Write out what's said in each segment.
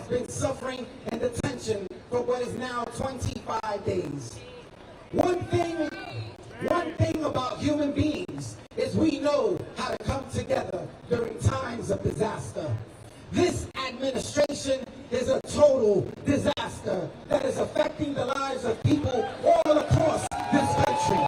been suffering in detention for what is now 25 days. One thing about human beings is we know how to come together during times of disaster. This administration is a total disaster that is affecting the lives of people all across this country.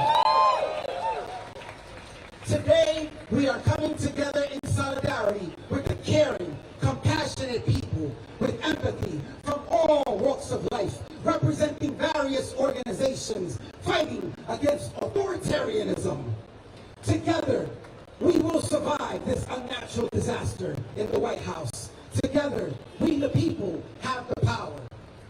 Today, we are coming together in solidarity with the caring, compassionate people with empathy from all walks of life, representing various organizations fighting against authoritarianism. Together, we will survive this unnatural disaster in the White House. Together, we the people have the power.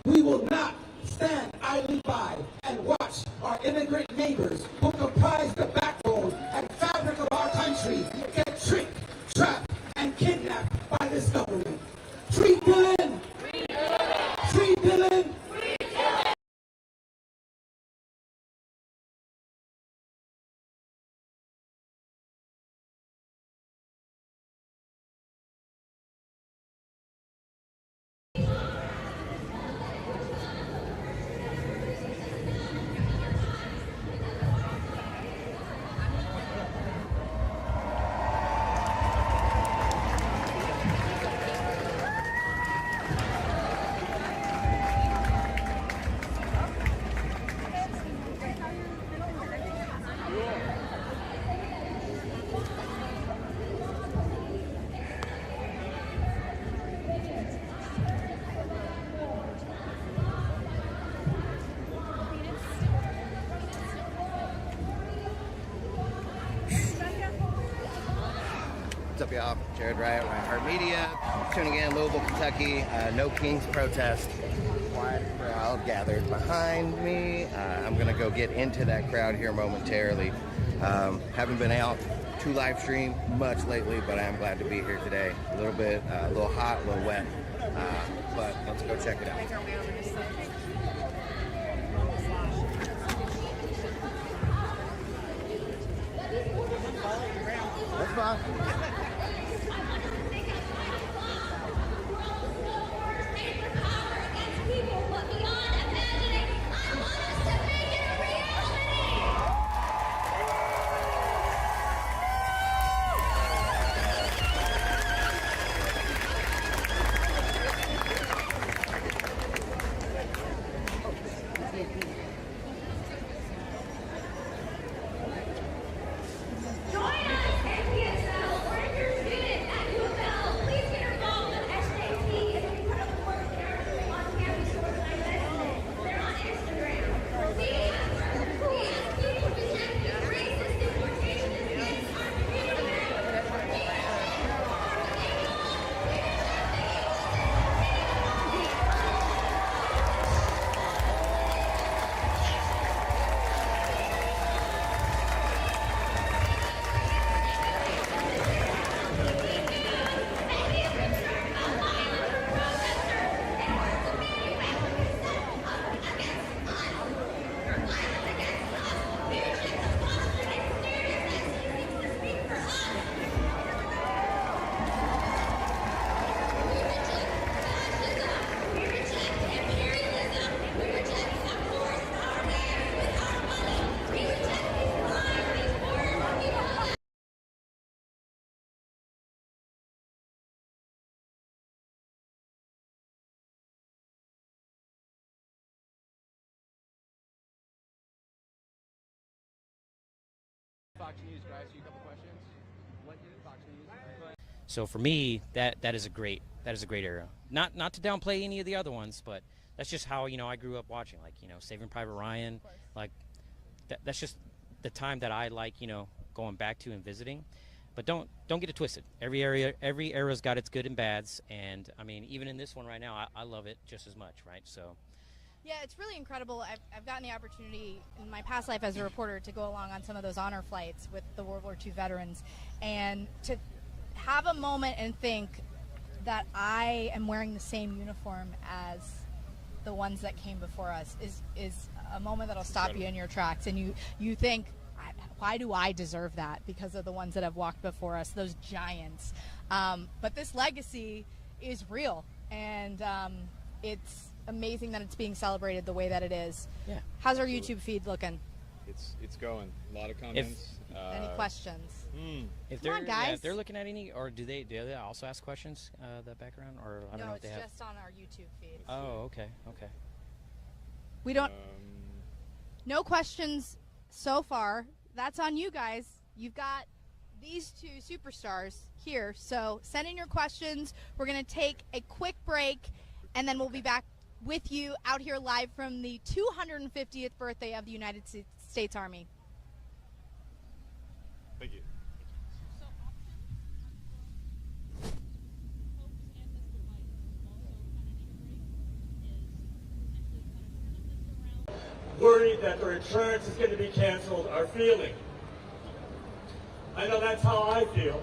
We will not stand idly by and watch our immigrant neighbors who comprise the backbone and fabric of our country get tricked, trapped, and kidnapped by this government. Free Dylan! Free Dylan! What's up, y'all? Jared Wright, Reinhardt Media, tuning in, Louisville, Kentucky. No Kings protest. Quiet crowd gathered behind me. I'm going to go get into that crowd here momentarily. Haven't been out to live stream much lately, but I am glad to be here today. A little hot, a little wet, but let's go check it out. That's fine. Fox News, guys. You a couple questions? What did Fox News? So for me, that is a great era. Not to downplay any of the other ones, but that's just how I grew up watching. Like Saving Private Ryan, like that's just the time that I like going back to and visiting. But don't get it twisted. Every era's got its good and bads, and I mean even in this one right now, I love it just as much, right? So. Yeah, it's really incredible. I've gotten the opportunity in my past life as a reporter to go along on some of those honor flights with the World War II veterans, and to have a moment and think that I am wearing the same uniform as the ones that came before us is a moment that'll stop you in your tracks, and you think, why do I deserve that? Because of the ones that have walked before us, those giants. But this legacy is real. and it's amazing that it's being celebrated the way that it is. Yeah. How's our YouTube feed looking? It's going. A lot of comments. Any questions? If Come they're on, guys. if they're looking at any, or do they also ask questions? The background, or I don't know No, if it's they have. just on our YouTube feed. Oh, okay. We don't. No questions so far. That's on you guys. You've got these two superstars here. So send in your questions. We're going to take a quick break, and then we'll be back with you out here live from the 250th birthday of the United States Army. Thank you. Worried that their insurance is going to be canceled are feeling. I know that's how I feel.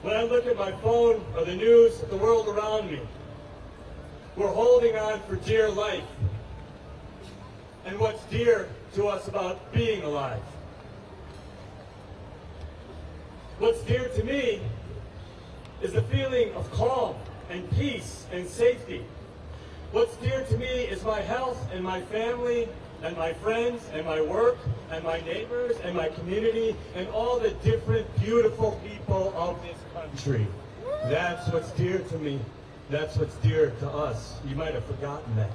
When I look at my phone or the news of the world around me, we're holding on for dear life and what's dear to us about being alive. What's dear to me is the feeling of calm and peace and safety. What's dear to me is my health and my family and my friends and my work and my neighbors and my community and all the different beautiful people of this country. That's what's dear to me. That's what's dear to us. You might have forgotten that.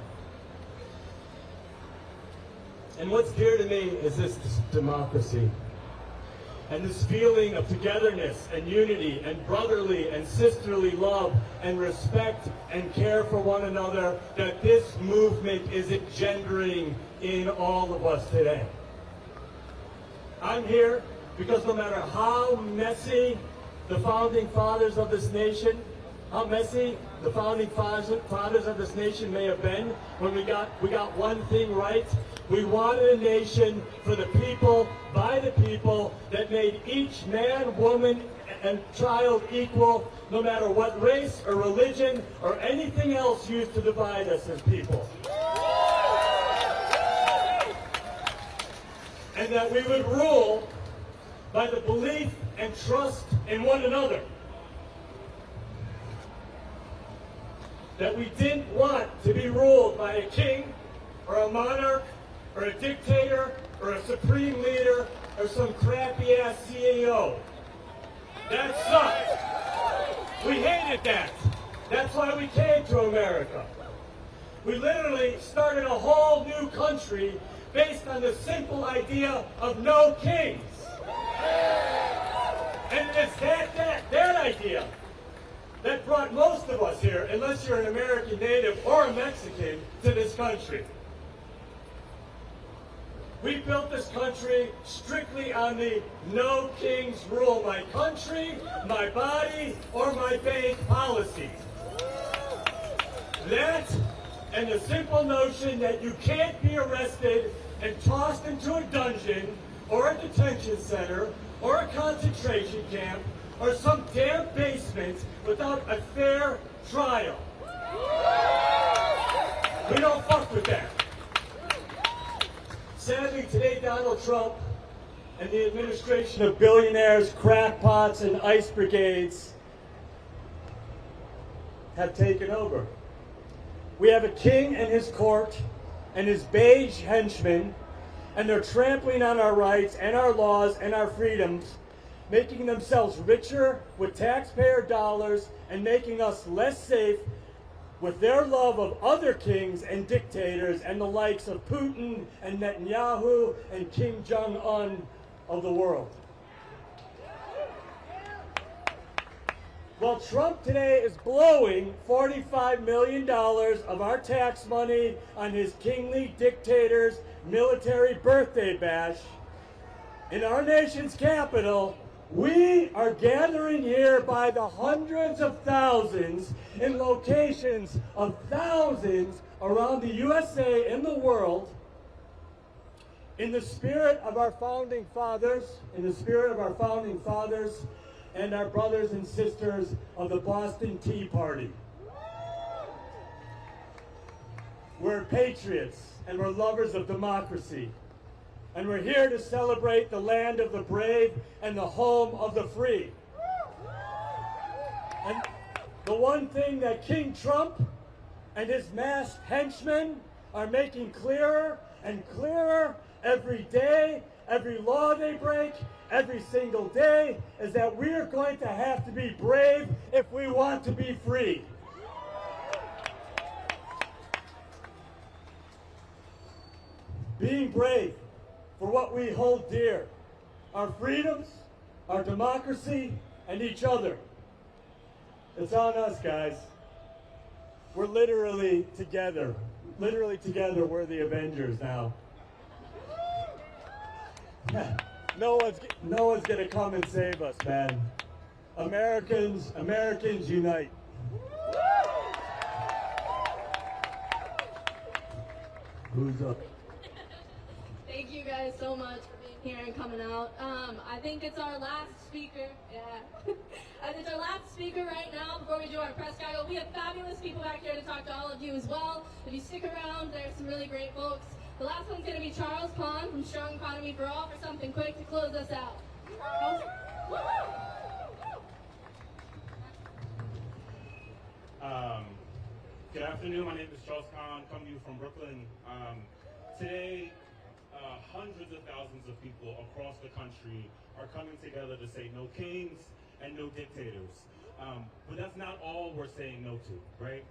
And what's dear to me is this democracy. And this feeling of togetherness and unity and brotherly and sisterly love and respect and care for one another that this movement is engendering in all of us today. I'm here because no matter how messy the founding fathers of this nation, how messy the founding fathers of this nation may have been, when we got one thing right. We wanted a nation for the people, by the people, that made each man, woman, and child equal, no matter what race or religion or anything else used to divide us as people. And that we would rule by the belief and trust in one another. That we didn't want to be ruled by a king or a monarch or a dictator or a supreme leader or some crappy-ass CEO. That sucked. We hated that. That's why we came to America. We literally started a whole new country based on the simple idea of no kings. And it's that idea that brought most of us here, unless you're an American native or a Mexican, to this country. We built this country strictly on the no kings rule my country, my body, or my bank policy. That and the simple notion that you can't be arrested and tossed into a dungeon or a detention center or a concentration camp or some damn basement without a fair trial. We don't fuck with that. Sadly, today Donald Trump and the administration of billionaires, crackpots, and ice brigades have taken over. We have a king and his court and his beige henchmen, and they're trampling on our rights and our laws and our freedoms, making themselves richer with taxpayer dollars and making us less safe with their love of other kings and dictators and the likes of Putin and Netanyahu and Kim Jong-un of the world. Well, Trump today is blowing $45 million of our tax money on his kingly dictator's military birthday bash. In our nation's capital, we are gathering here by the hundreds of thousands in locations of thousands around the USA and the world in the spirit of our founding fathers, and our brothers and sisters of the Boston Tea Party. We're patriots and we're lovers of democracy. And we're here to celebrate the land of the brave and the home of the free. The one thing that King Trump and his masked henchmen are making clearer and clearer every day, every law they break, every single day, is that we're going to have to be brave if we want to be free. Being brave for what we hold dear, our freedoms, our democracy, and each other. It's on us, guys. We're literally together. Literally together, we're the Avengers now. No one's gonna come and save us, man. Americans unite. Who's up? Thank you guys so much for being here and coming out. I think it's our last speaker. Yeah. It's our last speaker right now before we do our press gaggle. We have fabulous people back here to talk to all of you as well. If you stick around, there's some really great folks. The last one's going to be Charles Pond from Strong Economy for All for something quick to close us out. Charles? Good afternoon. My name is Charles Kahn, coming to you from Brooklyn. Today, hundreds of thousands of people across the country are coming together to say no kings and no dictators. But that's not all we're saying no to, right?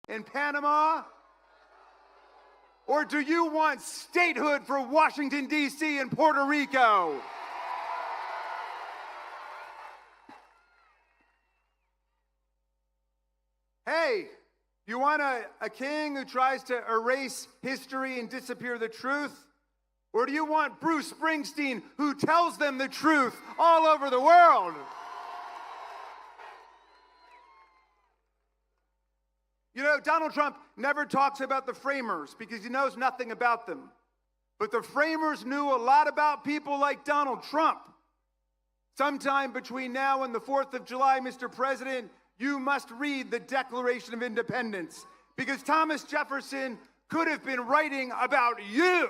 in Panama? Or do you want statehood for Washington, D.C. and Puerto Rico? Hey, you want a king who tries to erase history and disappear the truth? Or do you want Bruce Springsteen who tells them the truth all over the world? You know, Donald Trump never talks about the framers because he knows nothing about them. But the framers knew a lot about people like Donald Trump. Sometime between now and the 4th of July, Mr. President, you must read the Declaration of Independence because Thomas Jefferson could have been writing about you.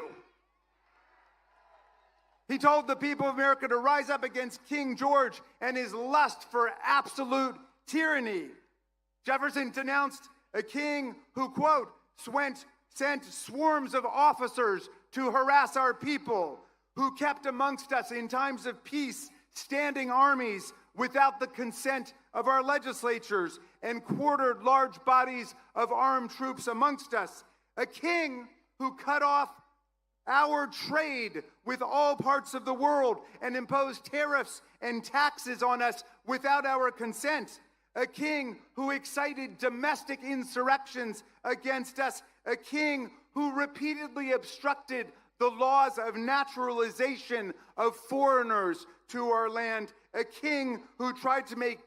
He told the people of America to rise up against King George and his lust for absolute tyranny. Jefferson denounced a king who, quote, sent swarms of officers to harass our people, who kept amongst us in times of peace standing armies without the consent of our legislatures and quartered large bodies of armed troops amongst us. A king who cut off our trade with all parts of the world and imposed tariffs and taxes on us without our consent. A king who excited domestic insurrections against us. A king who who repeatedly obstructed the laws of naturalization of foreigners to our land, a king who tried to make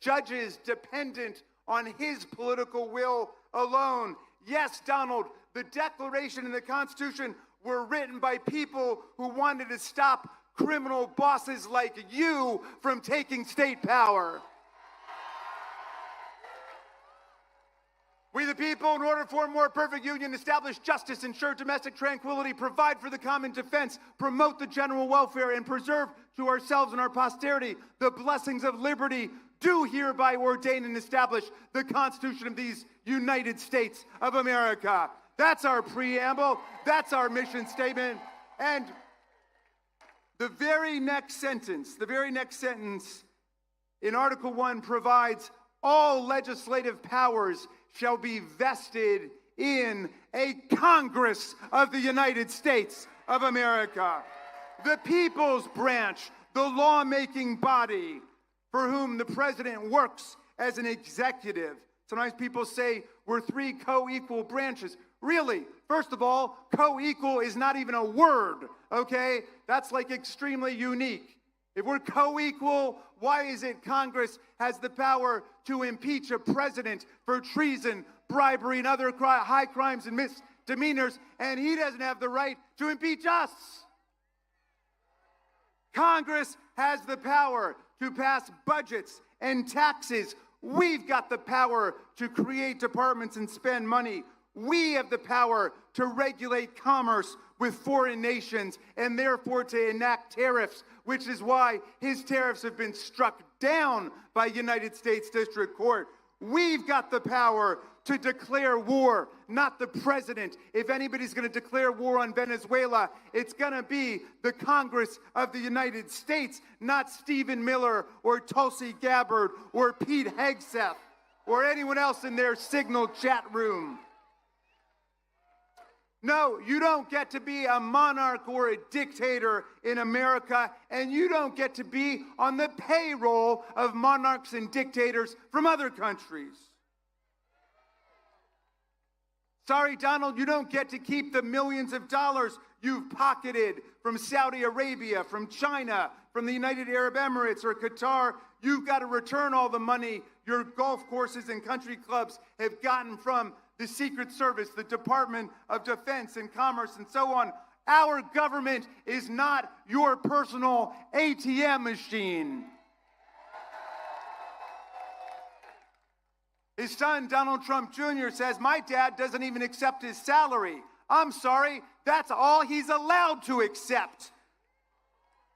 judges dependent on his political will alone. Yes, Donald, the Declaration and the Constitution were written by people who wanted to stop criminal bosses like you from taking state power. We the people, in order for a more perfect union, establish justice, ensure domestic tranquility, provide for the common defense, promote the general welfare, and preserve to ourselves and our posterity the blessings of liberty, do hereby ordain and establish the Constitution of these United States of America. That's our preamble. That's our mission statement. And the very next sentence in Article 1 provides all legislative powers shall be vested in a Congress of the United States of America. The People's Branch, the lawmaking body for whom the president works as an executive. Sometimes people say we're three co-equal branches. Really, first of all, co-equal is not even a word, okay? That's like extremely unique. If we're co-equal, why is it Congress has the power to impeach a president for treason, bribery, and other high crimes and misdemeanors, and he doesn't have the right to impeach us? Congress has the power to pass budgets and taxes. We've got the power to create departments and spend money. We have the power to regulate commerce with foreign nations and therefore to enact tariffs, which is why his tariffs have been struck down by United States District Court. We've got the power to declare war, not the president. If anybody's going to declare war on Venezuela, it's going to be the Congress of the United States, not Stephen Miller or Tulsi Gabbard or Pete Hegseth or anyone else in their Signal chat room. No, you don't get to be a monarch or a dictator in America, and you don't get to be on the payroll of monarchs and dictators from other countries. Sorry, Donald, you don't get to keep the millions of dollars you've pocketed from Saudi Arabia, from China, from the United Arab Emirates or Qatar. You've got to return all the money your golf courses and country clubs have gotten from the Secret Service, the Department of Defense and Commerce, and so on. Our government is not your personal ATM machine. His son, Donald Trump Jr., says, my dad doesn't even accept his salary. I'm sorry, that's all he's allowed to accept.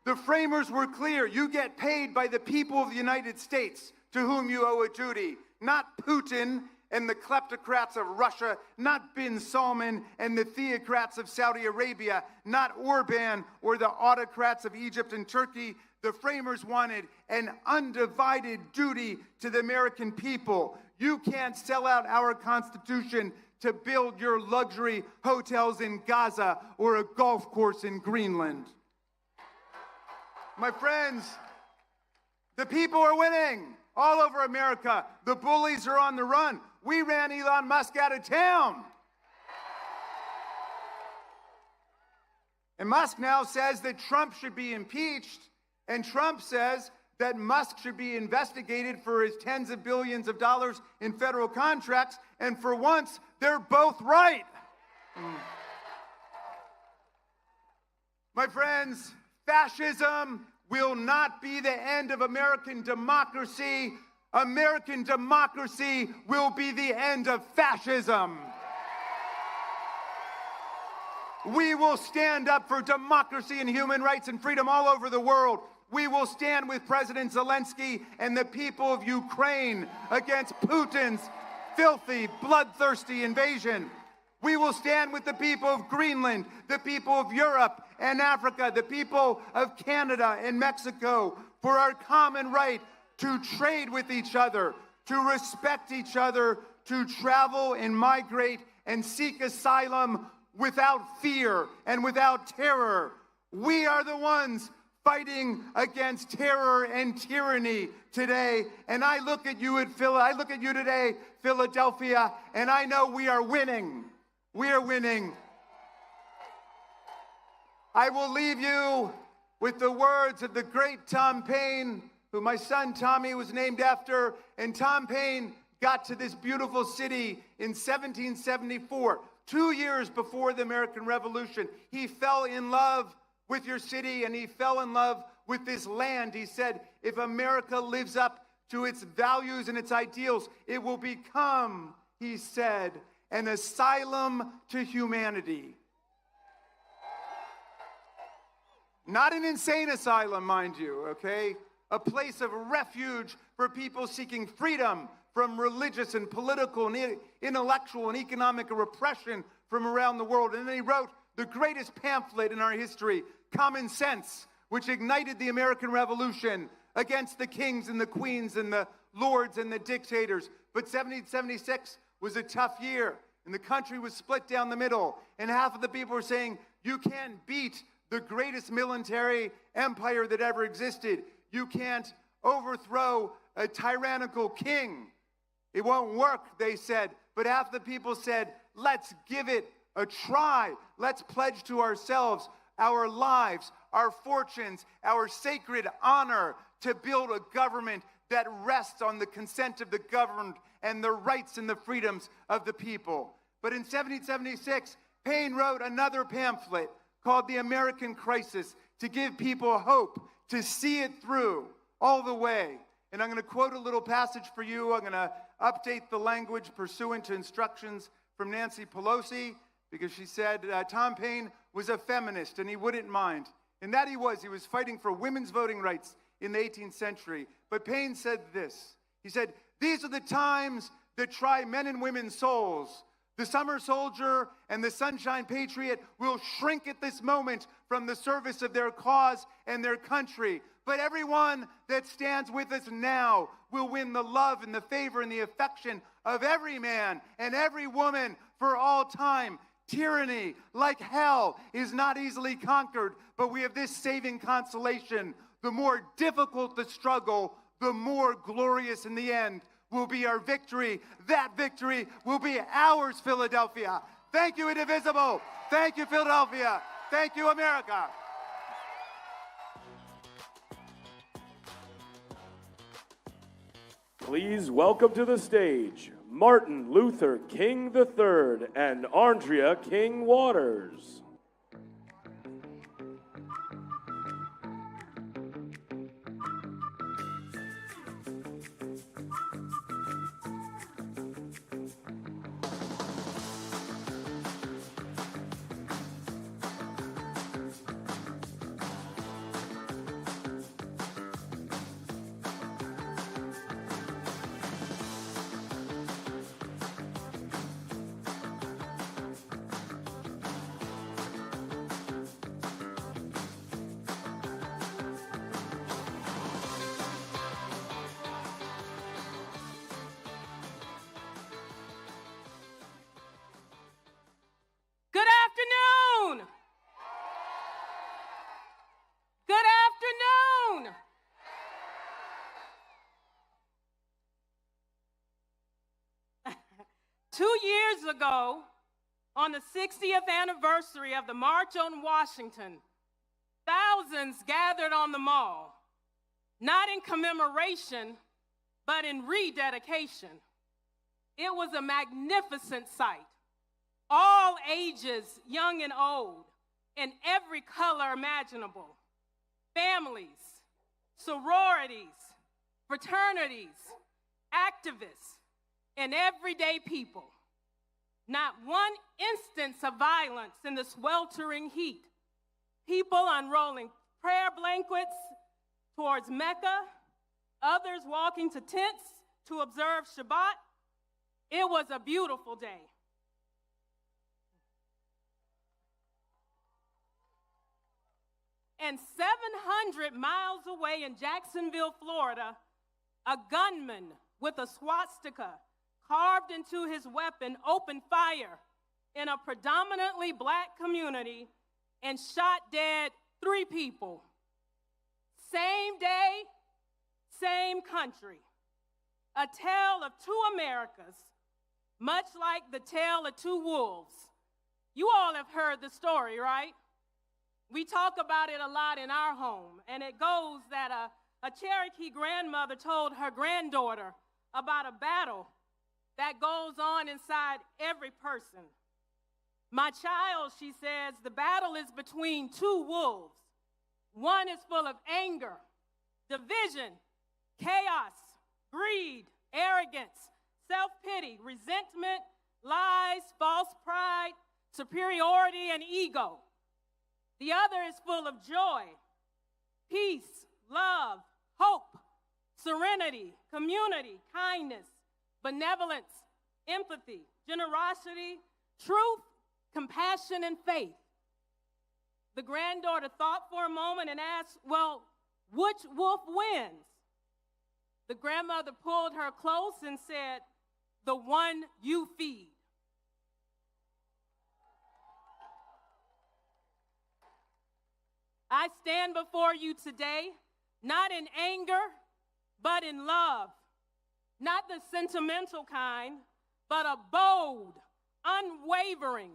The framers were clear. You get paid by the people of the United States to whom you owe a duty, not Putin and the kleptocrats of Russia, not bin Salman and the theocrats of Saudi Arabia, not Orban or the autocrats of Egypt and Turkey. The framers wanted an undivided duty to the American people. You can't sell out our Constitution to build your luxury hotels in Gaza or a golf course in Greenland. My friends, the people are winning all over America. The bullies are on the run. We ran Elon Musk out of town. And Musk now says that Trump should be impeached, and Trump says that Musk should be investigated for his tens of billions of dollars in federal contracts, and for once, they're both right. My friends, fascism will not be the end of American democracy. American democracy will be the end of fascism. We will stand up for democracy and human rights and freedom all over the world. We will stand with President Zelensky and the people of Ukraine against Putin's filthy, bloodthirsty invasion. We will stand with the people of Greenland, the people of Europe and Africa, the people of Canada and Mexico for our common right to trade with each other, to respect each other, to travel and migrate and seek asylum without fear and without terror. We are the ones fighting against terror and tyranny today. And I look at you today, Philadelphia, and I know we are winning. We are winning. I will leave you with the words of the great Tom Paine, who my son Tommy was named after. And Tom Paine got to this beautiful city in 1774, 2 years before the American Revolution. He fell in love with your city, and he fell in love with this land. He said, if America lives up to its values and its ideals, it will become, he said, an asylum to humanity. Not an insane asylum, mind you, okay? A place of refuge for people seeking freedom from religious and political and intellectual and economic repression from around the world. And then he wrote the greatest pamphlet in our history, Common Sense, which ignited the American Revolution against the kings and the queens and the lords and the dictators. But 1776 was a tough year, and the country was split down the middle, and half of the people were saying, you can't beat the greatest military empire that ever existed. You can't overthrow a tyrannical king. It won't work, they said. But half the people said, let's give it a try. Let's pledge to ourselves our lives, our fortunes, our sacred honor to build a government that rests on the consent of the governed and the rights and the freedoms of the people. But in 1776, Paine wrote another pamphlet called The American Crisis to give people hope, to see it through all the way. And I'm going to quote a little passage for you. I'm going to update the language pursuant to instructions from Nancy Pelosi, because she said Tom Paine was a feminist and he wouldn't mind. And that he was. He was fighting for women's voting rights in the 18th century. But Paine said this. He said, these are the times that try men and women's souls. The summer soldier and the sunshine patriot will shrink at this moment from the service of their cause and their country. But everyone that stands with us now will win the love and the favor and the affection of every man and every woman for all time. Tyranny, like hell, is not easily conquered, but we have this saving consolation. The more difficult the struggle, the more glorious in the end will be our victory. That victory will be ours, Philadelphia. Thank you, Indivisible. Thank you, Philadelphia. Thank you, America. Please welcome to the stage Martin Luther King III and Andrea King Waters. Good afternoon. Good afternoon. Two years ago, on the 60th anniversary of the March on Washington, thousands gathered on the Mall, not in commemoration, but in rededication. It was a magnificent sight. All ages, young and old, in every color imaginable. Families, sororities, fraternities, activists, and everyday people. Not one instance of violence in the sweltering heat. People unrolling prayer blankets towards Mecca, others walking to tents to observe Shabbat. It was a beautiful day. And 700 miles away in Jacksonville, Florida, a gunman with a swastika carved into his weapon opened fire in a predominantly black community and shot dead 3 people. Same day, same country. A tale of 2 Americas, much like the tale of 2 wolves, You all have heard the story, right? We talk about it a lot in our home, and it goes that a Cherokee grandmother told her granddaughter about a battle that goes on inside every person. My child, she says, the battle is between two wolves. One is full of anger, division, chaos, greed, arrogance, self-pity, resentment, lies, false pride, superiority, and ego. The other is full of joy, peace, love, hope, serenity, community, kindness, benevolence, empathy, generosity, truth, compassion, and faith. The granddaughter thought for a moment and asked, well, which wolf wins? The grandmother pulled her close and said, the one you feed. I stand before you today, not in anger, but in love. Not the sentimental kind, but a bold, unwavering,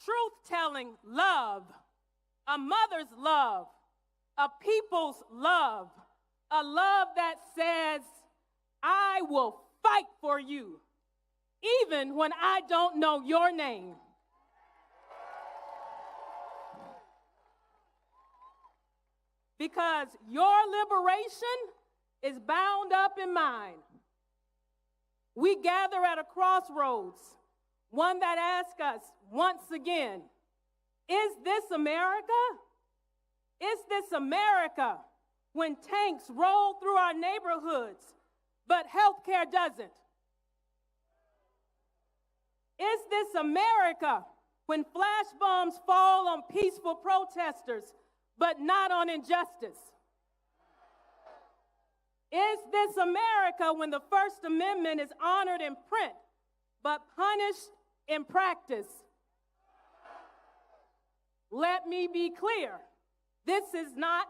truth-telling love. A mother's love, a people's love, a love that says, I will fight for you, even when I don't know your name. Because your liberation is bound up in mine. We gather at a crossroads, one that asks us once again, is this America? Is this America when tanks roll through our neighborhoods, but healthcare doesn't? Is this America when flash bombs fall on peaceful protesters, but not on injustice? Is this America when the First Amendment is honored in print, but punished in practice? Let me be clear. This is not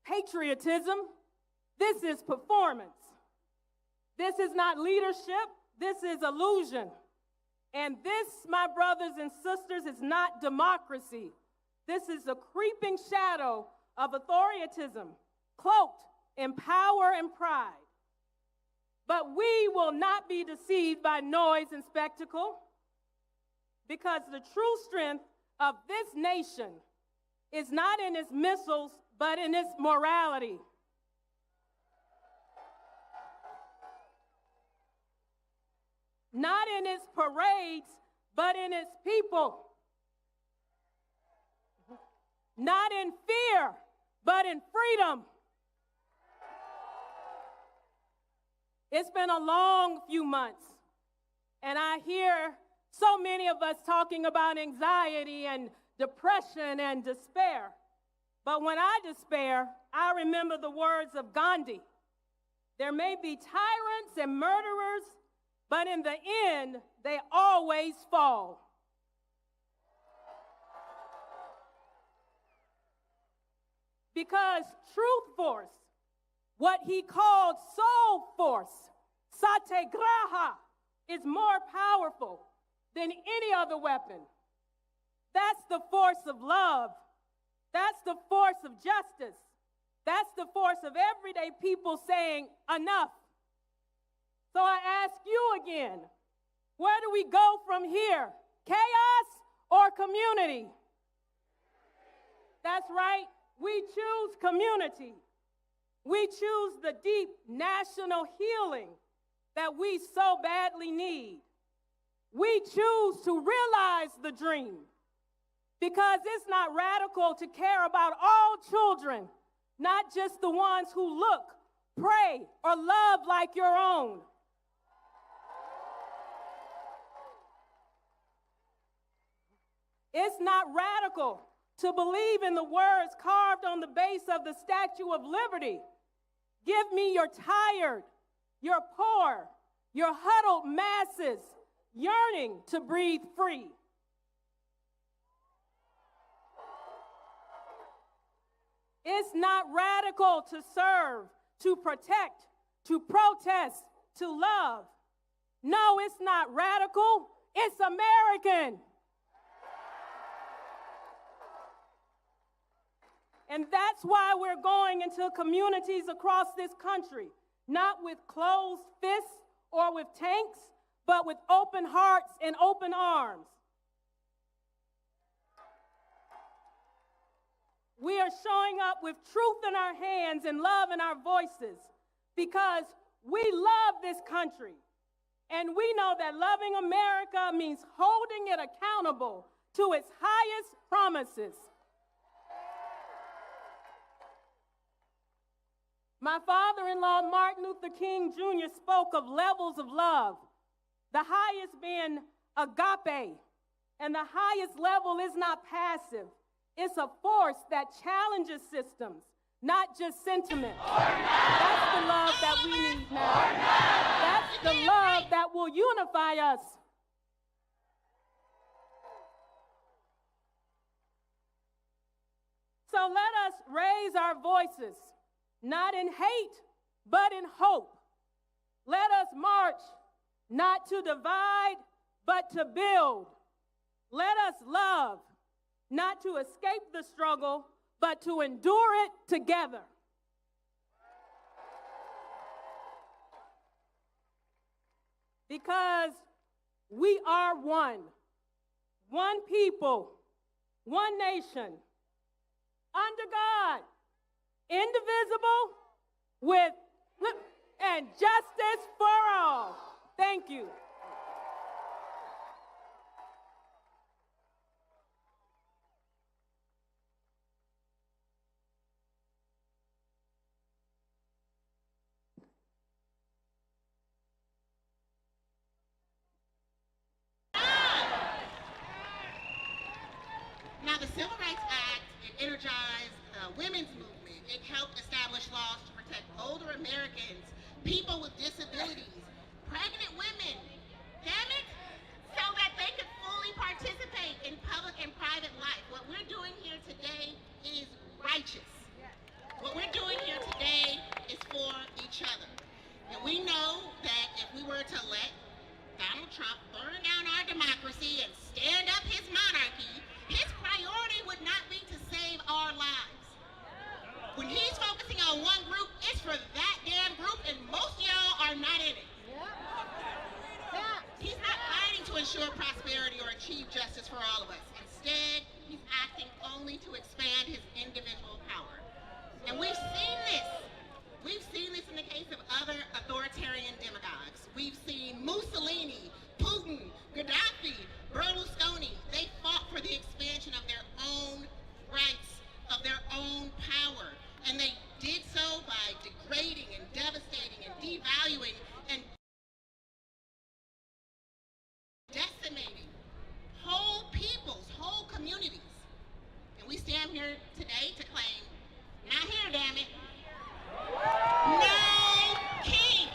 patriotism. This is performance. This is not leadership. This is illusion. And this, my brothers and sisters, is not democracy. This is a creeping shadow of authoritarianism, cloaked in power and pride. But we will not be deceived by noise and spectacle, because the true strength of this nation is not in its missiles, but in its morality. Not in its parades, but in its people. Not in fear, but in freedom. It's been a long few months, and I hear so many of us talking about anxiety and depression and despair. But when I despair, I remember the words of Gandhi. There may be tyrants and murderers, but in the end, they always fall. Because truth force, what he called soul force, satyagraha, is more powerful than any other weapon. That's the force of love. That's the force of justice. That's the force of everyday people saying enough. So I ask you again, where do we go from here? Chaos or community? That's right. We choose community. We choose the deep national healing that we so badly need. We choose to realize the dream, because it's not radical to care about all children, not just the ones who look, pray, or love like your own. It's not radical to believe in the words carved on the base of the Statue of Liberty. Give me your tired, your poor, your huddled masses yearning to breathe free. It's not radical to serve, to protect, to protest, to love. No, it's not radical. It's American. And that's why we're going into communities across this country, not with closed fists or with tanks, but with open hearts and open arms. We are showing up with truth in our hands and love in our voices because we love this country. And we know that loving America means holding it accountable to its highest promises. My father-in-law, Martin Luther King Jr., spoke of levels of love, the highest being agape, and the highest level is not passive. It's a force that challenges systems, not just sentiment. That's the love that we need now. That's the love that will unify us. So let us raise our voices, not in hate, but in hope. Let us march, not to divide, but to build. Let us love, not to escape the struggle, but to endure it together. Because we are one people, one nation, under God, indivisible, and justice for all. Thank you. Now, the Civil Rights Act, it energized the women's movement. It helped establish laws to protect older Americans, people with disabilities, pregnant women, damn it, so that they could fully participate in public and private life. What we're doing here today is righteous. What we're doing here today is for each other. And we know that if we were to let Donald Trump burn down our democracy and stand up his monarchy, his priority would not be to save our lives. When he's focusing on one group, it's for that damn group, and most of y'all are not in it. He's not fighting to ensure prosperity or achieve justice for all of us. Instead, he's acting only to expand his individual power. And we've seen this. We've seen this in the case of other authoritarian demagogues. We've seen Mussolini, Putin, Gaddafi, Berlusconi. They fought for the expansion of their own rights, of their own power. And they did so by degrading and devastating and devaluing and decimating whole peoples, whole communities. And we stand here today to claim, not here, damn it, no kings,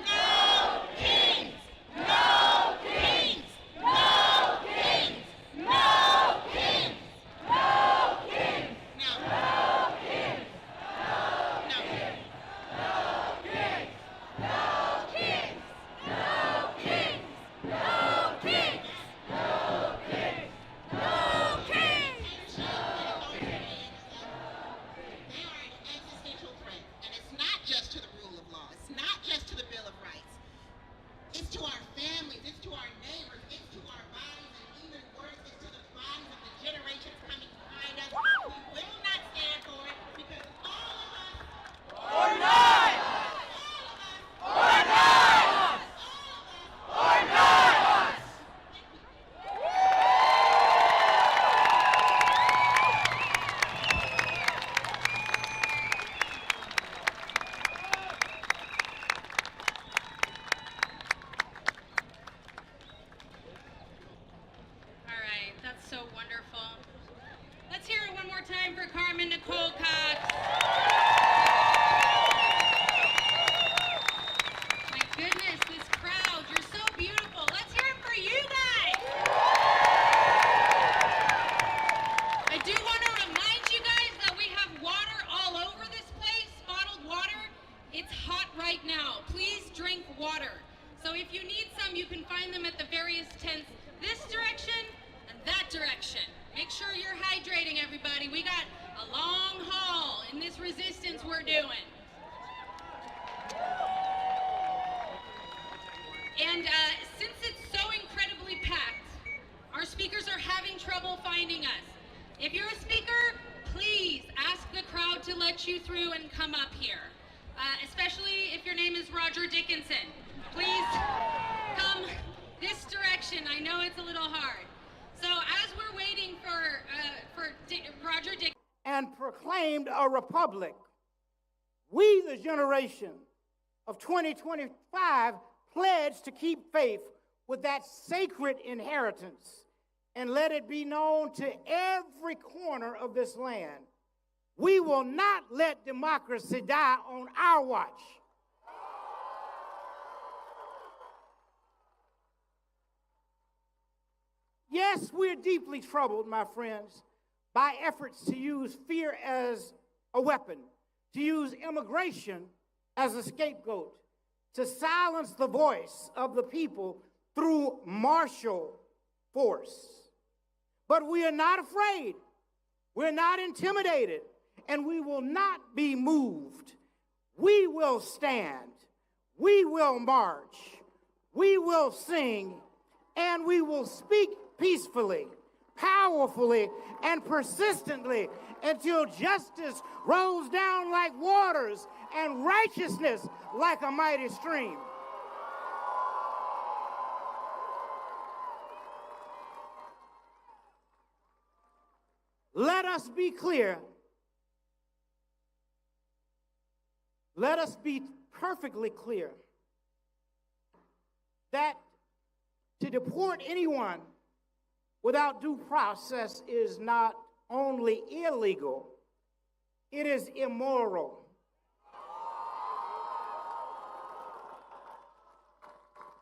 no kings, no kings, no kings, no kings, no kings, no kings, no kings, no kings, no kings, no kings, no kings, no kings, no kings. They are an existential threat, and it's not just to the rule of law. It's not just to the Bill of Rights. It's to our families. It's to our neighbors. It's to our bodies, and even worse, it's to the bodies of the generations coming behind us. We will not stand for it because all of us or none, all of us or none, all of us or none. All right, that's so wonderful. Let's hear it one more time for Carmen Nicole Cox. My goodness, this crowd, you're so beautiful. Let's hear it for you guys. I do want to remind you guys that we have water all over this place, bottled water. It's hot right now. Please drink water. So if you need some, you can find them at the various tents this direction and that direction. Make sure you're hydrating, everybody. We got a long haul in this resistance we're doing. And since it's so incredibly packed, our speakers are having trouble finding us. If you're a speaker, please ask the crowd to let you through and come up here. Especially if your name is Roger Dickinson. Please come this direction. I know it's a little hard. So as we're waiting for Roger Dickinson, and proclaimed a republic, we, the generation of 2025, pledge to keep faith with that sacred inheritance, and let it be known to every corner of this land. We will not let democracy die on our watch. Yes, we're deeply troubled, my friends, by efforts to use fear as a weapon, to use immigration as a scapegoat, to silence the voice of the people through martial force. But we are not afraid. We're not intimidated, and we will not be moved. We will stand. We will march. We will sing, and we will speak peacefully, powerfully, and persistently until justice rolls down like waters and righteousness like a mighty stream. Let us be clear. Let us be perfectly clear that to deport anyone without due process is not only illegal, it is immoral.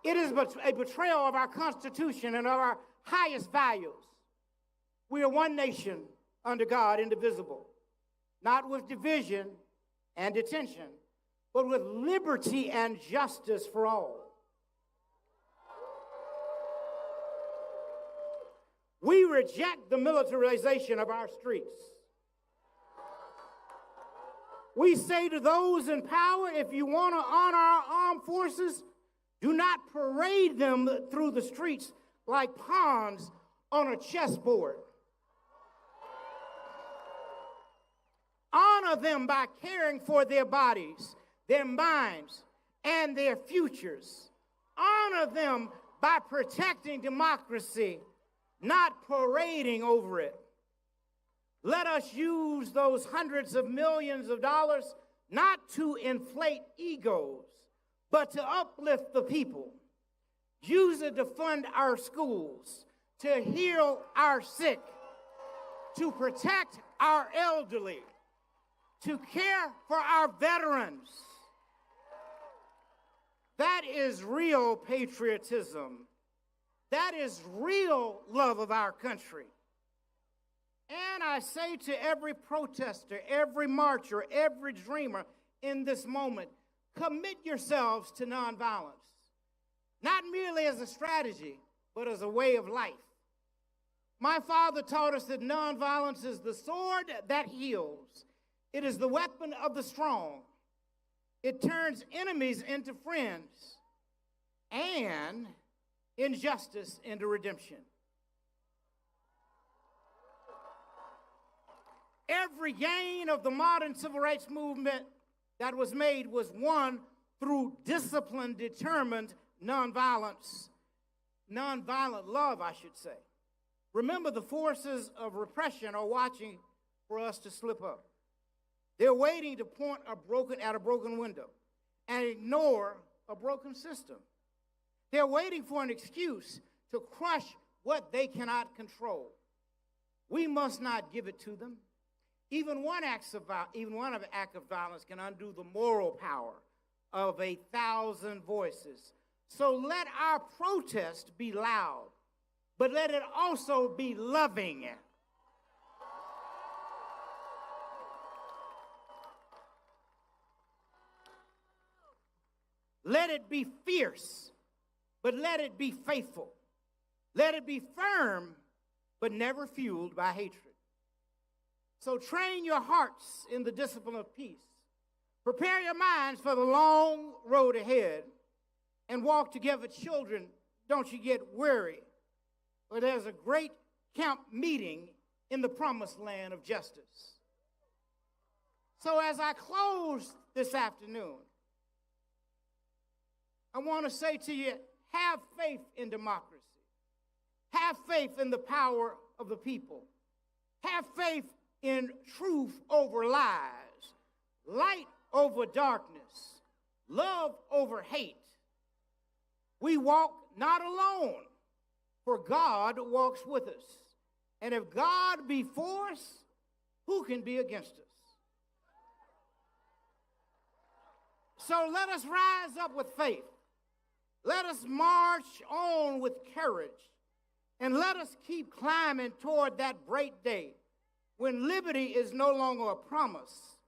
It is a betrayal of our Constitution and of our highest values. We are one nation under God, indivisible, not with division and detention, but with liberty and justice for all. We reject the militarization of our streets. We say to those in power, if you want to honor our armed forces, do not parade them through the streets like pawns on a chessboard. Honor them by caring for their bodies, their minds, and their futures. Honor them by protecting democracy, not parading over it. Let us use those hundreds of millions of dollars not to inflate egos, but to uplift the people. Use it to fund our schools, to heal our sick, to protect our elderly, to care for our veterans. That is real patriotism. That is real love of our country. And I say to every protester, every marcher, every dreamer in this moment, commit yourselves to nonviolence, not merely as a strategy, but as a way of life. My father taught us that nonviolence is the sword that heals. It is the weapon of the strong. It turns enemies into friends and injustice into redemption. Every gain of the modern civil rights movement that was made was won through disciplined, determined nonviolence. Nonviolent love, I should say. Remember, the forces of repression are watching for us to slip up. They're waiting to point at a broken window and ignore a broken system. They're waiting for an excuse to crush what they cannot control. We must not give it to them. Even one act of violence can undo the moral power of 1,000 voices. So let our protest be loud, but let it also be loving. Let it be fierce, but let it be faithful. Let it be firm, but never fueled by hatred. So train your hearts in the discipline of peace. Prepare your minds for the long road ahead and walk together, children. Don't you get weary. For there's a great camp meeting in the promised land of justice. So as I close this afternoon, I want to say to you, have faith in democracy. Have faith in the power of the people. Have faith in truth over lies, light over darkness, love over hate. We walk not alone, for God walks with us. And if God be for us, who can be against us? So let us rise up with faith. Let us march on with courage. And let us keep climbing toward that great day when liberty is no longer a promise,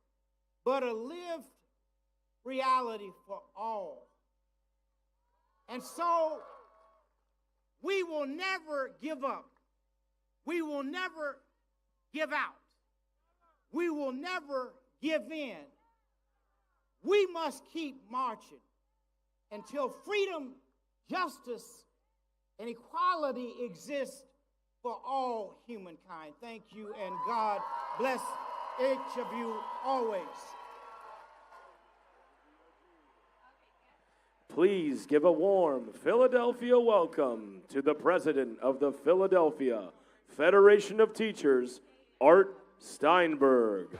but a lived reality for all. And so we will never give up. We will never give out. We will never give in. We must keep marching until freedom, justice, and equality exist for all humankind. Thank you, and God bless each of you always. Please give a warm Philadelphia welcome to the President of the Philadelphia Federation of Teachers, Art Steinberg.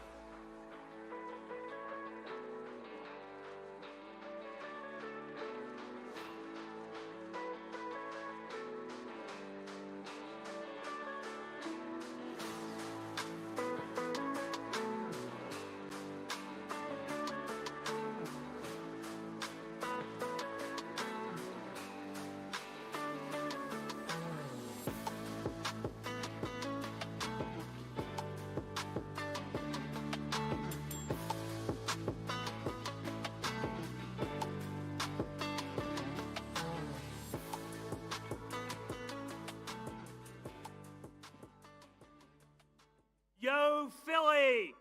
Yo, Philly!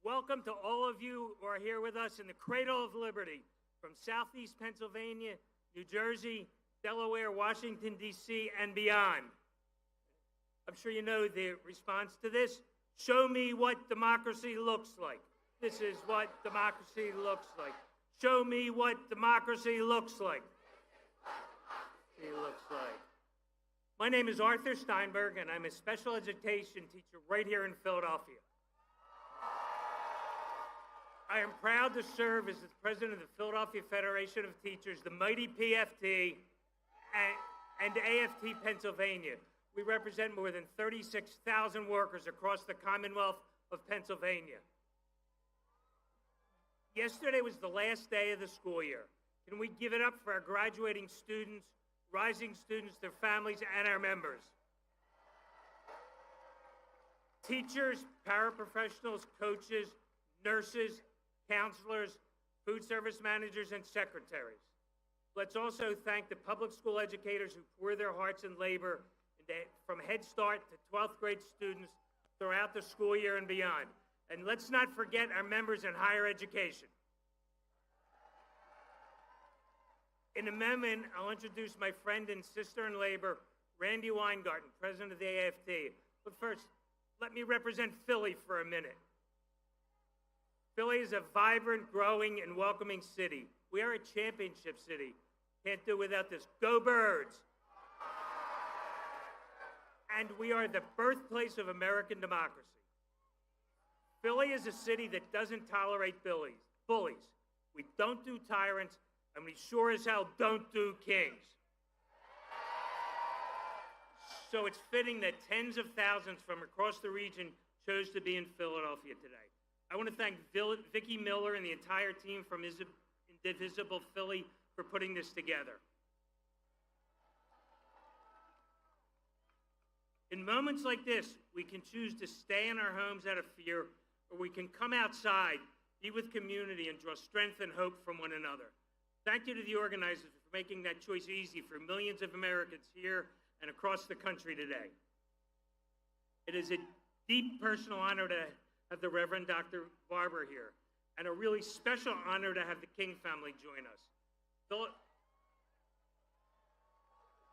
Welcome to all of you who are here with us in the cradle of liberty from Southeast Pennsylvania, New Jersey, Delaware, Washington, D.C., and beyond. I'm sure you know the response to this. Show me what democracy looks like. This is what democracy looks like. Show me what democracy looks like. My name is Arthur Steinberg, and I'm a special education teacher right here in Philadelphia. I am proud to serve as the president of the Philadelphia Federation of Teachers, the mighty PFT, and AFT Pennsylvania. We represent more than 36,000 workers across the Commonwealth of Pennsylvania. Yesterday was the last day of the school year. Can we give it up for our graduating students, rising students, their families, and our members? Teachers, paraprofessionals, coaches, nurses, counselors, food service managers, and secretaries. Let's also thank the public school educators who pour their hearts and labor from Head Start to 12th grade students throughout the school year and beyond. And let's not forget our members in higher education. In a moment, I'll introduce my friend and sister in labor, Randy Weingarten, president of the AFT. But first, let me represent Philly for a minute. Philly is a vibrant, growing, and welcoming city. We are a championship city. Can't do without this. Go Birds! And we are the birthplace of American democracy. Philly is a city that doesn't tolerate bullies. We don't do tyrants, and we sure as hell don't do kings. So it's fitting that tens of thousands from across the region chose to be in Philadelphia today. I want to thank Vicki Miller and the entire team from Indivisible Philly for putting this together. In moments like this, we can choose to stay in our homes out of fear, or we can come outside, be with community, and draw strength and hope from one another. Thank you to the organizers for making that choice easy for millions of Americans here and across the country today. It is a deep personal honor to have the Reverend Dr. Barber here, and a really special honor to have the King family join us.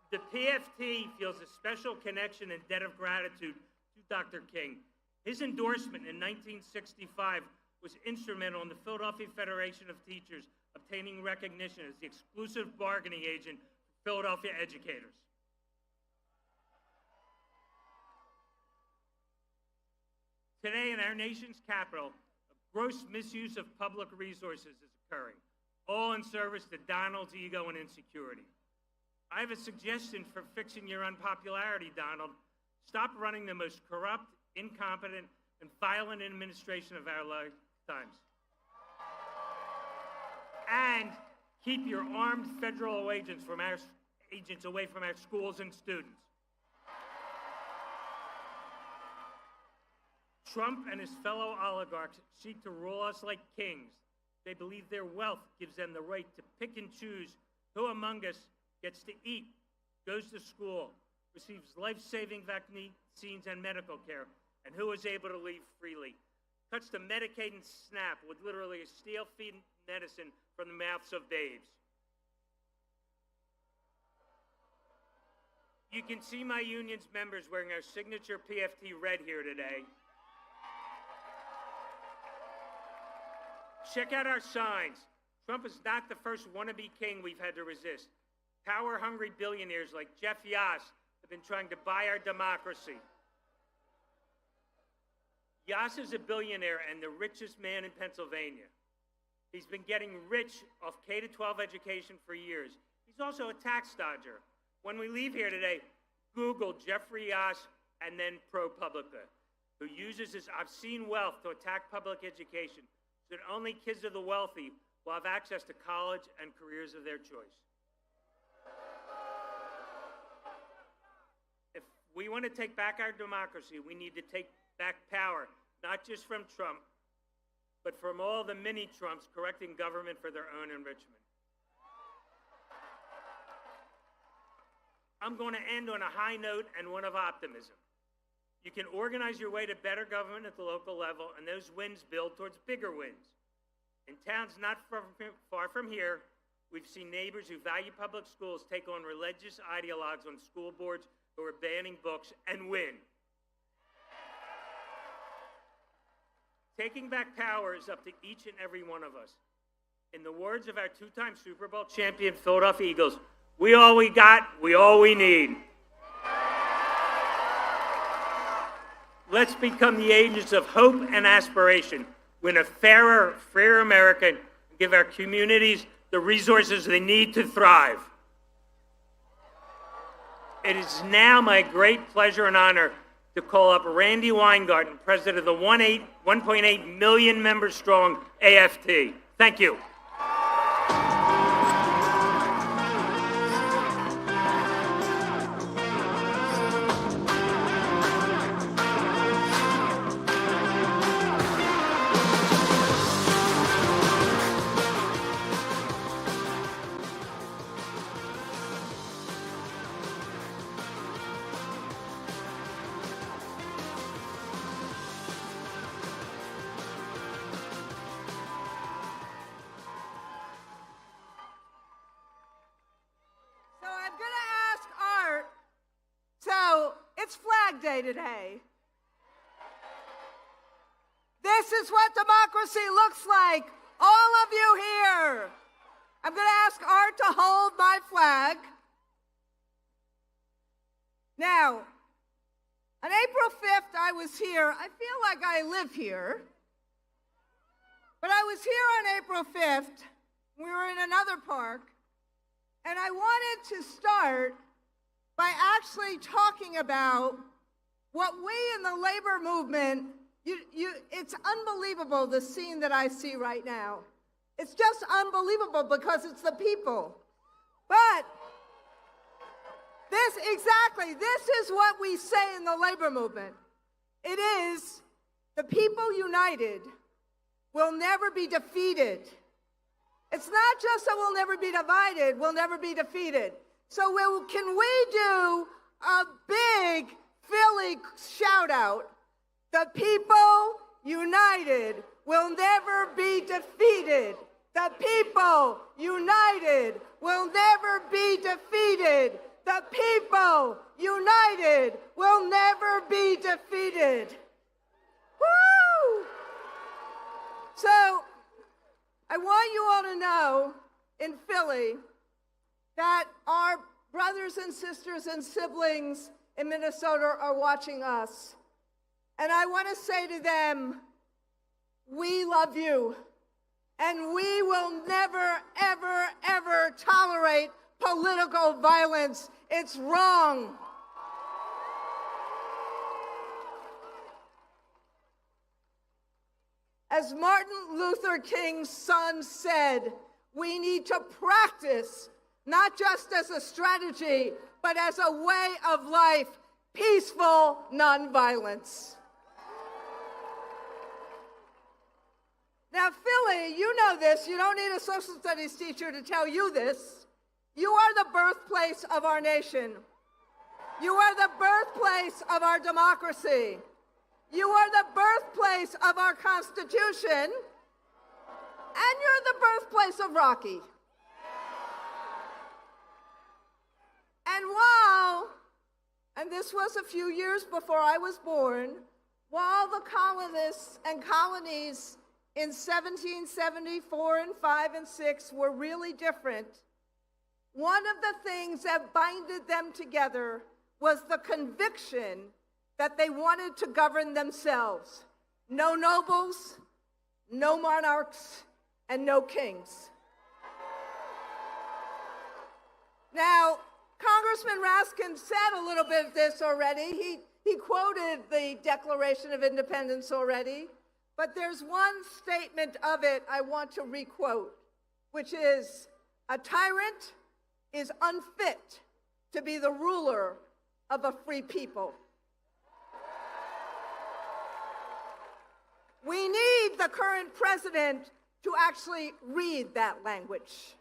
The PFT feels a special connection and debt of gratitude to Dr. King. His endorsement in 1965 was instrumental in the Philadelphia Federation of Teachers obtaining recognition as the exclusive bargaining agent for Philadelphia educators. Today in our nation's capital, a gross misuse of public resources is occurring, all in service to Donald's ego and insecurity. I have a suggestion for fixing your unpopularity, Donald. Stop running the most corrupt, incompetent, and violent administration of our lifetimes. And keep your armed federal agents away from our schools and students. Trump and his fellow oligarchs seek to rule us like kings. They believe their wealth gives them the right to pick and choose who among us gets to eat, goes to school, receives life-saving vaccines and medical care, and who is able to leave freely. Cuts to Medicaid and SNAP with literally a steel-feed medicine from the mouths of babes. You can see my union's members wearing our signature PFT red here today. Check out our signs. Trump is not the first wannabe king we've had to resist. Power-hungry billionaires like Jeff Yass have been trying to buy our democracy. Yass is a billionaire and the richest man in Pennsylvania. He's been getting rich off K-12 education for years. He's also a tax dodger. When we leave here today, Google Jeffrey Yass and then ProPublica, who uses his obscene wealth to attack public education so that only kids of the wealthy will have access to college and careers of their choice. If we want to take back our democracy, we need to take back power, not just from Trump, but from all the mini-Trumps correcting government for their own enrichment. I'm going to end on a high note and one of optimism. You can organize your way to better government at the local level, and those wins build towards bigger wins. In towns not far from here, we've seen neighbors who value public schools take on religious ideologues on school boards who are banning books and win. Taking back power is up to each and every one of us. In the words of our two-time Super Bowl champion Philadelphia Eagles, we all we got, we all we need. Let's become the agents of hope and aspiration, win a fairer, freer America, and give our communities the resources they need to thrive. It is now my great pleasure and honor to call up Randy Weingarten, president of the 1.8 million member strong AFT. Thank you. It's Flag Day today. This is what democracy looks like. All of you here. I'm going to ask Art to hold my flag. Now, on April 5th, I was here. I feel like I live here. But I was here on April 5th. We were in another park. And I wanted to start by actually talking about what we in the labor movement, it's unbelievable, the scene that I see right now. It's just unbelievable because it's the people. But this is what we say in the labor movement. It is, the people united will never be defeated. It's not just that we'll never be divided, we'll never be defeated. So can we do a big Philly shout out, the people united will never be defeated. The people united will never be defeated. The people united will never be defeated. Woo! So, I want you all to know in Philly that our brothers and sisters and siblings in Minnesota are watching us. And I want to say to them, we love you. And we will never, ever, ever tolerate political violence. It's wrong. As Martin Luther King's son said, we need to practice, not just as a strategy, but as a way of life, peaceful nonviolence. Now, Philly, you know this. You don't need a social studies teacher to tell you this. You are the birthplace of our nation. You are the birthplace of our democracy. You are the birthplace of our Constitution. And you're the birthplace of Rocky. And this was a few years before I was born, while the colonists and colonies in 1774 and 5 and 6 were really different, one of the things that binded them together was the conviction that they wanted to govern themselves. No nobles, no monarchs, and no kings. Now, Congressman Raskin said a little bit of this already. He quoted the Declaration of Independence already, but there's one statement of it I want to requote, which is, "A tyrant is unfit to be the ruler of a free people." We need the current president to actually read that language.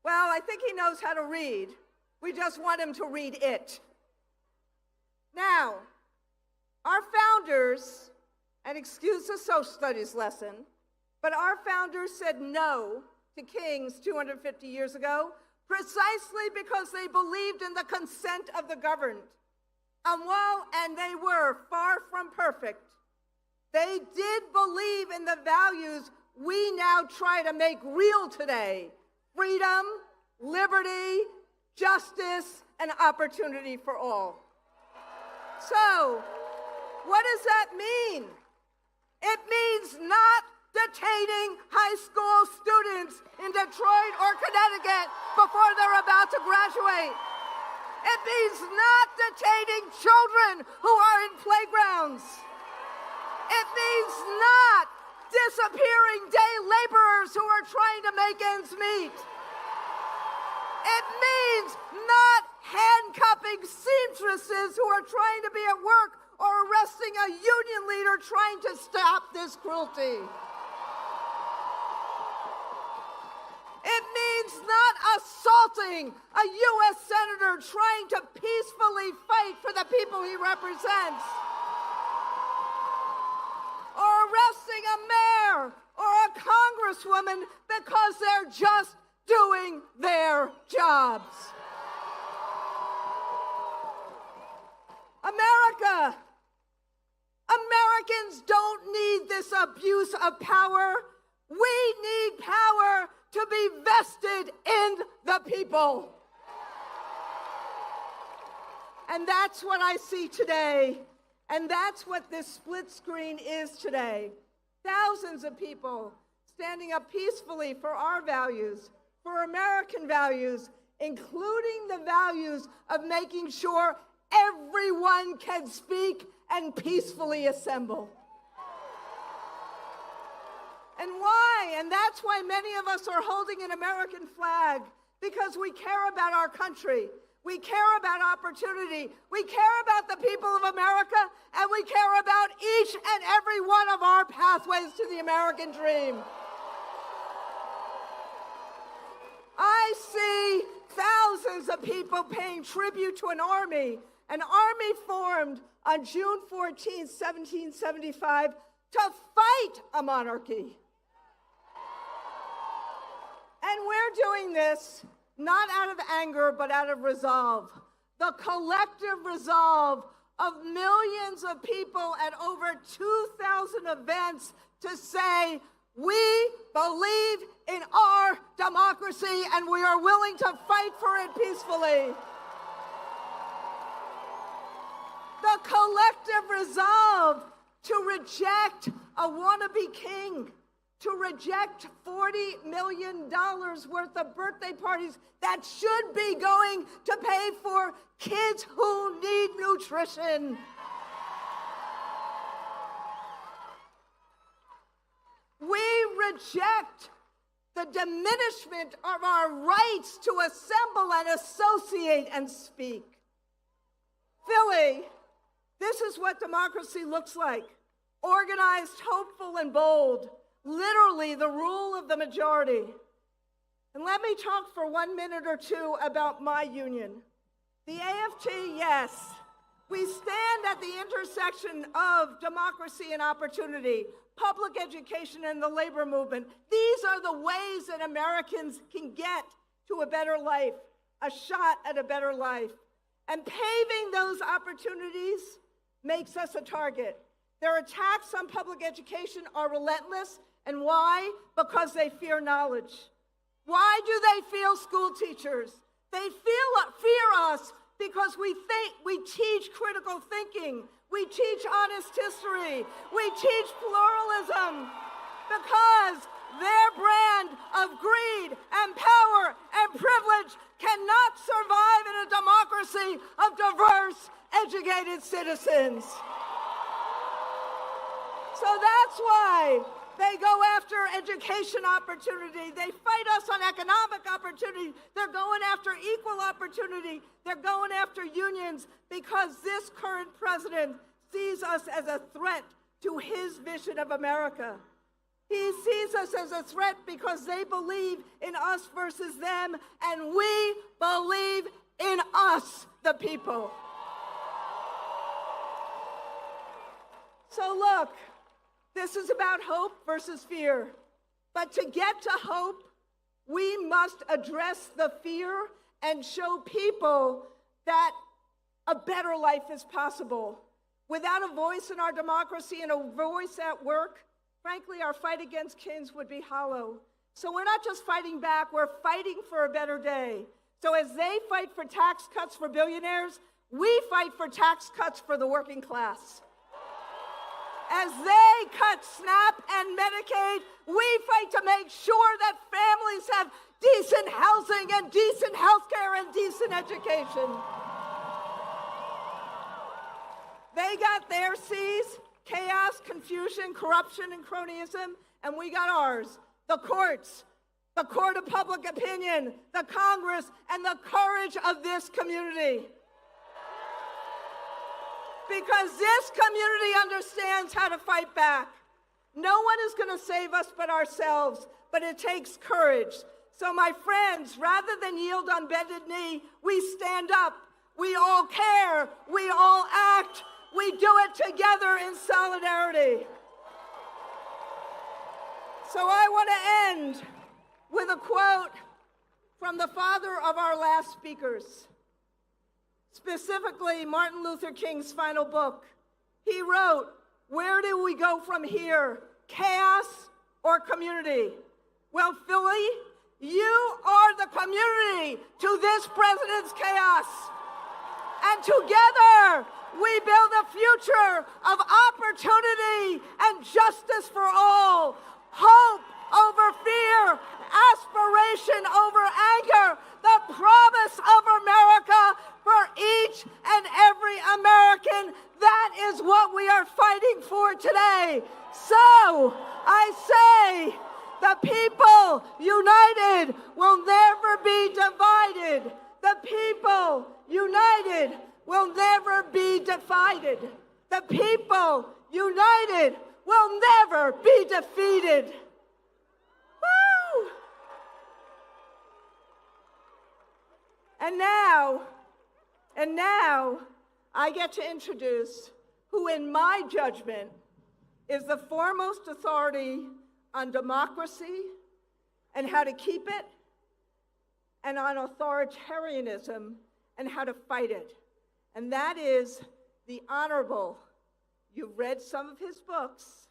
Well, I think he knows how to read. We just want him to read it. Now, our founders, and excuse the social studies lesson, but our founders said no to kings 250 years ago precisely because they believed in the consent of the governed. And they were far from perfect, they did believe in the values we now try to make real today: freedom, liberty, justice, and opportunity for all. So, what does that mean? It means not detaining high school students in Detroit or Connecticut before they're about to graduate. It means not detaining children who are in playgrounds. It means not disappearing day laborers who are trying to make ends meet. It means not handcuffing seamstresses who are trying to be at work or arresting a union leader trying to stop this cruelty. It means not assaulting a U.S. senator trying to peacefully fight for the people he represents, or arresting a mayor or a congresswoman because they're just doing their jobs. Americans don't need this abuse of power. We need power to be vested in the people. And that's what I see today. And that's what this split screen is today. Thousands of people standing up peacefully for our values, for American values, including the values of making sure everyone can speak and peacefully assemble. And why? And that's why many of us are holding an American flag, because we care about our country. We care about opportunity. We care about the people of America, and we care about each and every one of our pathways to the American dream. I I see thousands of people paying tribute to an army formed on June 14, 1775, to fight a monarchy. And we're doing this not out of anger, but out of resolve. The collective resolve of millions of people at over 2,000 events to say, we believe in our democracy and we are willing to fight for it peacefully. The collective resolve to reject a wannabe king, to reject $40 million worth of birthday parties that should be going to pay for kids who need nutrition. We reject the diminishment of our rights to assemble and associate and speak. Philly, this is what democracy looks like. Organized, hopeful, and bold. Literally the rule of the majority. And let me talk for 1 minute or two about my union. The AFT, yes. We stand at the intersection of democracy and opportunity, public education and the labor movement. These are the ways that Americans can get to a better life, a shot at a better life. And paving those opportunities makes us a target. Their attacks on public education are relentless. And why? Because they fear knowledge. Why do they fear school teachers? They fear us because we teach critical thinking. We teach honest history. We teach pluralism. Because their brand of greed and power and privilege cannot survive in a democracy of diverse, educated citizens. So that's why they go after education opportunity. They fight us on economic opportunity. They're going after equal opportunity. They're going after unions because this current president sees us as a threat to his vision of America. He sees us as a threat because they believe in us versus them, and we believe in us, the people. So look, this is about hope versus fear. But to get to hope, we must address the fear and show people that a better life is possible. Without a voice in our democracy and a voice at work, frankly, our fight against kings would be hollow. So we're not just fighting back, we're fighting for a better day. So as they fight for tax cuts for billionaires, we fight for tax cuts for the working class. As they cut SNAP and Medicaid, we fight to make sure that families have decent housing and decent health care and decent education. They got their C's, chaos, confusion, corruption, and cronyism, and we got ours. The courts, the court of public opinion, the Congress, and the courage of this community. Because this community understands how to fight back. No one is going to save us but ourselves, but it takes courage. So my friends, rather than yield on bended knee, we stand up. We all care. We all act. We do it together in solidarity. So I want to end with a quote from the father of our last speakers. Specifically, Martin Luther King's final book. He wrote, "Where do we go from here? Chaos or community?" Well, Philly, you are the community to this president's chaos. And together, we build a future of opportunity and justice for all. Hope over fear, aspiration over anger, the promise of America for each and every American. That is what we are fighting for today. So I say, the people united will never be divided. The people united will never be divided. The people united will never be defeated. Woo! And now, I get to introduce who, in my judgment, is the foremost authority on democracy and how to keep it, and on authoritarianism and how to fight it. And that is the Honorable, you've read some of his books,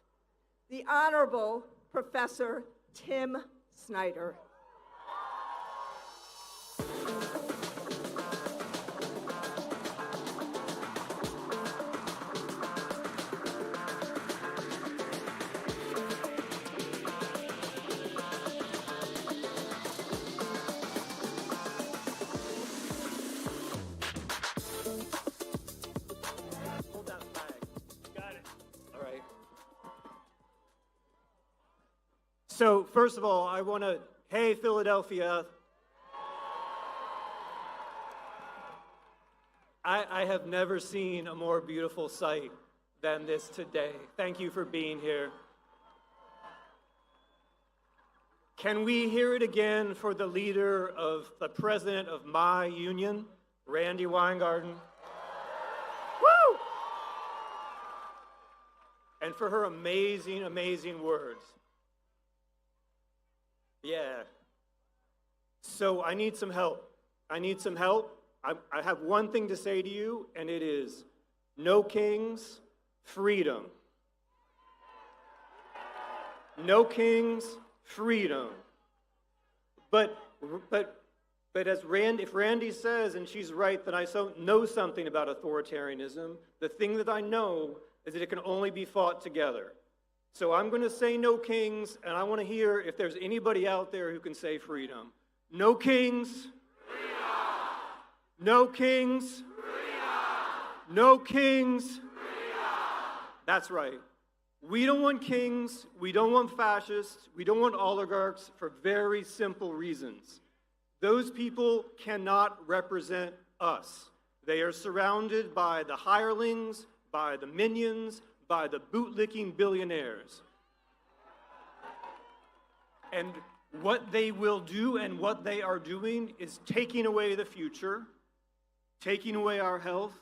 the Honorable Professor Tim Snyder. So, first of all, I want to, hey, Philadelphia. I have never seen a more beautiful sight than this today. Thank you for being here. Can we hear it again for the leader of the president of my union, Randi Weingarten? Woo! And for her amazing, amazing words. Yeah. So I need some help. I need some help. I have one thing to say to you, and it is no kings, freedom. No kings, freedom. But as if Randi says, and she's right, that I know something about authoritarianism, the thing that I know is that it can only be fought together. So I'm going to say no kings, and I want to hear if there's anybody out there who can say freedom. No kings. Freedom. No kings. Freedom. No kings. Freedom. That's right. We don't want kings. We don't want fascists. We don't want oligarchs for very simple reasons. Those people cannot represent us. They are surrounded by the hirelings, by the minions, by the bootlicking billionaires. And what they will do and what they are doing is taking away the future, taking away our health,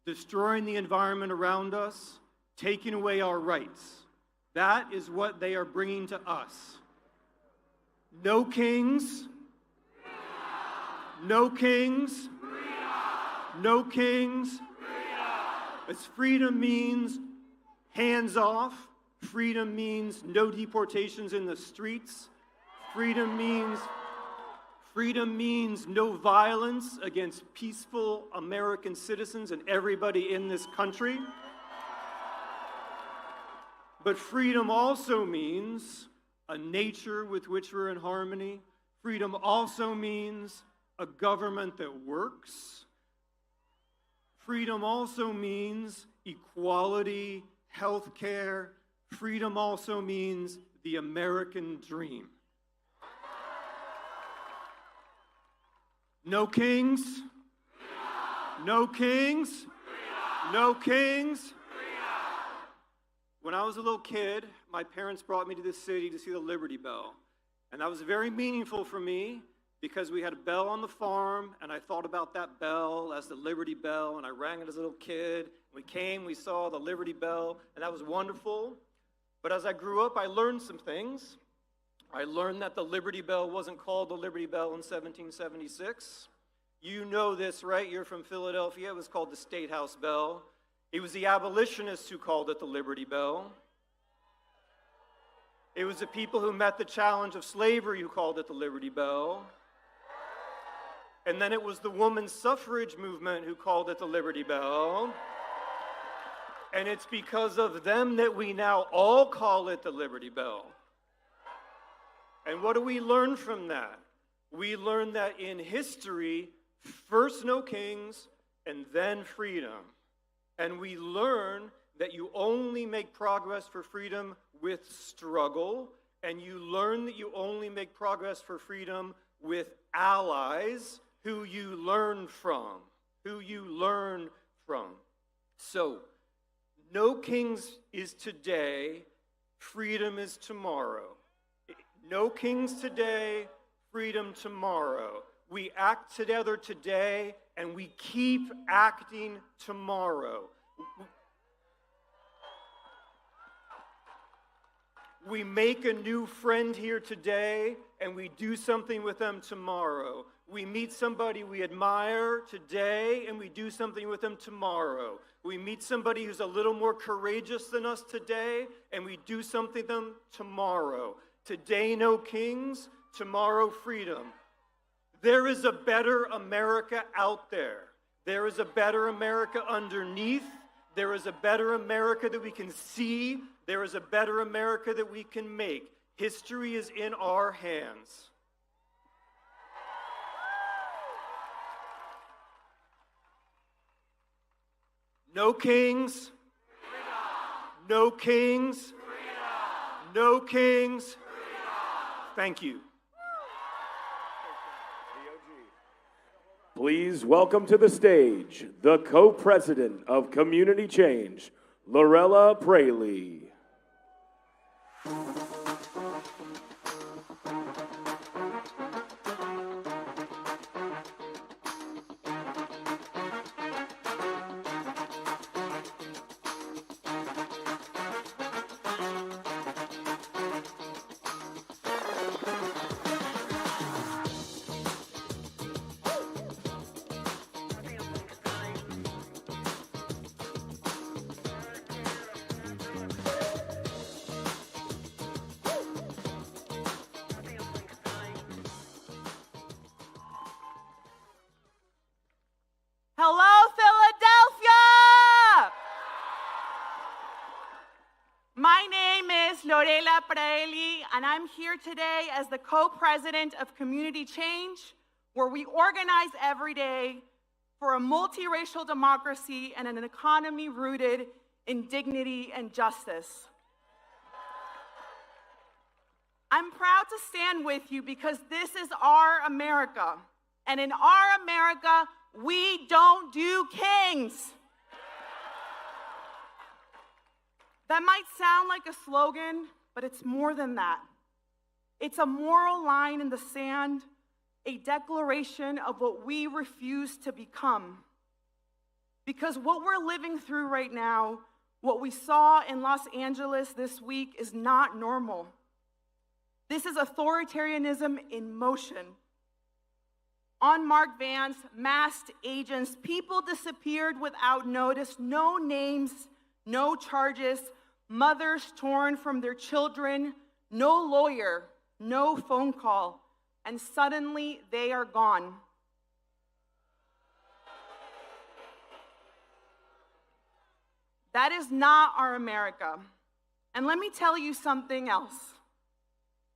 destroying the environment around us, taking away our rights. That is what they are bringing to us. No kings. No kings. No kings. As freedom means hands off. Freedom means no deportations in the streets. Freedom means no violence against peaceful American citizens and everybody in this country. But freedom also means a nature with which we're in harmony. Freedom also means a government that works. Freedom also means equality, health care. Freedom also means the American dream. No kings. No kings. No kings. When I was a little kid, my parents brought me to this city to see the Liberty Bell. And that was very meaningful for me because we had a bell on the farm, and I thought about that bell as the Liberty Bell, and I rang it as a little kid. We came, we saw the Liberty Bell, and that was wonderful. But as I grew up, I learned some things. I learned that the Liberty Bell wasn't called the Liberty Bell in 1776. You know this, right? You're from Philadelphia. It was called the State House Bell. It was the abolitionists who called it the Liberty Bell. It was the people who met the challenge of slavery who called it the Liberty Bell. And then it was the women's suffrage movement who called it the Liberty Bell. And it's because of them that we now all call it the Liberty Bell. And what do we learn from that? We learn that in history, first no kings and then freedom. And we learn that you only make progress for freedom with struggle, and you learn that you only make progress for freedom with allies who you learn from. So, no kings is today, freedom is tomorrow. No kings today, freedom tomorrow. We act together today, and we keep acting tomorrow. We make a new friend here today, and we do something with them tomorrow. We meet somebody we admire today, and we do something with them tomorrow. We meet somebody who's a little more courageous than us today, and we do something with them tomorrow. Today, no kings, tomorrow, freedom. There is a better America out there. There is a better America underneath. There is a better America that we can see. There is a better America that we can make. History is in our hands. No kings. No kings. No kings. Thank you. Please welcome to the stage the co-president of Community Change, Lorella Prailey. Hello, Philadelphia! My name is Lorella Prailey, and I'm here today as the co-president of Community Change, where we organize every day for a multiracial democracy and an economy rooted in dignity and justice. I'm proud to stand with you because this is our America, and in our America, we don't do kings. That might sound like a slogan, but it's more than that. It's a moral line in the sand, a declaration of what we refuse to become. Because what we're living through right now, what we saw in Los Angeles this week, is not normal. This is authoritarianism in motion. Unmarked vans, masked agents, people disappeared without notice, no names, no charges, mothers torn from their children, no lawyer, no phone call, and suddenly they are gone. That is not our America. And let me tell you something else.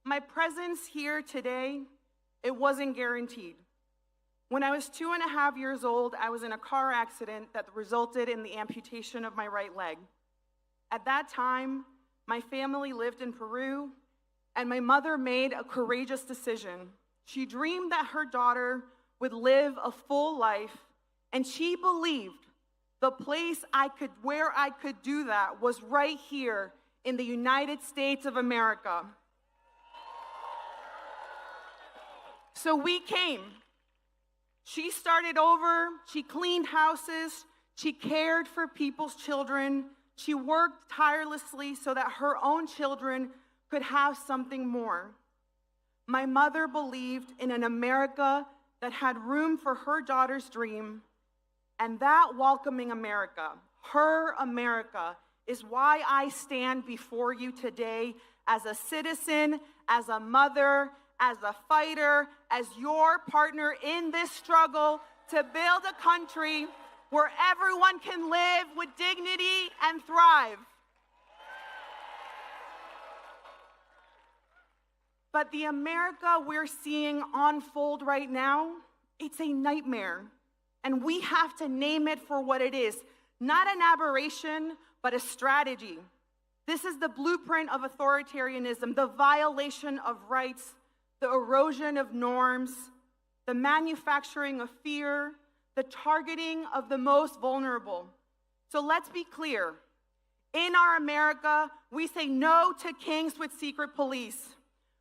My presence here today, it wasn't guaranteed. When I was 2.5 years old, I was in a car accident that resulted in the amputation of my right leg. At that time, my family lived in Peru, and my mother made a courageous decision. She dreamed that her daughter would live a full life, and she believed the place where I could do that was right here in the United States of America. So we came. She started over, she cleaned houses, she cared for people's children, she worked tirelessly so that her own children could have something more. My mother believed in an America that had room for her daughter's dream, and that welcoming America, her America, is why I stand before you today as a citizen, as a mother, as a fighter, as your partner in this struggle to build a country where everyone can live with dignity and thrive. But the America we're seeing unfold right now, it's a nightmare. And we have to name it for what it is. Not an aberration, but a strategy. This is the blueprint of authoritarianism, the violation of rights, the erosion of norms, the manufacturing of fear, the targeting of the most vulnerable. So let's be clear. In our America, we say no to kings with secret police.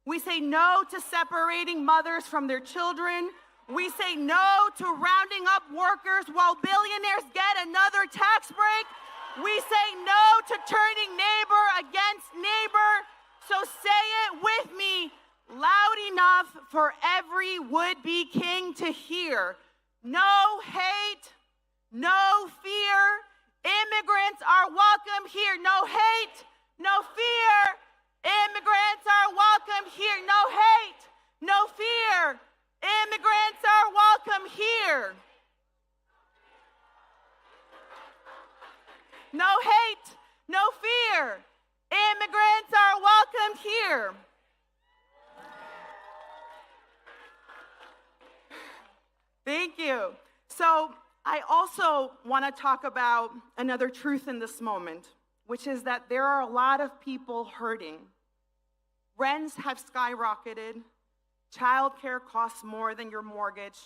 We say no to separating mothers from their children. We say no to rounding up workers while billionaires get another tax break. We say no to turning neighbor against neighbor. So say it with me loud enough for every would-be king to hear. No hate, no fear. Immigrants are welcome here. No hate, no fear. Immigrants are welcome here. No hate, no fear. Immigrants are welcome here. No hate, no fear. Immigrants are welcome here. Thank you. So I also want to talk about another truth in this moment, which is that there are a lot of people hurting. Rents have skyrocketed. Childcare costs more than your mortgage.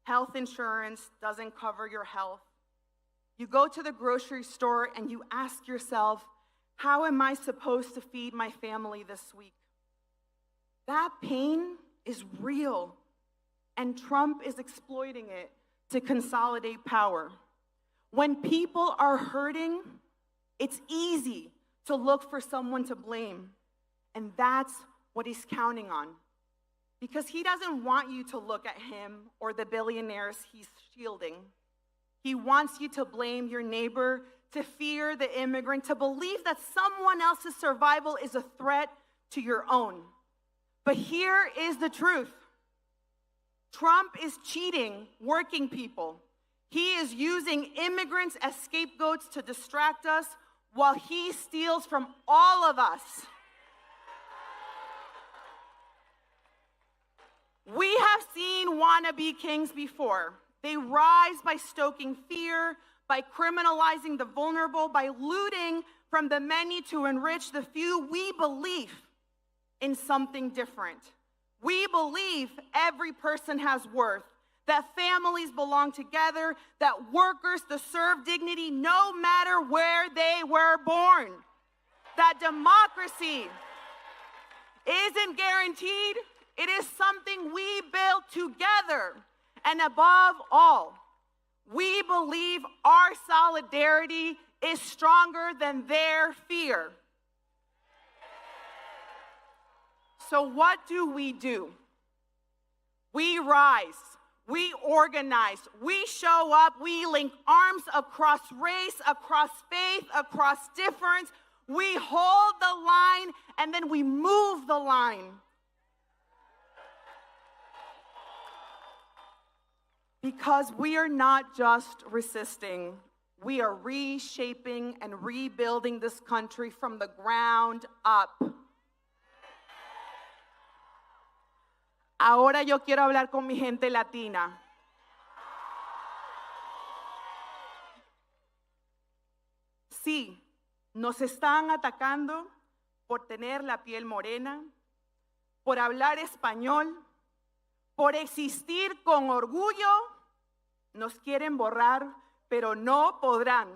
Health insurance doesn't cover your health. You go to the grocery store and you ask yourself, how am I supposed to feed my family this week? That pain is real, and Trump is exploiting it to consolidate power. When people are hurting, it's easy to look for someone to blame, and that's what he's counting on. Because he doesn't want you to look at him or the billionaires he's shielding. He wants you to blame your neighbor, to fear the immigrant, to believe that someone else's survival is a threat to your own. But here is the truth. Trump is cheating working people. He is using immigrants as scapegoats to distract us while he steals from all of us. We have seen wannabe kings before. They rise by stoking fear, by criminalizing the vulnerable, by looting from the many to enrich the few. We believe in something different. We believe every person has worth, that families belong together, that workers deserve dignity no matter where they were born, that democracy isn't guaranteed. It is something we build together. And above all, we believe our solidarity is stronger than their fear. So what do? We rise, we organize, we show up, we link arms across race, across faith, across difference. We hold the line and then we move the line. Because we are not just resisting, we are reshaping and rebuilding this country from the ground up. Ahora yo quiero hablar con mi gente latina. Sí, nos están atacando por tener la piel morena, por hablar español, por existir con orgullo. Nos quieren borrar, pero no podrán.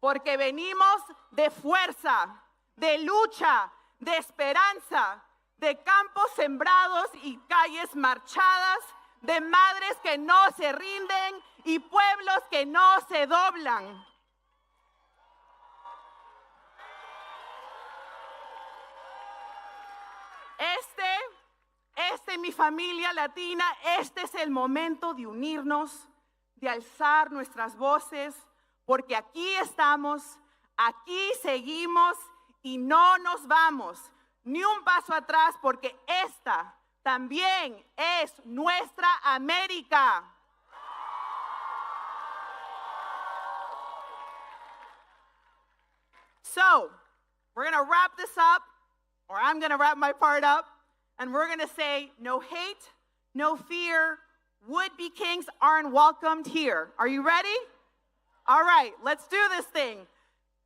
Porque venimos de fuerza, de lucha, de esperanza, de campos sembrados y calles marchadas, de madres que no se rinden y pueblos que no se doblan. Mi familia latina, este es el momento de unirnos, de alzar nuestras voces, porque aquí estamos, aquí seguimos y no nos vamos ni un paso atrás, porque esta también es nuestra América. So, we're going to wrap this up, or I'm going to wrap my part up. And we're going to say, no hate, no fear. Would-be kings aren't welcomed here. Are you ready? All right, let's do this thing.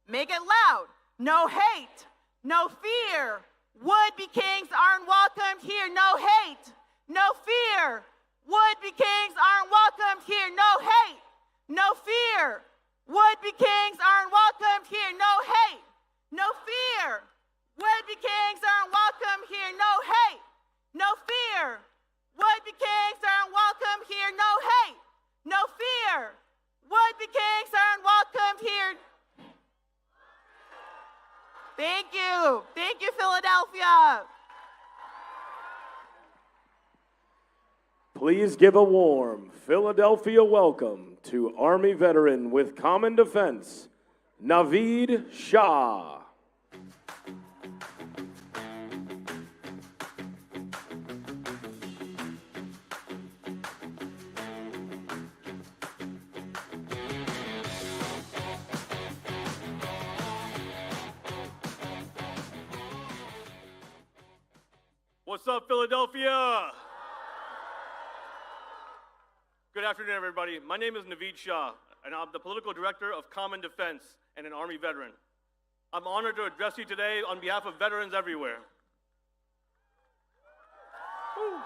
Make it loud. No hate, no fear. Would-be kings aren't welcomed here. No hate, no fear. Would-be kings aren't welcomed here. No hate, no fear. Would-be kings aren't welcomed here. No hate, no fear. Would-be kings aren't welcome here. No hate, no fear. Would-be kings aren't Thank you. Thank you, Philadelphia. Please give a warm Philadelphia welcome to Army veteran with Common Defense, Naveed Shah. What's up, Philadelphia? Good afternoon, everybody. My name is Naveed Shah, and I'm the political director of Common Defense and an Army veteran. I'm honored to address you today on behalf of veterans everywhere. Woo.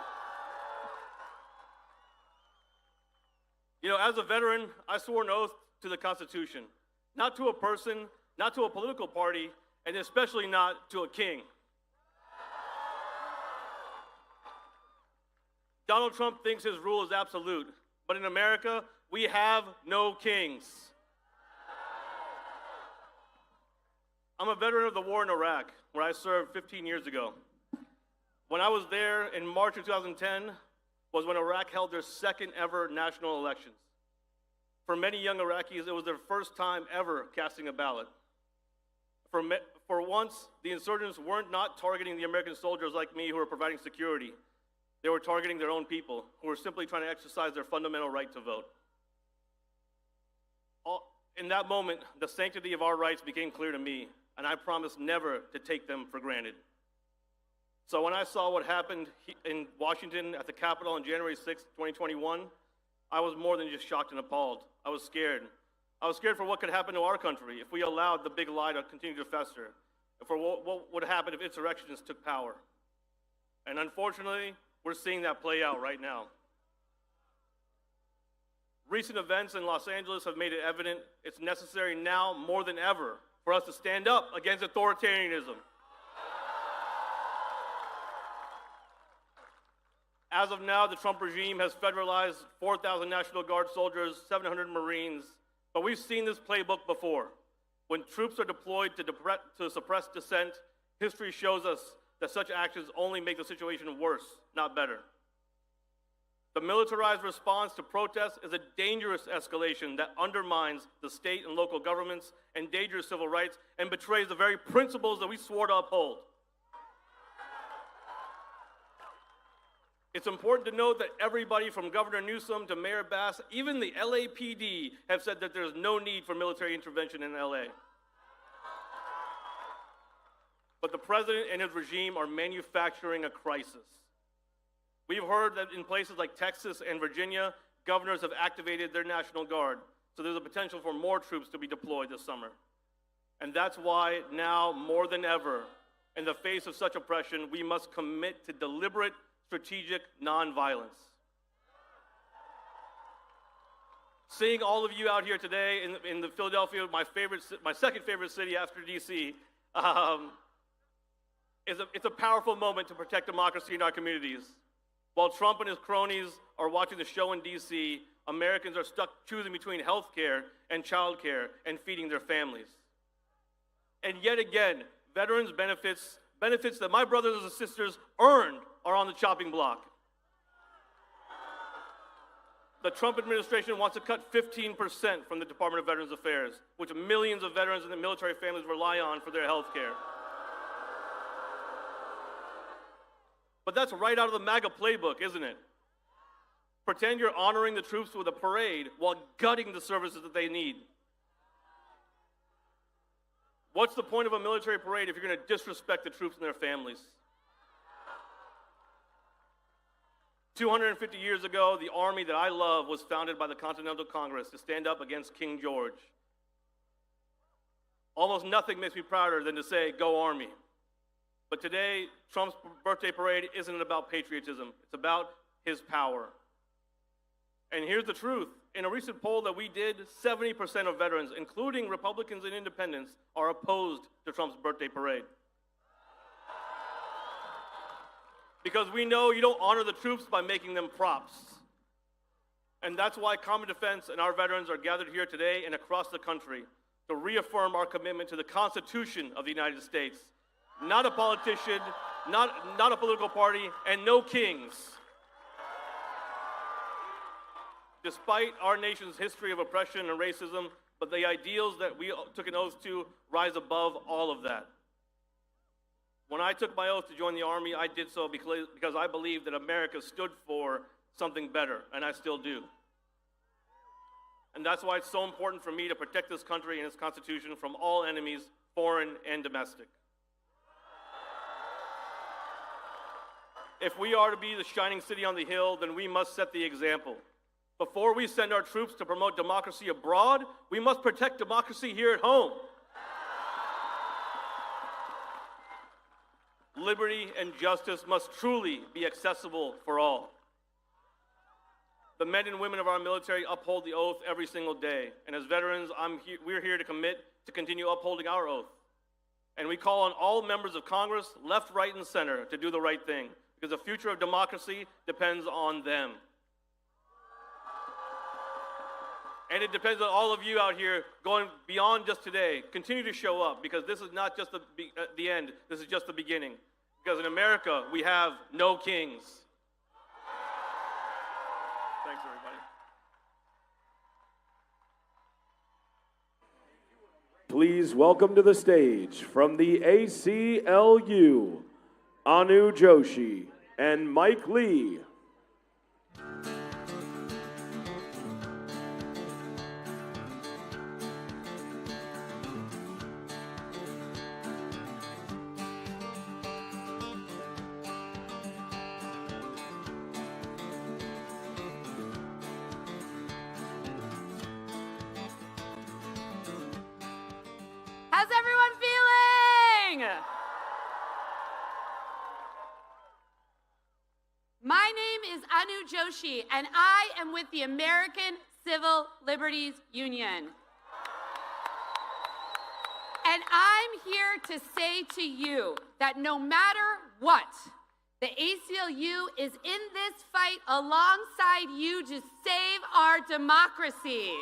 You know, as a veteran, I swore an oath to the Constitution, not to a person, not to a political party, and especially not to a king. Donald Trump thinks his rule is absolute, but in America, we have no kings. I'm a veteran of the war in Iraq, where I served 15 years ago. When I was there in March of 2010 was when Iraq held their second ever national elections. For many young Iraqis, it was their first time ever casting a ballot. For once, the insurgents weren't not targeting the American soldiers like me who were providing security. They were targeting their own people, who were simply trying to exercise their fundamental right to vote. In that moment, the sanctity of our rights became clear to me, and I promised never to take them for granted. So when I saw what happened in Washington at the Capitol on January 6, 2021, I was more than just shocked and appalled. I was scared. I was scared for what could happen to our country if we allowed the big lie to continue to fester, and for what would happen if insurrectionists took power. And unfortunately, we're seeing that play out right now. Recent events in Los Angeles have made it evident it's necessary now more than ever for us to stand up against authoritarianism. As of now, the Trump regime has federalized 4,000 National Guard soldiers, 700 Marines, but we've seen this playbook before. When troops are deployed to suppress dissent, history shows us that such actions only make the situation worse, not better. The militarized response to protests is a dangerous escalation that undermines the state and local governments, endangers civil rights, and betrays the very principles that we swore to uphold. It's important to note that everybody from Governor Newsom to Mayor Bass, even the LAPD, have said that there's no need for military intervention in LA. But the president and his regime are manufacturing a crisis. We've heard that in places like Texas and Virginia, governors have activated their National Guard, so there's a potential for more troops to be deployed this summer. And that's why now, more than ever, in the face of such oppression, we must commit to deliberate, strategic nonviolence. Seeing all of you out here today in the Philadelphia, my second favorite city after DC, it's a powerful moment to protect democracy in our communities. While Trump and his cronies are watching the show in DC, Americans are stuck choosing between health care and child care and feeding their families. And yet again, veterans' benefits that my brothers and sisters earned are on the chopping block. The Trump administration wants to cut 15% from the Department of Veterans Affairs, which millions of veterans and their military families rely on for their health care. But that's right out of the MAGA playbook, isn't it? Pretend you're honoring the troops with a parade while gutting the services that they need. What's the point of a military parade if you're going to disrespect the troops and their families? 250 years ago, the army that I love was founded by the Continental Congress to stand up against King George. Almost nothing makes me prouder than to say, "Go Army." But today, Trump's birthday parade isn't about patriotism. It's about his power. And here's the truth. In a recent poll that we did, 70% of veterans, including Republicans and independents, are opposed to Trump's birthday parade. Because we know you don't honor the troops by making them props. And that's why Common Defense and our veterans are gathered here today and across the country to reaffirm our commitment to the Constitution of the United States. Not a politician, not a political party, and no kings. Despite our nation's history of oppression and racism, but the ideals that we took an oath to rise above all of that. When I took my oath to join the Army, I did so because I believed that America stood for something better, and I still do. And that's why it's so important for me to protect this country and its Constitution from all enemies, foreign and domestic. If we are to be the shining city on the hill, then we must set the example. Before we send our troops to promote democracy abroad, we must protect democracy here at home. Liberty and justice must truly be accessible for all. The men and women of our military uphold the oath every single day. And as veterans, we're here to commit to continue upholding our oath. And we call on all members of Congress, left, right, and center, to do the right thing, because the future of democracy depends on them. And it depends on all of you out here going beyond just today. Continue to show up, because this is not just the end, this is just the beginning. Because in America, we have no kings. Thanks, everybody. Please welcome to the stage from the ACLU, Anu Joshi and Mike Lee. How's everyone feeling? My name is Anu Joshi, and I am with the American Civil Liberties Union. And I'm here to say to you that no matter what, the ACLU is in this fight alongside you to save our democracy.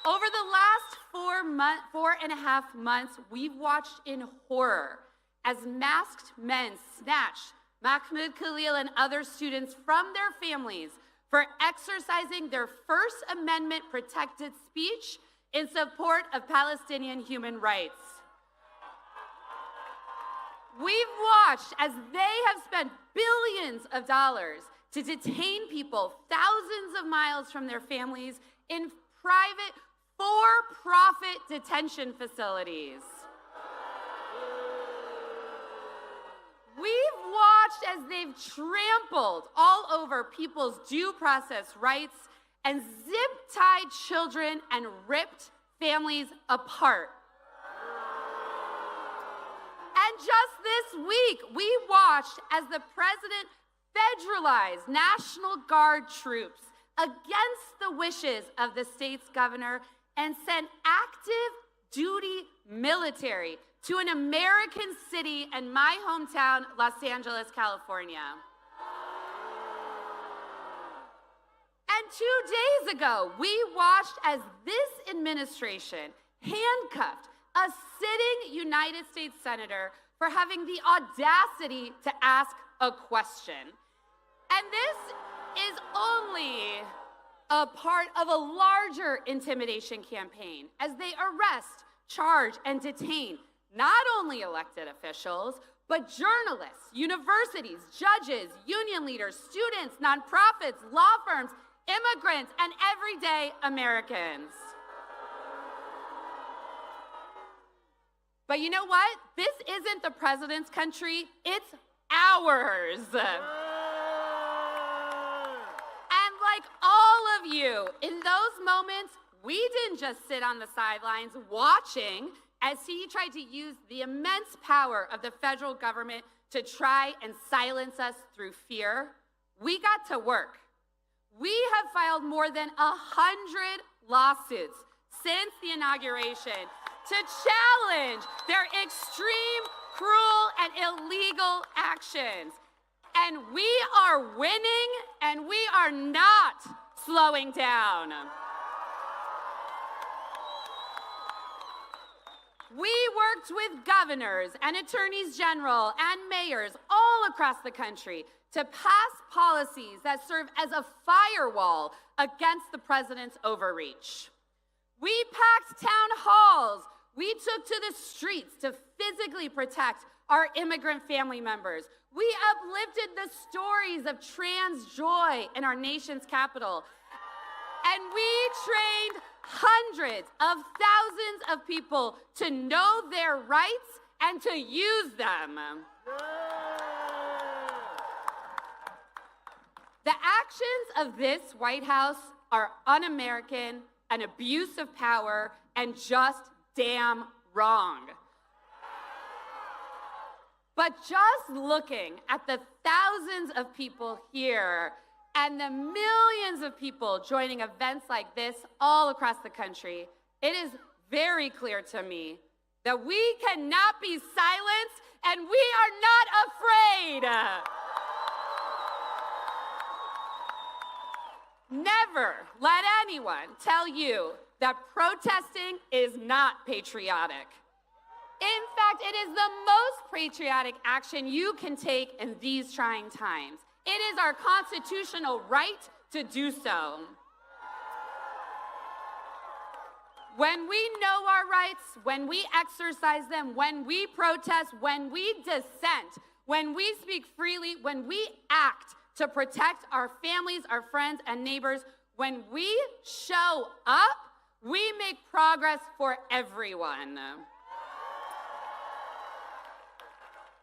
Over the last 4.5 months, we've watched in horror as masked men snatch Mahmoud Khalil and other students from their families for exercising their First Amendment protected speech in support of Palestinian human rights. We've watched as they have spent billions of dollars to detain people thousands of miles from their families in private, for-profit detention facilities. We've watched as they've trampled all over people's due process rights and zip-tied children and ripped families apart. And just this week, we watched as the president federalized National Guard troops against the wishes of the state's governor and sent active duty military to an American city and my hometown, Los Angeles, California. And 2 days ago, we watched as this administration handcuffed a sitting United States senator for having the audacity to ask a question. And this is only a part of a larger intimidation campaign as they arrest, charge, and detain not only elected officials, but journalists, universities, judges, union leaders, students, nonprofits, law firms, immigrants, and everyday Americans. But you know what? This isn't the president's country, it's ours. And like all of you, in those moments, we didn't just sit on the sidelines watching as he tried to use the immense power of the federal government to try and silence us through fear. We got to work. We have filed more than 100 lawsuits since the inauguration to challenge their extreme, cruel, and illegal actions. And we are winning, and we are not slowing down. We worked with governors and attorneys general and mayors all across the country to pass policies that serve as a firewall against the president's overreach. We packed town halls. We took to the streets to physically protect our immigrant family members. We uplifted the stories of trans joy in our nation's capital. And we trained hundreds of thousands of people to know their rights and to use them. The actions of this White House are un-American, an abuse of power, and just damn wrong. But just looking at the thousands of people here and the millions of people joining events like this all across the country, it is very clear to me that we cannot be silenced and we are not afraid. Never let anyone tell you that protesting is not patriotic. In fact, it is the most patriotic action you can take in these trying times. It is our constitutional right to do so. When we know our rights, when we exercise them, when we protest, when we dissent, when we speak freely, when we act to protect our families, our friends, and neighbors, when we show up, we make progress for everyone.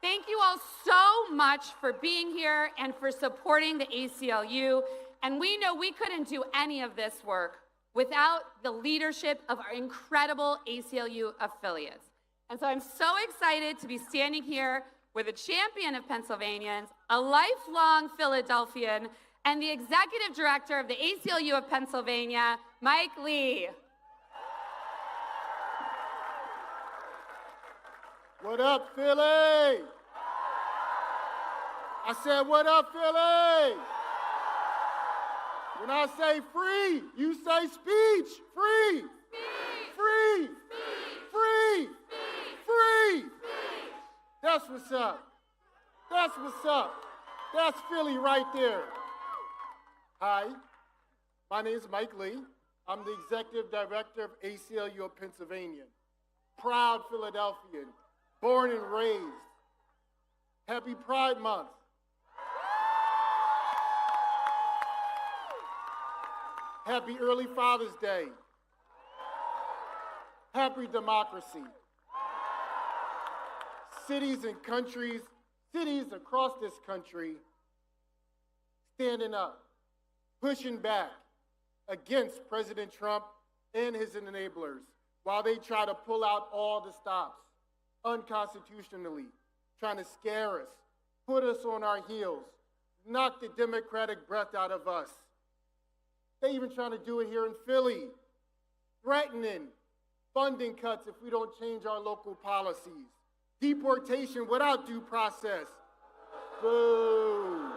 Thank you all so much for being here and for supporting the ACLU. And we know we couldn't do any of this work without the leadership of our incredible ACLU affiliates. And so I'm so excited to be standing here with a champion of Pennsylvanians, a lifelong Philadelphian, and the executive director of the ACLU of Pennsylvania, Mike Lee. What up, Philly? I said, what up, Philly? When I say free, you say speech. Free. Free. Free. Free. That's what's up. That's what's up. That's Philly right there. Hi, my name is Mike Lee. I'm the executive director of ACLU of Pennsylvania. Proud Philadelphian, born and raised. Happy Pride Month. Happy early Father's Day. Happy democracy. Cities and countries, cities across this country, standing up, pushing back against President Trump and his enablers while they try to pull out all the stops unconstitutionally, trying to scare us, put us on our heels, knock the democratic breath out of us. They even trying to do it here in Philly, threatening funding cuts if we don't change our local policies, deportation without due process. Boo.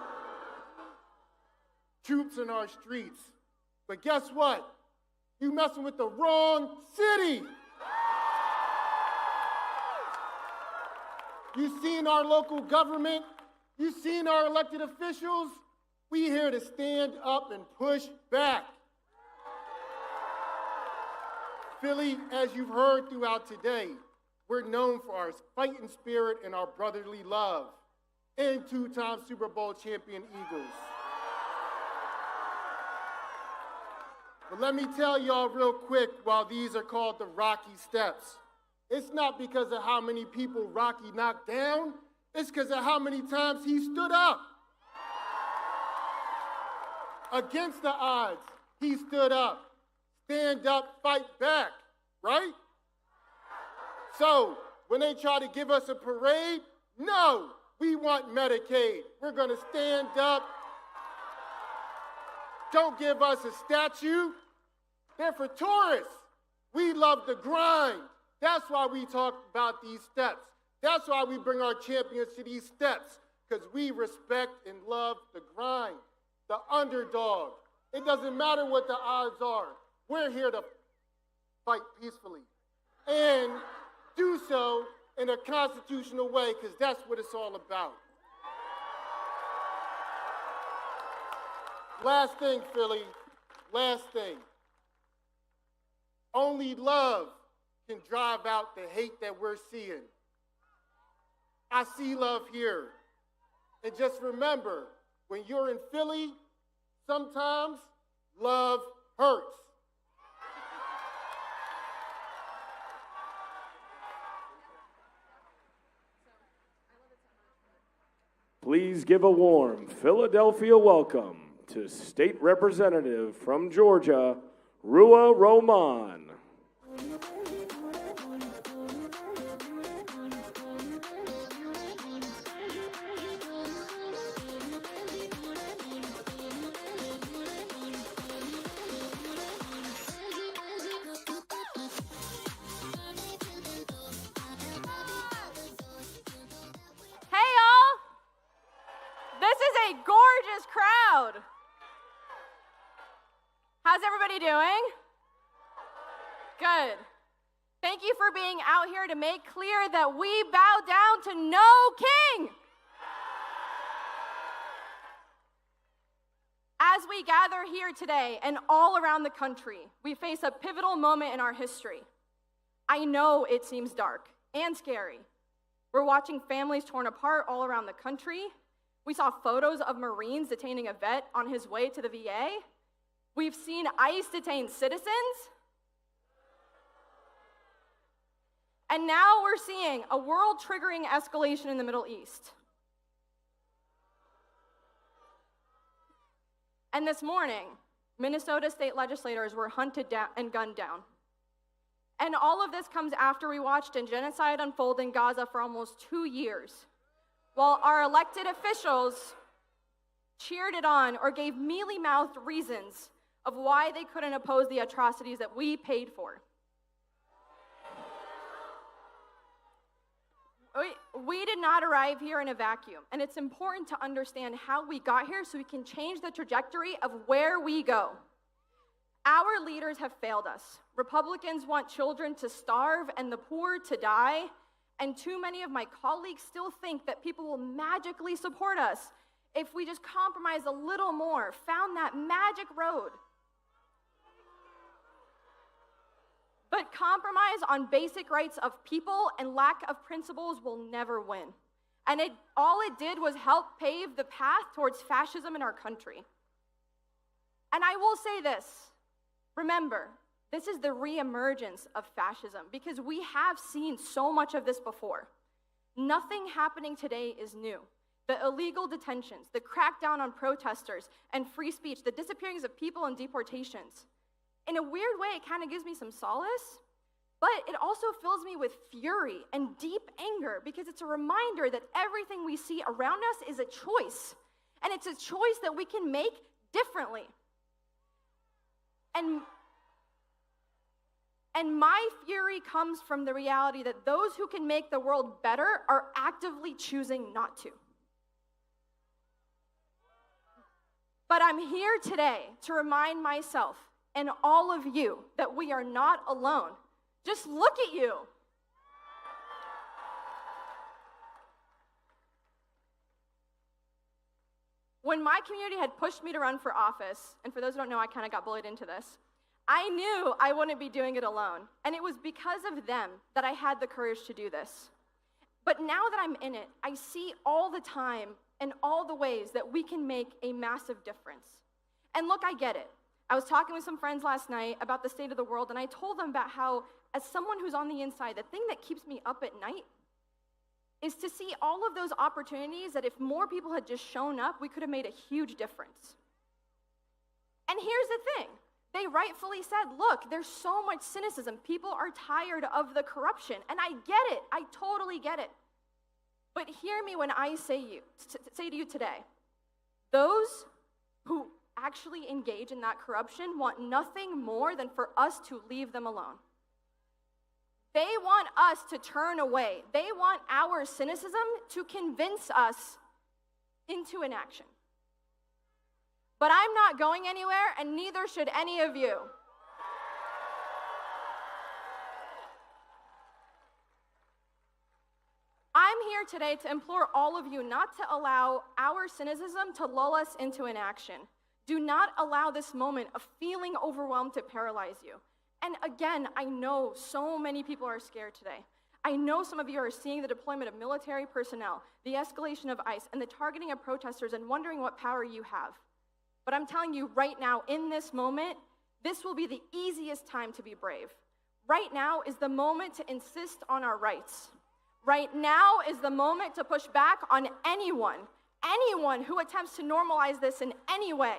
Troops in our streets. But guess what? You messing with the wrong city. You seen our local government? You seen our elected officials? We here to stand up and push back. Philly, as you've heard throughout today, we're known for our fighting spirit and our brotherly love, and two-time Super Bowl champion Eagles. But let me tell y'all real quick, while these are called the Rocky Steps, it's not because of how many people Rocky knocked down, it's because of how many times he stood up. Against the odds, he stood up. Stand up, fight back, right? So, when they try to give us a parade, no, we want Medicaid. We're gonna stand up. Don't give us a statue. They're for tourists. We love the grind. That's why we talk about these steps. That's why we bring our champions to these steps, because we respect and love the grind, the underdog. It doesn't matter what the odds are. We're here to fight peacefully. And do so in a constitutional way, because that's what it's all about. Last thing, Philly, last thing. Only love can drive out the hate that we're seeing. I see love here. And just remember, when you're in Philly, sometimes love hurts. Please give a warm Philadelphia welcome to State Representative from Georgia, Ruah Roman. Gorgeous crowd. How's everybody doing? Good. Thank you for being out here to make clear that we bow down to no king. As we gather here today and all around the country, we face a pivotal moment in our history. I know it seems dark and scary. We're watching families torn apart all around the country. We saw photos of Marines detaining a vet on his way to the VA. We've seen ICE detain citizens. And now we're seeing a world-triggering escalation in the Middle East. And this morning, Minnesota state legislators were hunted down and gunned down. And all of this comes after we watched a genocide unfold in Gaza for almost 2 years, while our elected officials cheered it on or gave mealy-mouthed reasons of why they couldn't oppose the atrocities that we paid for. We did not arrive here in a vacuum, and it's important to understand how we got here so we can change the trajectory of where we go. Our leaders have failed us. Republicans want children to starve and the poor to die, and too many of my colleagues still think that people will magically support us if we just compromise a little more, found that magic road. But compromise on basic rights of people and lack of principles will never win. And all it did was help pave the path towards fascism in our country. And I will say this, remember, this is the reemergence of fascism because we have seen so much of this before. Nothing happening today is new. The illegal detentions, the crackdown on protesters and free speech, the disappearings of people and deportations. In a weird way, it kind of gives me some solace, but it also fills me with fury and deep anger because it's a reminder that everything we see around us is a choice, and it's a choice that we can make differently. And my fury comes from the reality that those who can make the world better are actively choosing not to. But I'm here today to remind myself and all of you that we are not alone. Just look at you. When my community had pushed me to run for office, and for those who don't know, I kind of got bullied into this, I knew I wouldn't be doing it alone. And it was because of them that I had the courage to do this. But now that I'm in it, I see all the time and all the ways that we can make a massive difference. And look, I get it. I was talking with some friends last night about the state of the world, and I told them about how, as someone who's on the inside, the thing that keeps me up at night is to see all of those opportunities that if more people had just shown up, we could have made a huge difference. And here's the thing. They rightfully said, look, there's so much cynicism. People are tired of the corruption, and I get it. I totally get it. But hear me when I say to you today, those who actually engage in that corruption want nothing more than for us to leave them alone. They want us to turn away. They want our cynicism to convince us into inaction. But I'm not going anywhere, and neither should any of you. here today to implore all of you not to allow our cynicism to lull us into inaction. Do not allow this moment of feeling overwhelmed to paralyze you. And again, I know so many people are scared today. I know some of you are seeing the deployment of military personnel, the escalation of ICE, and the targeting of protesters and wondering what power you have. But I'm telling you right now, in this moment, this will be the easiest time to be brave. Right now is the moment to insist on our rights. Right now is the moment to push back on anyone who attempts to normalize this in any way.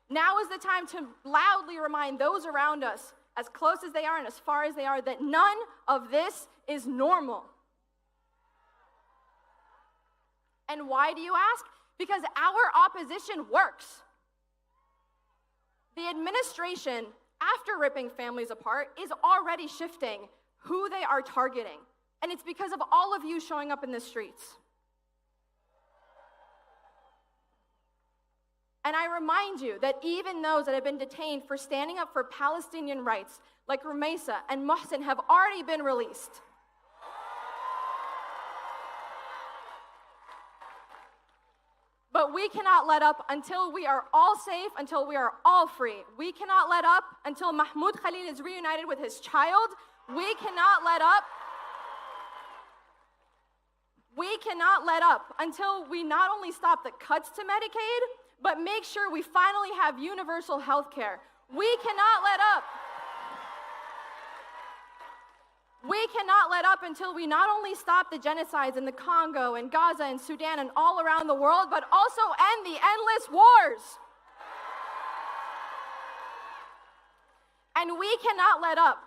Now is the time to loudly remind those around us, as close as they are and as far as they are, that none of this is normal. And why do you ask? Because our opposition works. The administration, after ripping families apart, is already shifting who they are targeting. And it's because of all of you showing up in the streets. And I remind you that even those that have been detained for standing up for Palestinian rights, like Rumaisa and Mohsen, have already been released. But we cannot let up until we are all safe, until we are all free. We cannot let up until Mahmoud Khalil is reunited with his child. We cannot let up. We cannot let up until we not only stop the cuts to Medicaid, but make sure we finally have universal health care. We cannot let up. We cannot let up until we not only stop the genocides in the Congo and Gaza and Sudan and all around the world, but also end the endless wars. And we cannot let up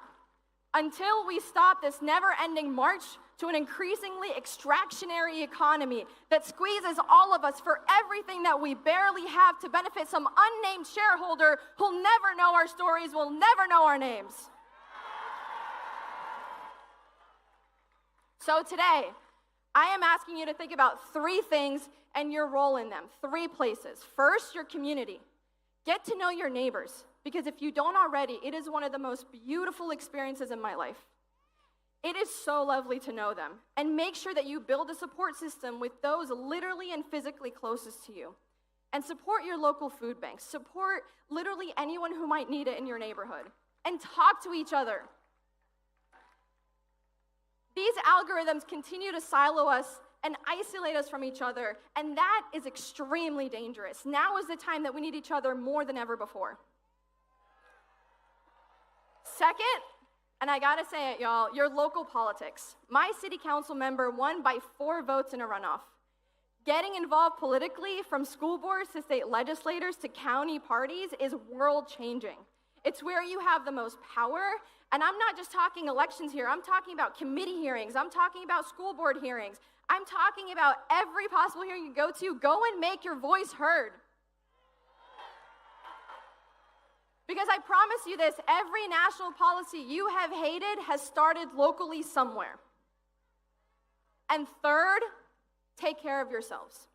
until we stop this never-ending march to an increasingly extractionary economy that squeezes all of us for everything that we barely have to benefit some unnamed shareholder who'll never know our stories, will never know our names. So today, I am asking you to think about 3 things and your role in them, 3 places. First, your community. Get to know your neighbors, because if you don't already, it is one of the most beautiful experiences in my life. It is so lovely to know them. And make sure that you build a support system with those literally and physically closest to you. And support your local food banks. Support literally anyone who might need it in your neighborhood. And talk to each other. These algorithms continue to silo us and isolate us from each other, and that is extremely dangerous. Now is the time that we need each other more than ever before. Second, and I gotta say it, y'all, your local politics. My city council member won by 4 votes in a runoff. Getting involved politically, from school boards to state legislators to county parties, is world-changing. It's where you have the most power, and I'm not just talking elections here. I'm talking about committee hearings. I'm talking about school board hearings. I'm talking about every possible hearing you go to. Go and make your voice heard. Because I promise you this, every national policy you have hated has started locally somewhere. And third, take care of yourselves.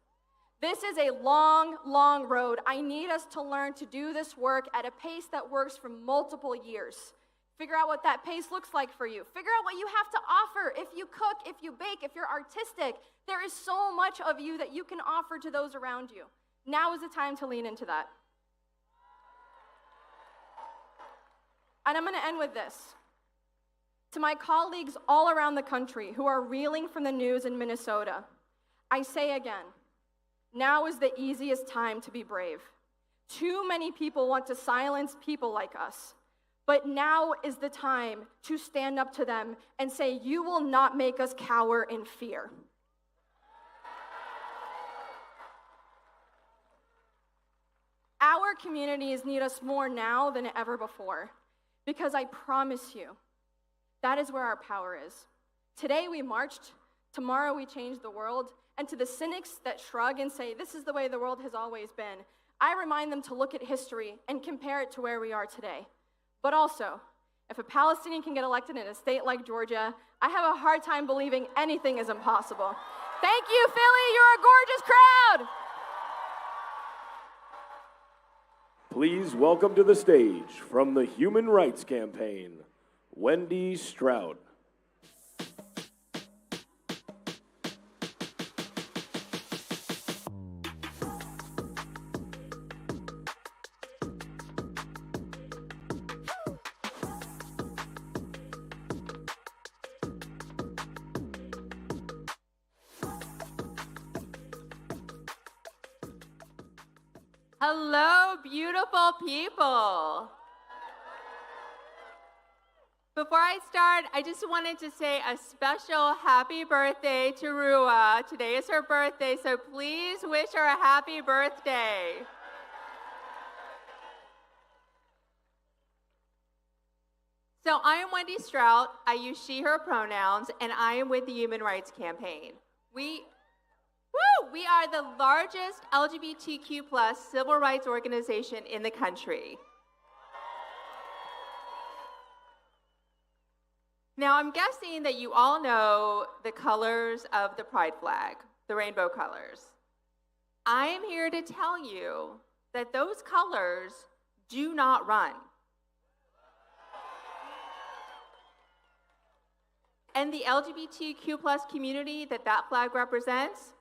This is a long, long road. I need us to learn to do this work at a pace that works for multiple years. Figure out what that pace looks like for you. Figure out what you have to offer. If you cook, if you bake, if you're artistic, there is so much of you that you can offer to those around you. Now is the time to lean into that. And I'm going to end with this. To my colleagues all around the country who are reeling from the news in Minnesota, I say again, now is the easiest time to be brave. Too many people want to silence people like us. But now is the time to stand up to them and say, you will not make us cower in fear. Our communities need us more now than ever before. Because I promise you, that is where our power is. Today we marched, tomorrow we change the world, and to the cynics that shrug and say, this is the way the world has always been, I remind them to look at history and compare it to where we are today. But also, if a Palestinian can get elected in a state like Georgia, I have a hard time believing anything is impossible. Thank you, Philly, you're a gorgeous crowd! Please welcome to the stage, from the Human Rights Campaign, Wendy Stroud. Hello, beautiful people. Before I start, I just wanted to say a special happy birthday to Rua. Today is her birthday, so please wish her a happy birthday. So I am Wendy Strout. I use she, her pronouns, and I am with the Human Rights Campaign. We are the largest LGBTQ+ civil rights organization in the country. Now, I'm guessing that you all know the colors of the pride flag, the rainbow colors. I am here to tell you that those colors do not run. And the LGBTQ+ community that flag represents,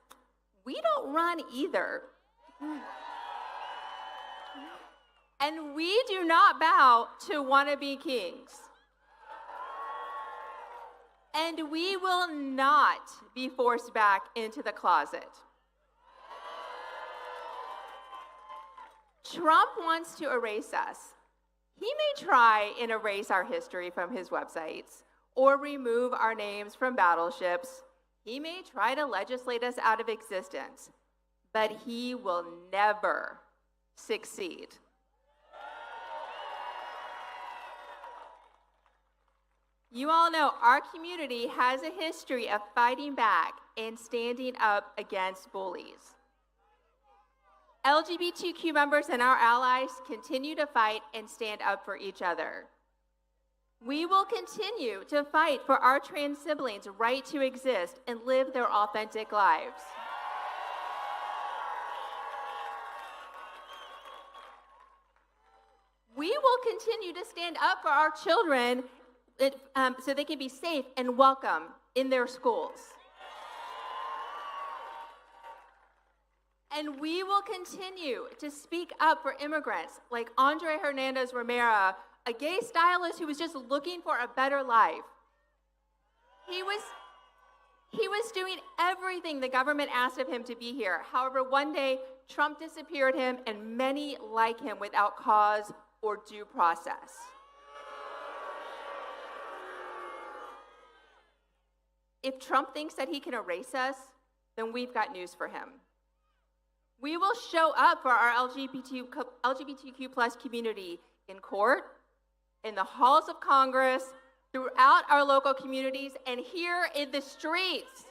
we don't run either. And we do not bow to wannabe kings. And we will not be forced back into the closet. Trump wants to erase us. He may try and erase our history from his websites or remove our names from battleships. He may try to legislate us out of existence, but he will never succeed. You all know our community has a history of fighting back and standing up against bullies. LGBTQ members and our allies continue to fight and stand up for each other. We will continue to fight for our trans siblings' right to exist and live their authentic lives. We will continue to stand up for our children so they can be safe and welcome in their schools. And we will continue to speak up for immigrants like Andre Hernandez Romero, a gay stylist who was just looking for a better life. He was doing everything the government asked of him to be here. However, one day, Trump disappeared him and many like him without cause or due process. If Trump thinks that he can erase us, then we've got news for him. We will show up for our LGBTQ+ community in court, in the halls of Congress, throughout our local communities, and here in the streets.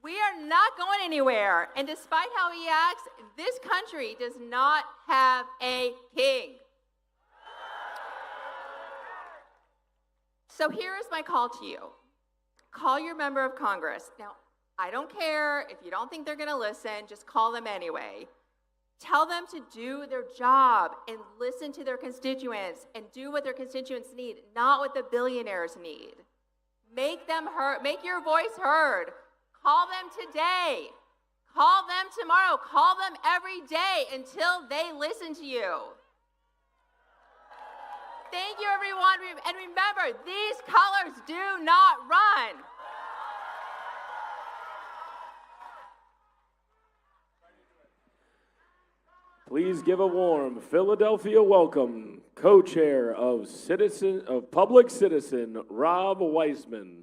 We are not going anywhere, and despite how he acts, this country does not have a king. So here is my call to you. Call your member of Congress. Now, I don't care if you don't think they're going to listen, just call them anyway. Tell them to do their job and listen to their constituents and do what their constituents need, not what the billionaires need. Make them heard, make your voice heard. Call them today. Call them tomorrow. Call them every day until they listen to you. Thank you, everyone. And remember, these colors do not run. Please give a warm Philadelphia welcome, co-chair of Public Citizen, Rob Weisman.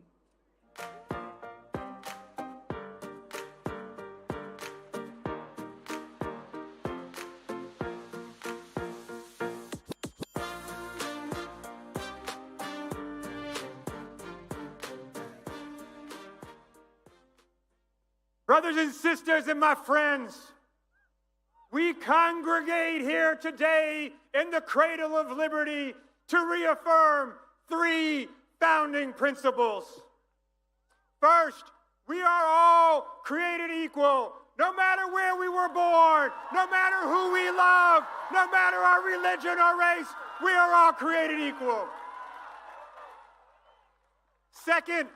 Brothers and sisters and my friends, we congregate here today in the cradle of liberty to reaffirm three founding principles. First, we are all created equal no matter where we were born, no matter who we love, no matter our religion or race, we are all created equal. Second,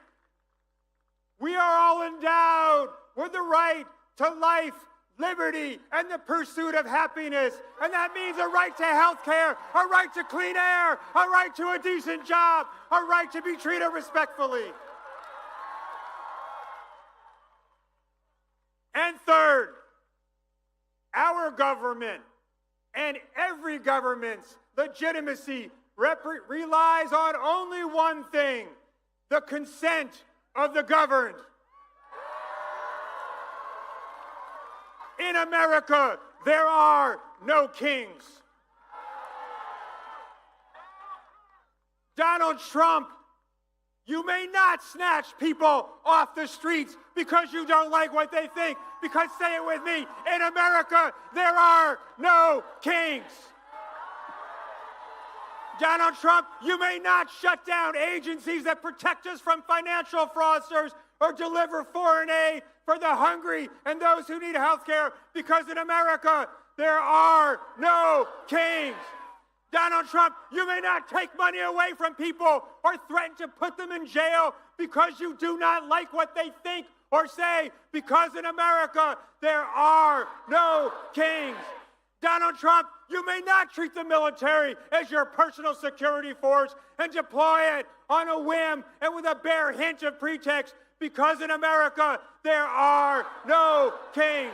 we are all endowed with the right to life, liberty, and the pursuit of happiness. And that means a right to health care, a right to clean air, a right to a decent job, a right to be treated respectfully. And third, our government and every government's legitimacy relies on only one thing: the consent of the governed. In America, there are no kings. Donald Trump, you may not snatch people off the streets because you don't like what they think. Because, say it with me, in America, there are no kings. Donald Trump, you may not shut down agencies that protect us from financial fraudsters or deliver foreign aid for the hungry and those who need health care, because in America, there are no kings. Donald Trump, you may not take money away from people or threaten to put them in jail because you do not like what they think or say, because in America, there are no kings. Donald Trump, you may not treat the military as your personal security force and deploy it on a whim and with a bare hint of pretext, because in America, there are no kings.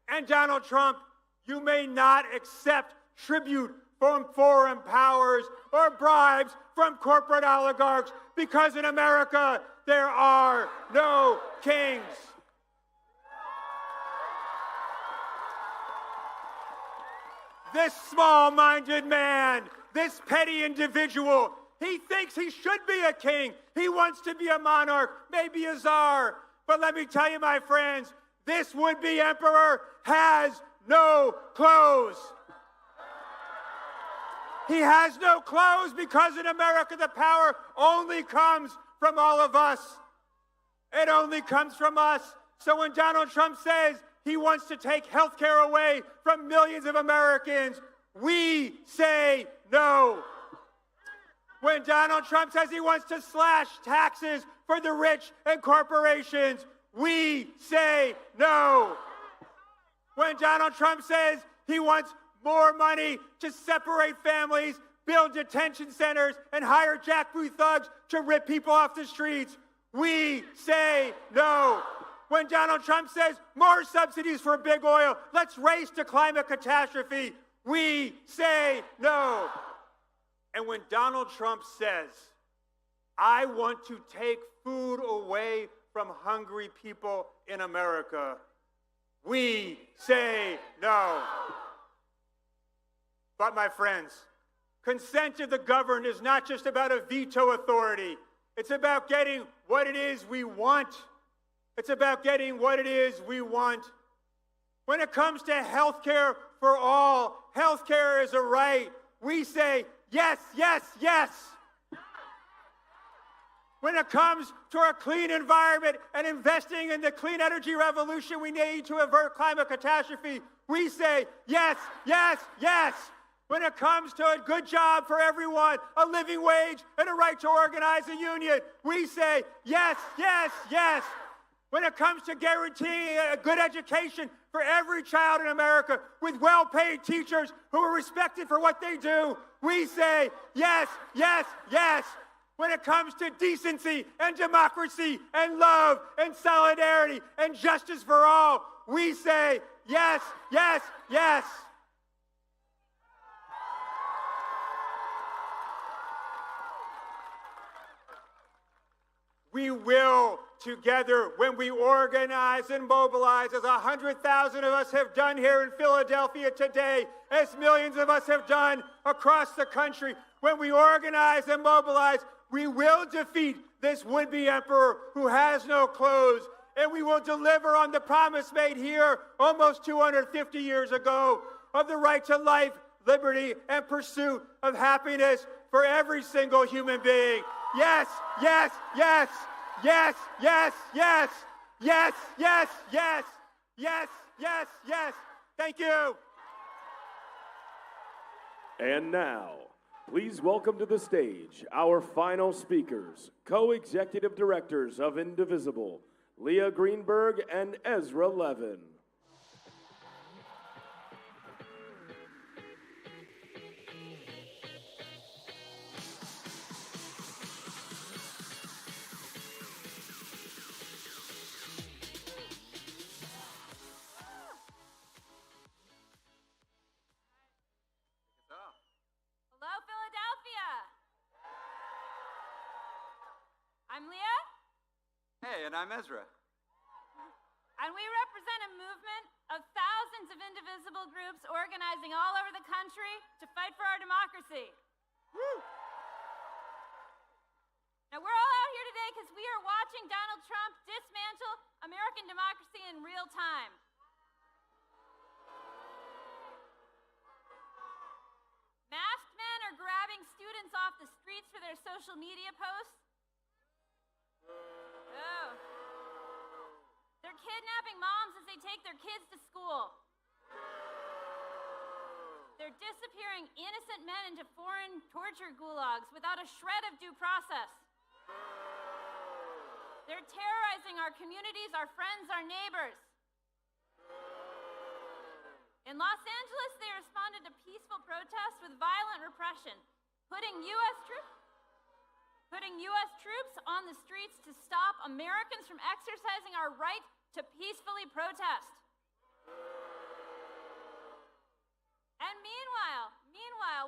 And Donald Trump, you may not accept tribute from foreign powers or bribes from corporate oligarchs, because in America, there are no kings. This small-minded man, this petty individual, he thinks he should be a king. He wants to be a monarch, maybe a czar. But let me tell you, my friends, this would-be emperor has no clothes. He has no clothes because in America the power only comes from all of us. It only comes from us. So when Donald Trump says he wants to take health care away from millions of Americans, we say no. When Donald Trump says he wants to slash taxes for the rich and corporations, we say no. When Donald Trump says he wants more money to separate families, build detention centers, and hire jackboot thugs to rip people off the streets, we say no. When Donald Trump says more subsidies for big oil, let's race to climate catastrophe, we say no. And when Donald Trump says, I want to take food away from hungry people in America, we say no. But my friends, consent of the governed is not just about a veto authority. It's about getting what it is we want. It's about getting what it is we want. When it comes to health care for all, health care is a right. We say yes, yes, yes. When it comes to our clean environment and investing in the clean energy revolution we need to avert climate catastrophe, we say yes, yes, yes. When it comes to a good job for everyone, a living wage, and a right to organize a union, we say yes, yes, yes. When it comes to guaranteeing a good education for every child in America with well-paid teachers who are respected for what they do, we say yes, yes, yes. When it comes to decency and democracy and love and solidarity and justice for all, we say yes, yes, yes. We will together, when we organize and mobilize, as 100,000 of us have done here in Philadelphia today, as millions of us have done across the country, when we organize and mobilize, we will defeat this would-be emperor who has no clothes, and we will deliver on the promise made here almost 250 years ago of the right to life, liberty, and pursuit of happiness for every single human being. Yes, yes, yes, yes, yes, yes, yes, yes, yes. Yes, yes, yes. Thank you. And now, please welcome to the stage our final speakers, co-executive directors of Indivisible, Leah Greenberg and Ezra Levin. Hello, Philadelphia. I'm Leah. Hey, and I'm Ezra. And we represent a movement of thousands of indivisible groups organizing all over the country to fight for our democracy. Woo! Now, we're all out here today because we are watching Donald Trump dismantle American democracy in real time. Masked men are grabbing students off the streets for their social media posts. Oh. They're kidnapping moms as they take their kids to school. They're disappearing innocent men into foreign torture gulags without a shred of due process. They're terrorizing our communities, our friends, our neighbors. In Los Angeles, they responded to peaceful protests with violent repression, putting U.S. troops on the streets to stop Americans from exercising our right to peacefully protest. And meanwhile,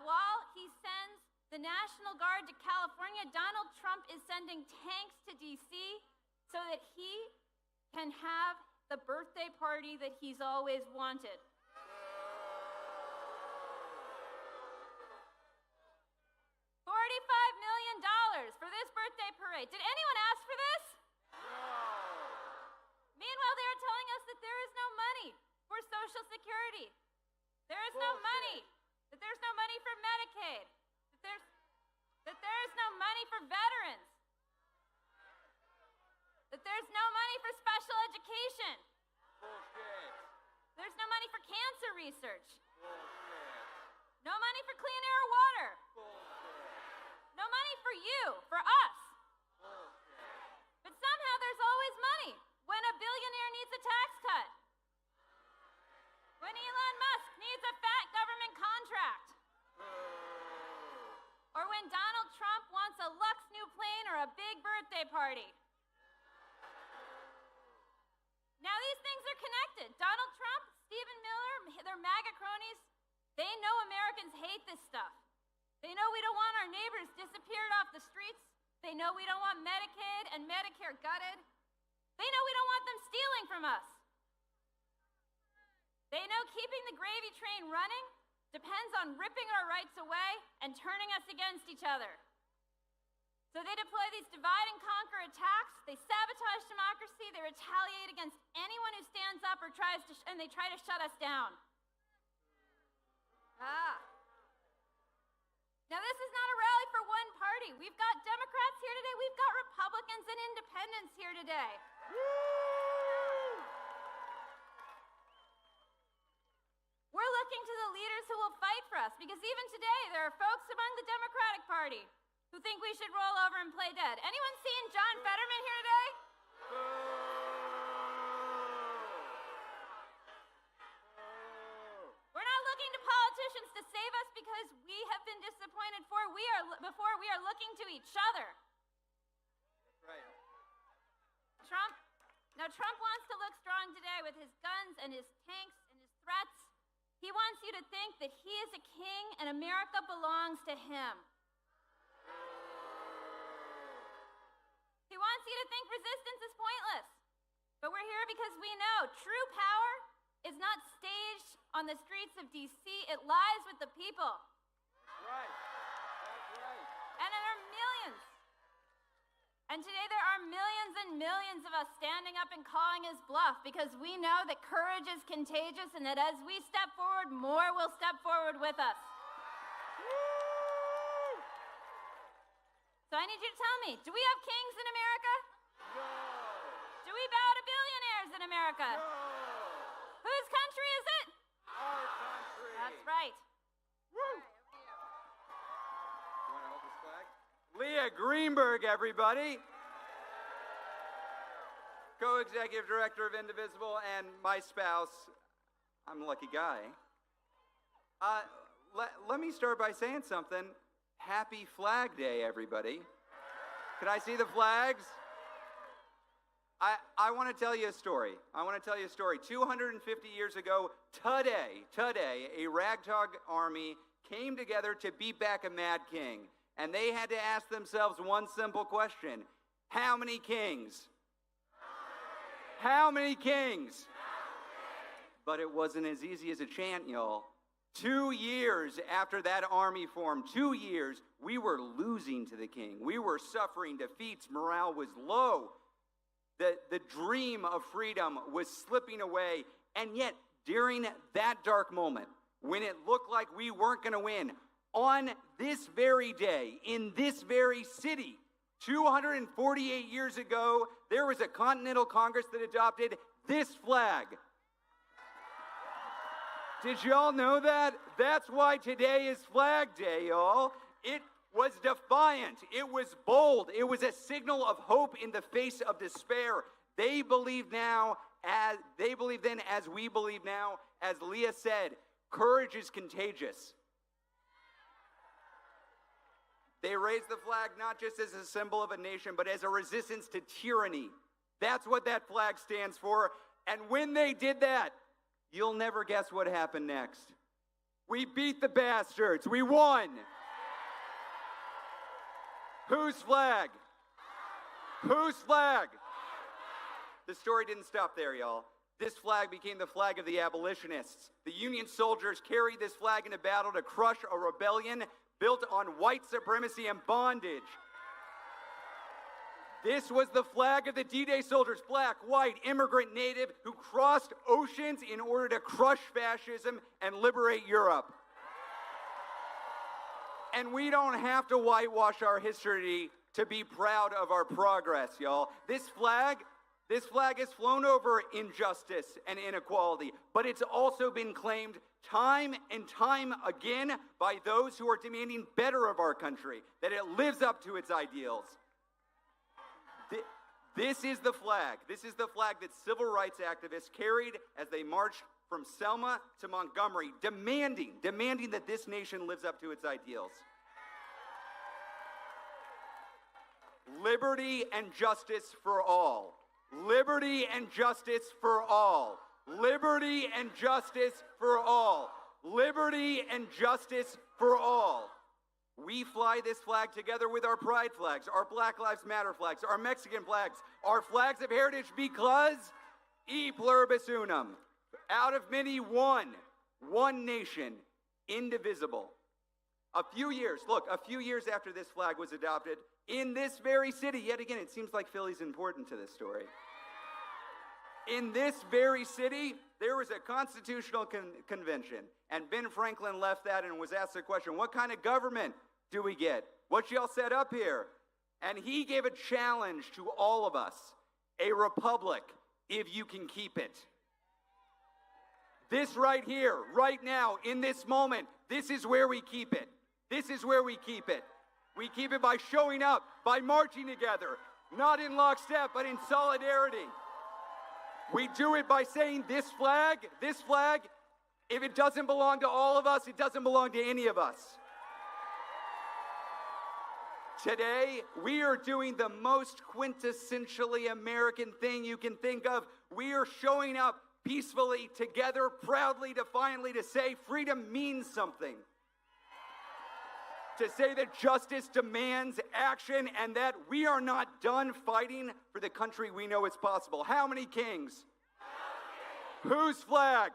while he sends the National Guard to California, Donald Trump is sending tanks to D.C. so that he can have the birthday party that he's always wanted. $45 million for this birthday parade. Did anyone ask for this? No. Meanwhile, they are telling us that there is no money for Social Security. There is no money. That there's no money for Medicaid. That there is no money for veterans. That there's no money for special education. Bullshit. There's no money for cancer research. Bullshit. No money for clean air or water. Bullshit. No money for you, for us. Bullshit. But somehow there's always money when a billionaire needs a tax cut. When Elon Musk needs a fat government contract. Or when Donald Trump wants a Lux new plane or a big birthday party. Now these things are connected. Donald Trump, Stephen Miller, their MAGA cronies, they know Americans hate this stuff. They know we don't want our neighbors disappeared off the streets. They know we don't want Medicaid and Medicare gutted. They know we don't want them stealing from us. They know keeping the gravy train running depends on ripping our rights away and turning us against each other. So they deploy these divide and conquer attacks. They sabotage democracy. They retaliate against anyone who stands up or and they try to shut us down. Now, this is not a rally for one party. We've got Democrats here today. We've got Republicans and independents here today. We're looking to the leaders who will fight for us, because even today there are folks among the Democratic Party who think we should roll over and play dead. Anyone seen John Fetterman here today? We're not looking to politicians to save us because we have been disappointed before we are looking to each other. Right. Trump wants to look strong today with his guns and his tanks and his threats. He wants you to think that he is a king and America belongs to him. He wants you to think resistance is pointless. But we're here because we know true power is not staged on the streets of D.C. It lies with the people. That's right. That's right. And there are millions. And today there are millions and millions of us standing up and calling his bluff, because we know that courage is contagious and that as we step forward, more will step forward with us. So I need you to tell me, do we have kings in America? No. Do we bow to billionaires in America? No. Leah Greenberg, everybody. Co-executive director of Indivisible, and my spouse. I'm a lucky guy. Let me start by saying something. Happy Flag Day, everybody. Can I see the flags? I want to tell you a story. 250 years ago, today, a ragtag army came together to beat back a mad king. And they had to ask themselves one simple question. How many kings? How many kings? But it wasn't as easy as a chant, y'all. 2 years after that army formed, 2 years, we were losing to the king. We were suffering defeats. Morale was low. The dream of freedom was slipping away. And yet, during that dark moment, when it looked like we weren't going to win, on this very day, in this very city, 248 years ago, there was a Continental Congress that adopted this flag. Did y'all know that? That's why today is Flag Day, y'all. It was defiant. It was bold. It was a signal of hope in the face of despair. They believe then as we believe now. As Leah said, courage is contagious. They raised the flag not just as a symbol of a nation, but as a resistance to tyranny. That's what that flag stands for. And when they did that, you'll never guess what happened next. We beat the bastards. We won. Whose flag? Whose flag? The story didn't stop there, y'all. This flag became the flag of the abolitionists. The Union soldiers carried this flag into battle to crush a rebellion built on white supremacy and bondage. This was the flag of the D-Day soldiers, black, white, immigrant, native, who crossed oceans in order to crush fascism and liberate Europe. And we don't have to whitewash our history to be proud of our progress, y'all. This flag has flown over injustice and inequality, but it's also been claimed time and time again by those who are demanding better of our country, that it lives up to its ideals. This is the flag. This is the flag that civil rights activists carried as they marched from Selma to Montgomery, demanding that this nation lives up to its ideals. Liberty and justice for all. Liberty and justice for all. Liberty and justice for all. Liberty and justice for all. We fly this flag together with our pride flags, our Black Lives Matter flags, our Mexican flags, our flags of heritage, because e pluribus unum, out of many one nation, indivisible. A few years after this flag was adopted, in this very city, yet again, it seems like Philly's important to this story. In this very city, there was a constitutional convention, and Ben Franklin left that and was asked the question, what kind of government do we get? What y'all set up here? And he gave a challenge to all of us, a republic, if you can keep it. This right here, right now, in this moment, this is where we keep it. This is where we keep it. We keep it by showing up, by marching together, not in lockstep, but in solidarity. We do it by saying this flag, if it doesn't belong to all of us, it doesn't belong to any of us. Today, we are doing the most quintessentially American thing you can think of. We are showing up peacefully, together, proudly, defiantly, to say freedom means something. To say that justice demands action and that we are not done fighting for the country we know is possible. How many kings? Whose flag?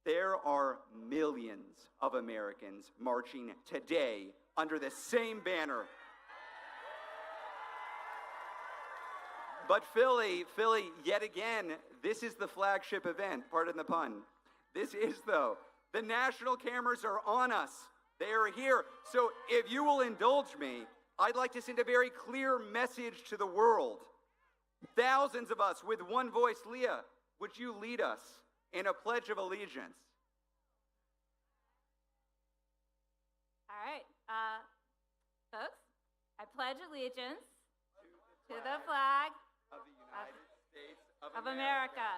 There are millions of Americans marching today under the same banner. But Philly, yet again, this is the flagship event, pardon the pun. This is, though. The national cameras are on us. They are here. So if you will indulge me, I'd like to send a very clear message to the world. Thousands of us with one voice. Leah, would you lead us in a pledge of allegiance? All right. pledge allegiance to the flag of the United States of America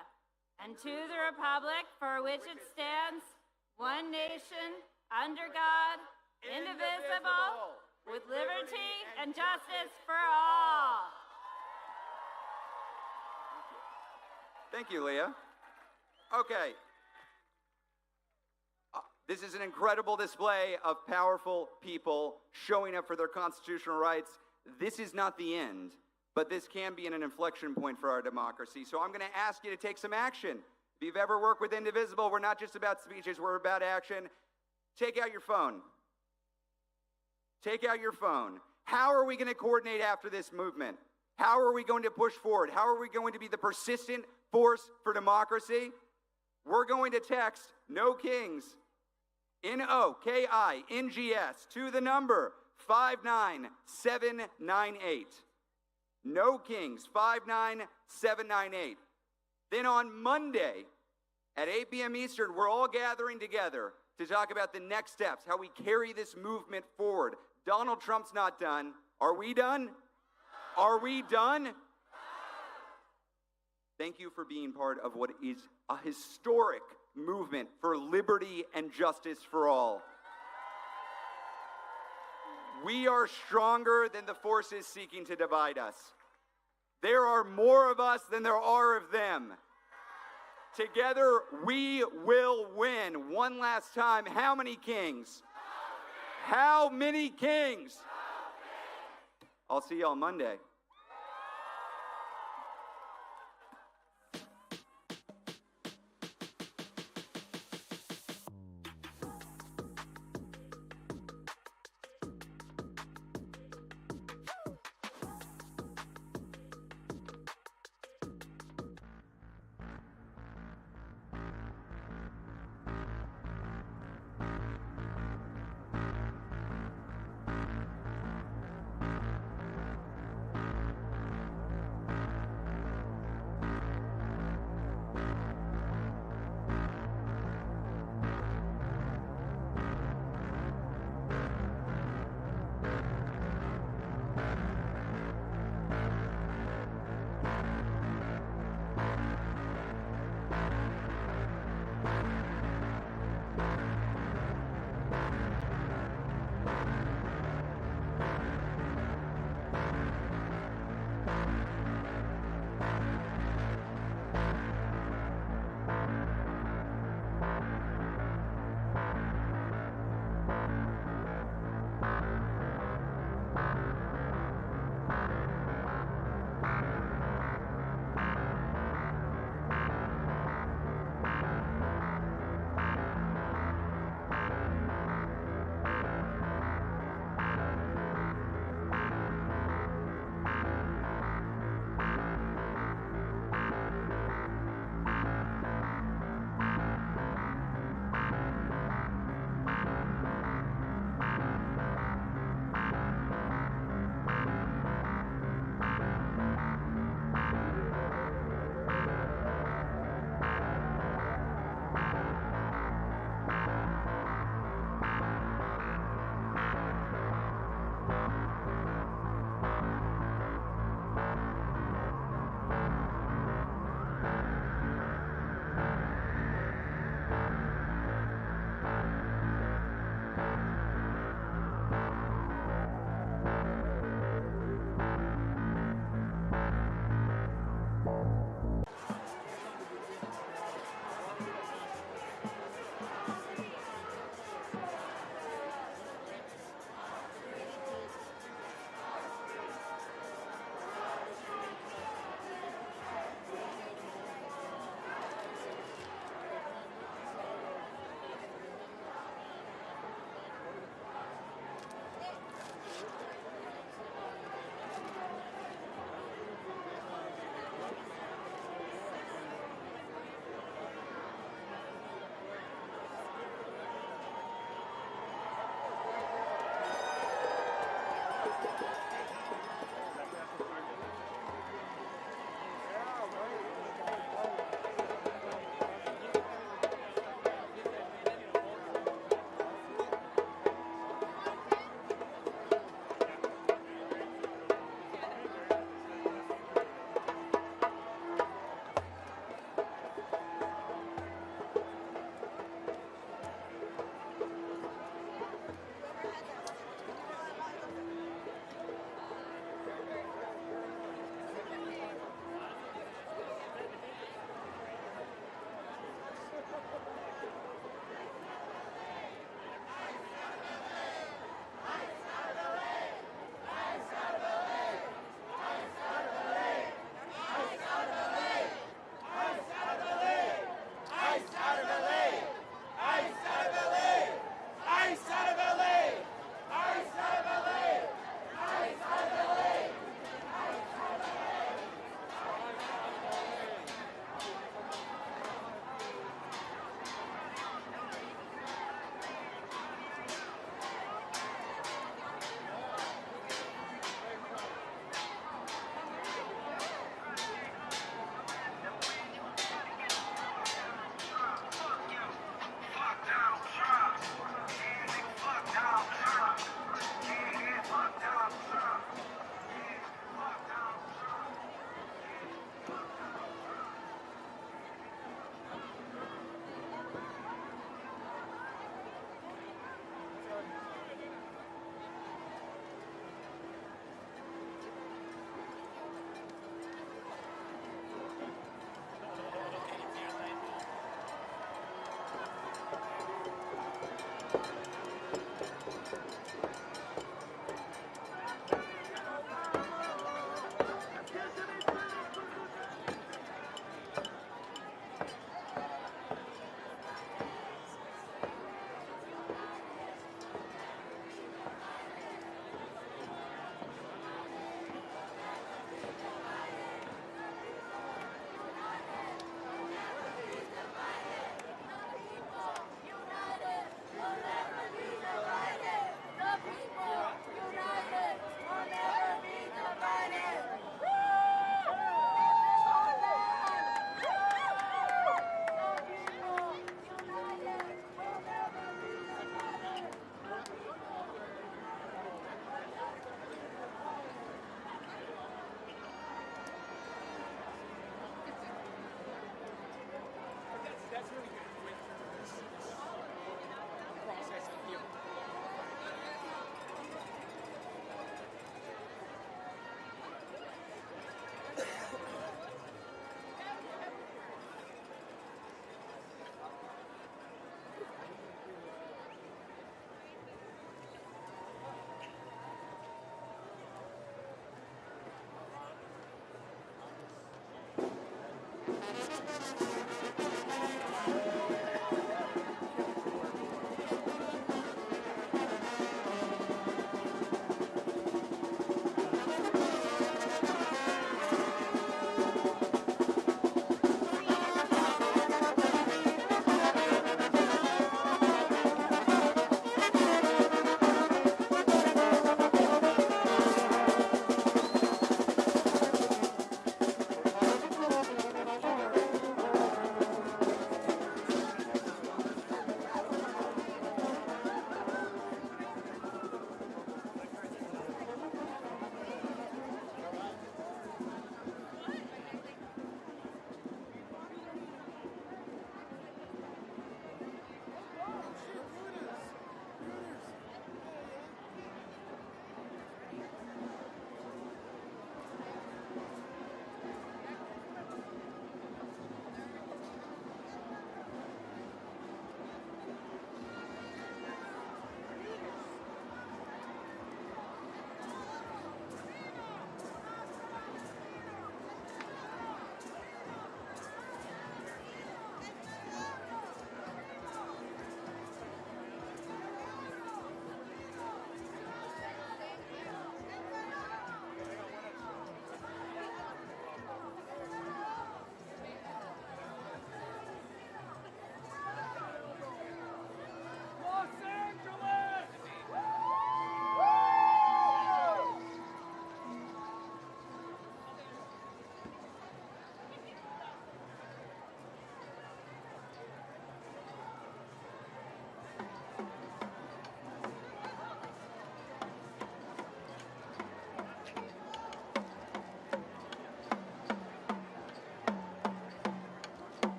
and to the republic for which it stands, one nation, under God, indivisible, with liberty and justice for all. Thank you, Leah. Okay. This is an incredible display of powerful people showing up for their constitutional rights. This is not the end, but this can be an inflection point for our democracy. So I'm going to ask you to take some action. If you've ever worked with Indivisible, we're not just about speeches, we're about action. Take out your phone. Take out your phone. How are we going to coordinate after this movement? How are we going to push forward? How are we going to be the persistent force for democracy? We're going to text No Kings, NOKINGS, to the number 59798. No Kings, 59798. Then on Monday at 8 p.m. Eastern, we're all gathering together to talk about the next steps, how we carry this movement forward. Donald Trump's not done. Are we done? Are we done? Thank you for being part of what is a historic movement for liberty and justice for all. We are stronger than the forces seeking to divide us. There are more of us than there are of them. Together, we will win. One last time, how many kings? How many kings? I'll see you on Monday.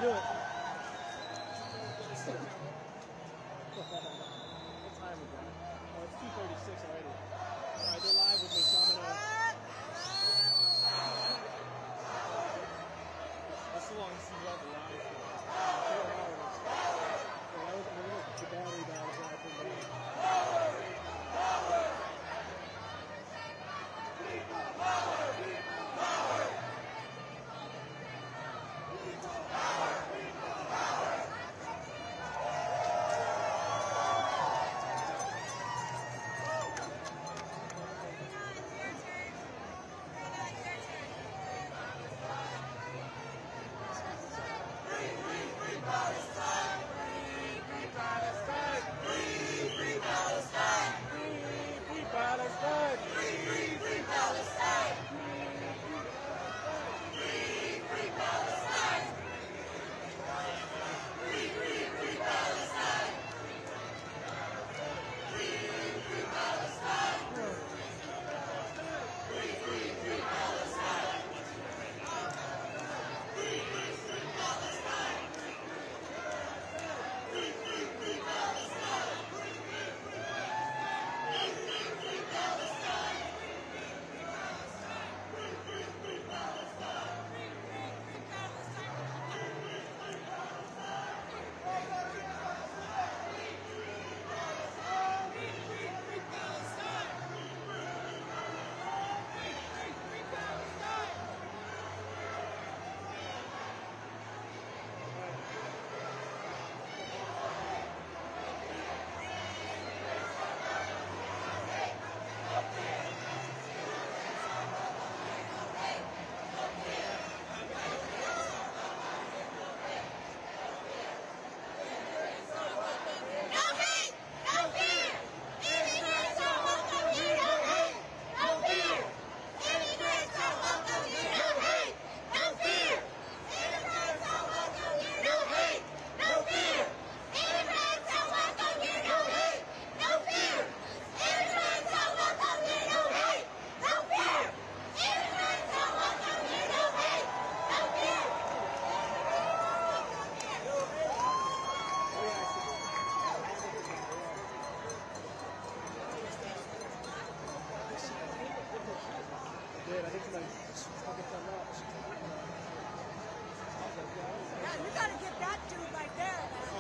do it. What time is that? Oh, it's 2:36 already. All right, they're live with me, so I'm gonna. That's the longest you've ever live for. 4 hours. Yeah, that was the battery died when I put it down.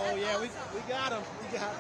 Oh yeah, we got him. We got him.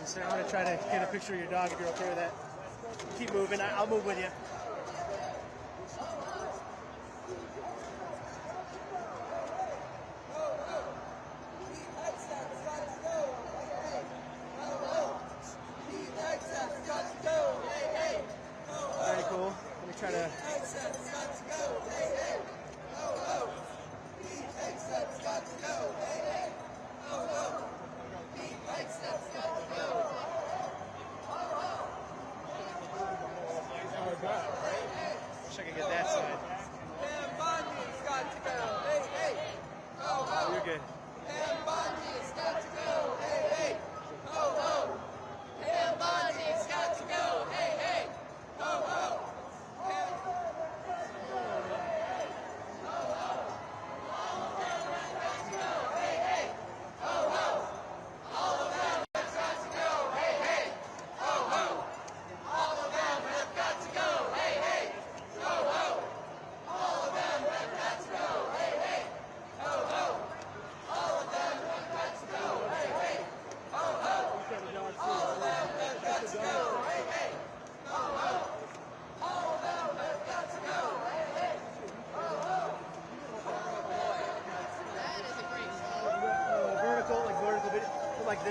Sir, I'm going to try to get a picture of your dog if you're okay with that. Keep moving. I'll move with you. Very cool. Let me try to...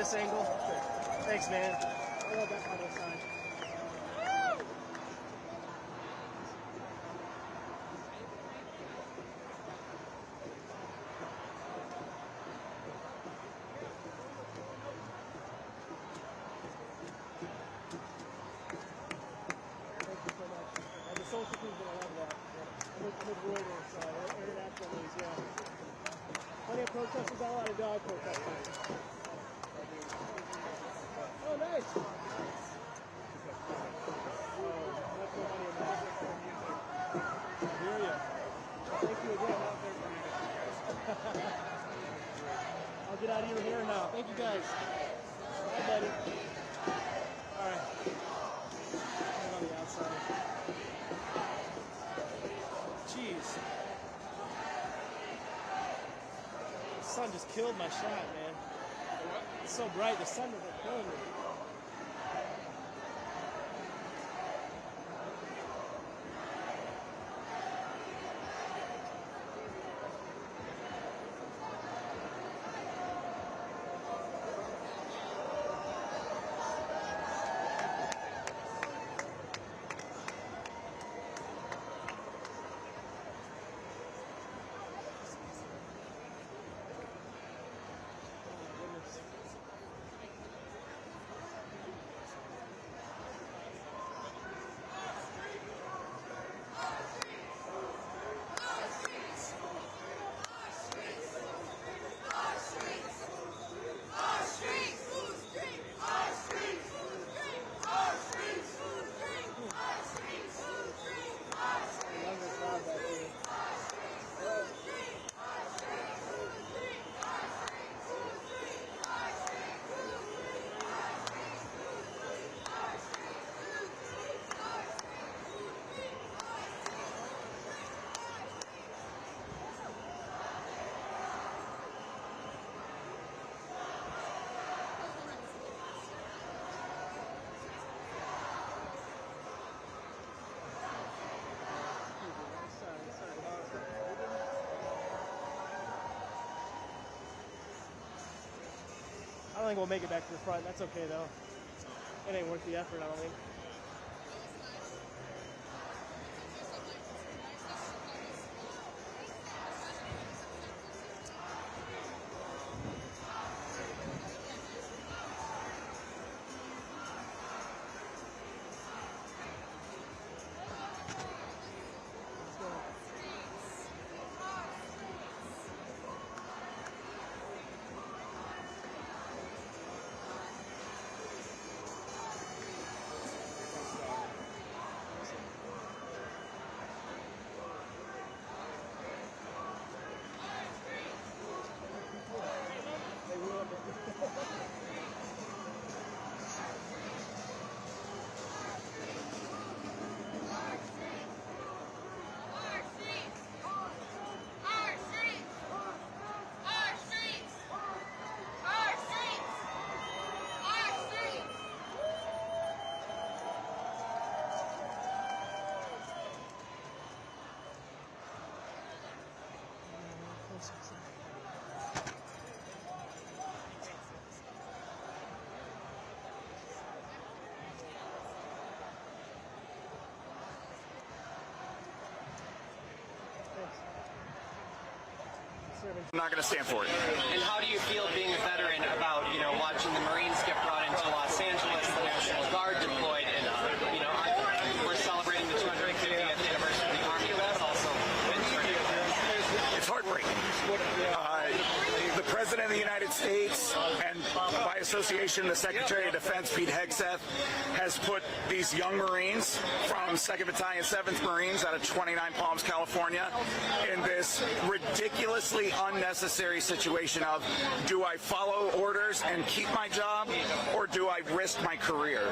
this angle? Thanks, man. I love that kind of sign. Social movement, I love that. I'm with Reuters, international news, yeah. Plenty of protesters, got a lot of dog protesters. Oh, nice. Oh, that's no money in music for music. I hear you. Thank you again. I'll get out of your hair now. Thank you guys. Bye, buddy. All right. I'm on the outside. Jeez. The sun just killed my shot, man. It's so bright, the sun is like killing me. I don't think we'll make it back to the front. That's okay, though. It ain't worth the effort, I don't think. I'm not going to stand for it. And how do you feel being a veteran about, watching the Marines get brought into Los Angeles, the National Guard deployed, and, we're celebrating the 250th anniversary of the Army, but that's also It's heartbreaking. The President of the United States, and by association, the Secretary of Defense, Pete Hegseth, has put these young Marines from 2nd Battalion, 7th Marines out of 29 Palms, California, in this ridiculously unnecessary situation of, do I follow orders and keep my job, or do I risk my career?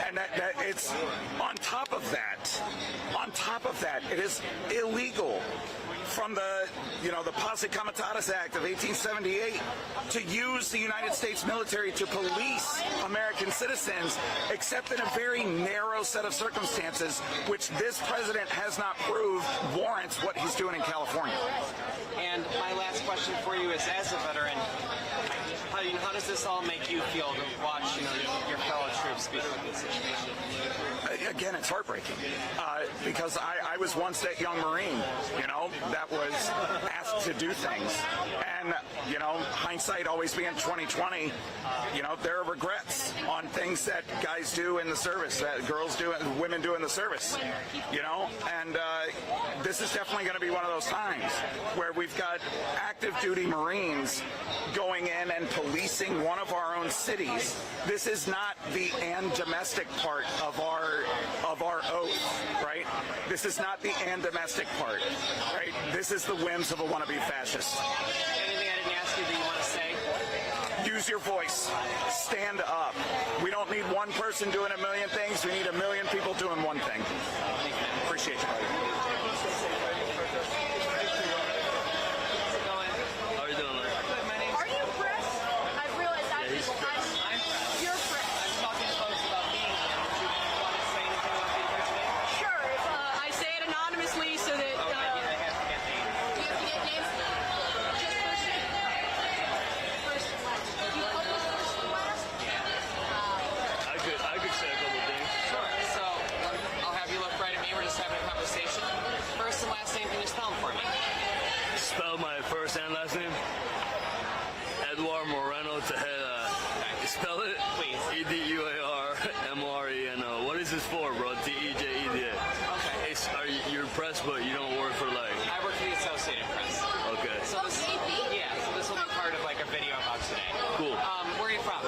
And that it's on top of that, it is illegal from the Posse Comitatus Act of 1878 to use the United States military to police American citizens, except in a very narrow set of circumstances, which this president has not proved warrants what he's doing in California. And my last question for you is, as a veteran, how Marine, how does this all make you feel to watch, your fellow troops be put in this situation? Again, it's heartbreaking because I was once that young Marine, that was asked to do things. And, hindsight always being 2020, there are regrets on things that guys do in the service, that girls do and women do in the service, and this is definitely going to be one of those times where we've got active duty Marines going in and policing one of our own cities. This is not the and domestic part of our oath, right? This is not the and domestic part, right? This is the whims of a wannabe fascist. Anything I didn't ask you that you want to say? Use your voice. Stand up. We don't need one person doing a million things. We need a million people doing one thing. Appreciate you, buddy. How are you doing, man? Are you Chris? I've realized you're Chris. I'm talking to folks about being here. Do you want to say anything about being here today? Sure, if I say it anonymously so that... Oh, maybe they have to get names. Do you have to get names? Just first and last. Do you publish first and last? I could say a couple things. Sure. So I'll have you look right at me. We're just having a conversation. First and last name, can you spell them for me? Spell my first and last name. Edward Moreno Tejeda. Spell it? Please. EDUARMORENO. What is this for, bro? TEJEDA. Okay. You're press, but you don't work for like. I work for the Associated Press. Okay. So this, so this will be part of like a video about today. Cool. Where are you from?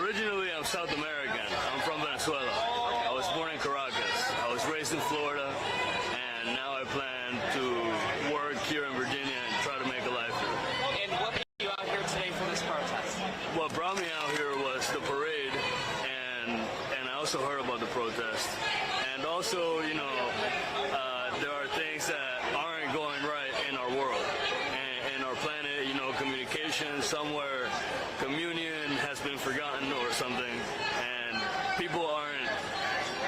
Originally, I'm South American. I'm from Venezuela. I was born in Caracas. I was raised in Florida, and now I plan to work here in Virginia and try to make a life here. And what brought you out here today for this protest? What brought me out here was the parade, and I also heard about the protest. And also, there are things that aren't going right in our world, and our planet. Communication somewhere, communion has been forgotten or something, and people aren't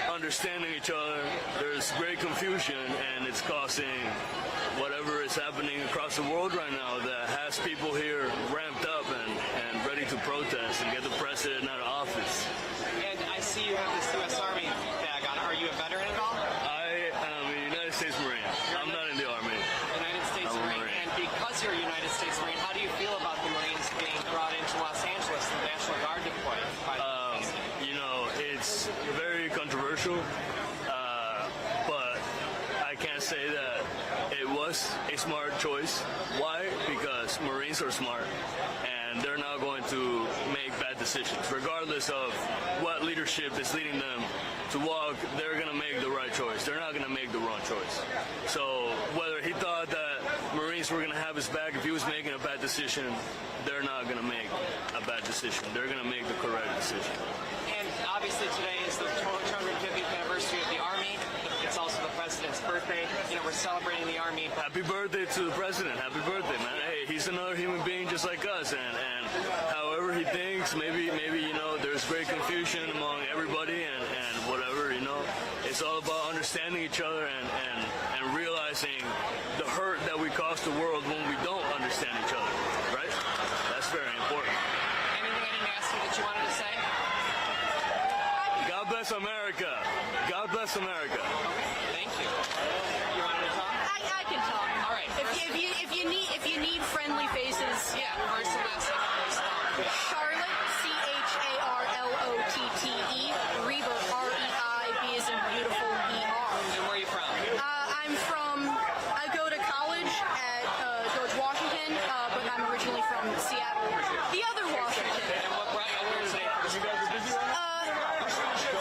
understanding each other. There's great confusion, and it's causing whatever is happening across the world right now that has people here ramped up and ready to protest and get the president out of office. And I see you have this U.S. Army bag on. Are you a veteran at all? I am a United States Marine. I'm not in the Army. United States Marine. And because you're a United States Marine, how do you feel about the Marines being brought into Los Angeles and the National Guard deployed? It's very controversial, but I can't say that it was a smart choice. Why? Because Marines are smart, and they're not going to make bad decisions. Regardless of what leadership is leading them to walk, they're going to make the right choice. They're not going to make the wrong choice. So whether he thought that Marines were going to have his back if he was making a bad decision, they're not going to make a bad decision. They're going to make the correct decision. And obviously today is the 250th anniversary of the Army. It's also the President's birthday. We're celebrating the Army. Happy birthday to the President. Happy birthday, man. Hey, he's another human being just like us. And however he thinks, maybe there's great confusion among everybody and whatever, It's all about understanding each other and realizing the hurt that we cause the world when we don't understand each other, right? That's very important. Anything I didn't ask you that you wanted to say? God bless America. God bless America. Thank you. You wanted to talk? I can talk. All right. If you need friendly faces, yeah. First and last name. Charlotte, CHARLOTTE, Reber, REIB is in beautiful ER. And where are you from? I go to college at George Washington, but I'm originally from Seattle, the other Washington. And what brought you here today?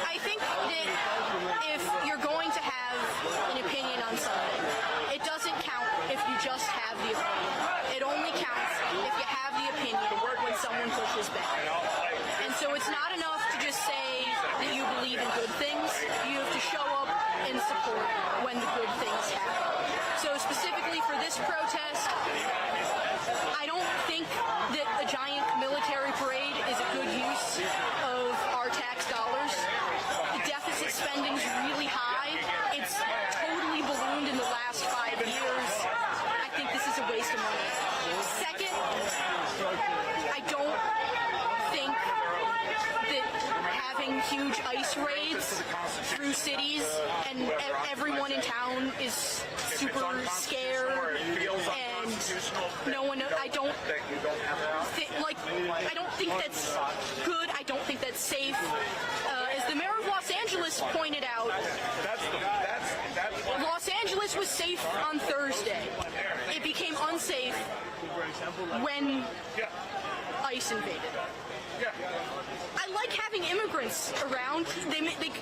I think that if you're going to have an opinion on something, it doesn't count if you just have the opinion. It only counts if you have the opinion when someone pushes back. And so it's not enough to just say that you believe in good things. You have to show up and support when the good things happen. So specifically for this protest, I don't think that a giant military parade is a good use of our tax dollars. The deficit spending's really high. It's totally ballooned in the last 5 years. I think this is a waste of money. Second, I don't huge ice raids through cities, and everyone in town is super scared, and no one. I don't think that's good. I don't think that's safe. As the mayor of Los Angeles pointed out, Los Angeles was safe on Thursday. It became unsafe when ICE invaded. I like having immigrants around.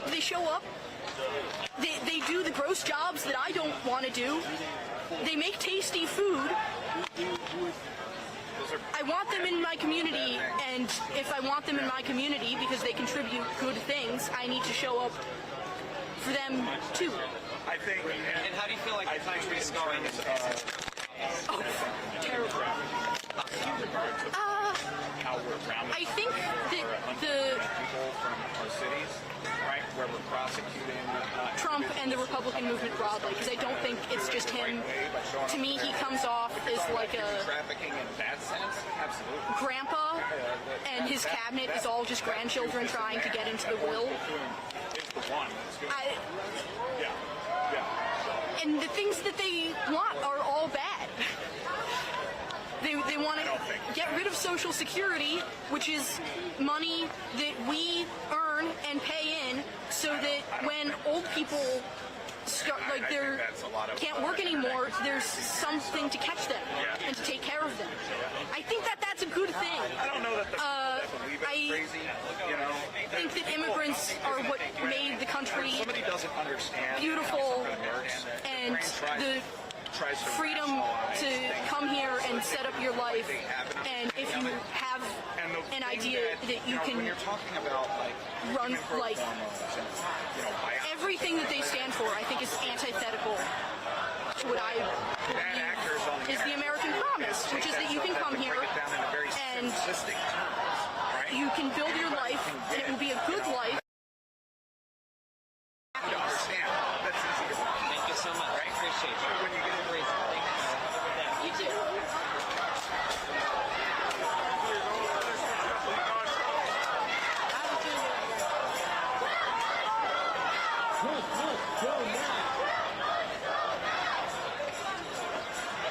They show up. They do the gross jobs that I don't want to do. They make tasty food. I want them in my community, and if I want them in my community because they contribute good things, I need to show up for them too. I think. And how do you feel like the country is going? Oh, terrible. I think that the where we're prosecuting Trump and the Republican movement broadly, because I don't think it's just him. To me, he comes off as like a trafficking in that sense. Absolutely. Grandpa, and his cabinet is all just grandchildren trying to get into the will. And the things that they want are all bad. They want to get rid of Social Security, which is money that we earn and pay in, so that when old people start, like can't work anymore, there's something to catch them and to take care of them. I think that that's a good thing. I don't know that I crazy, you know. think that immigrants are what made the country beautiful, and the freedom to come here and set up your life, and if you have an idea that you can run, like, everything that they stand for, I think is antithetical to what I believe is the American promise, which is that you can come here and you can build your life, and it will be a good life. Thank you so much. I appreciate you. When you get a raise, thanks. You too.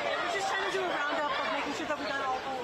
We're just trying to do a roundup of making sure that we got it all full.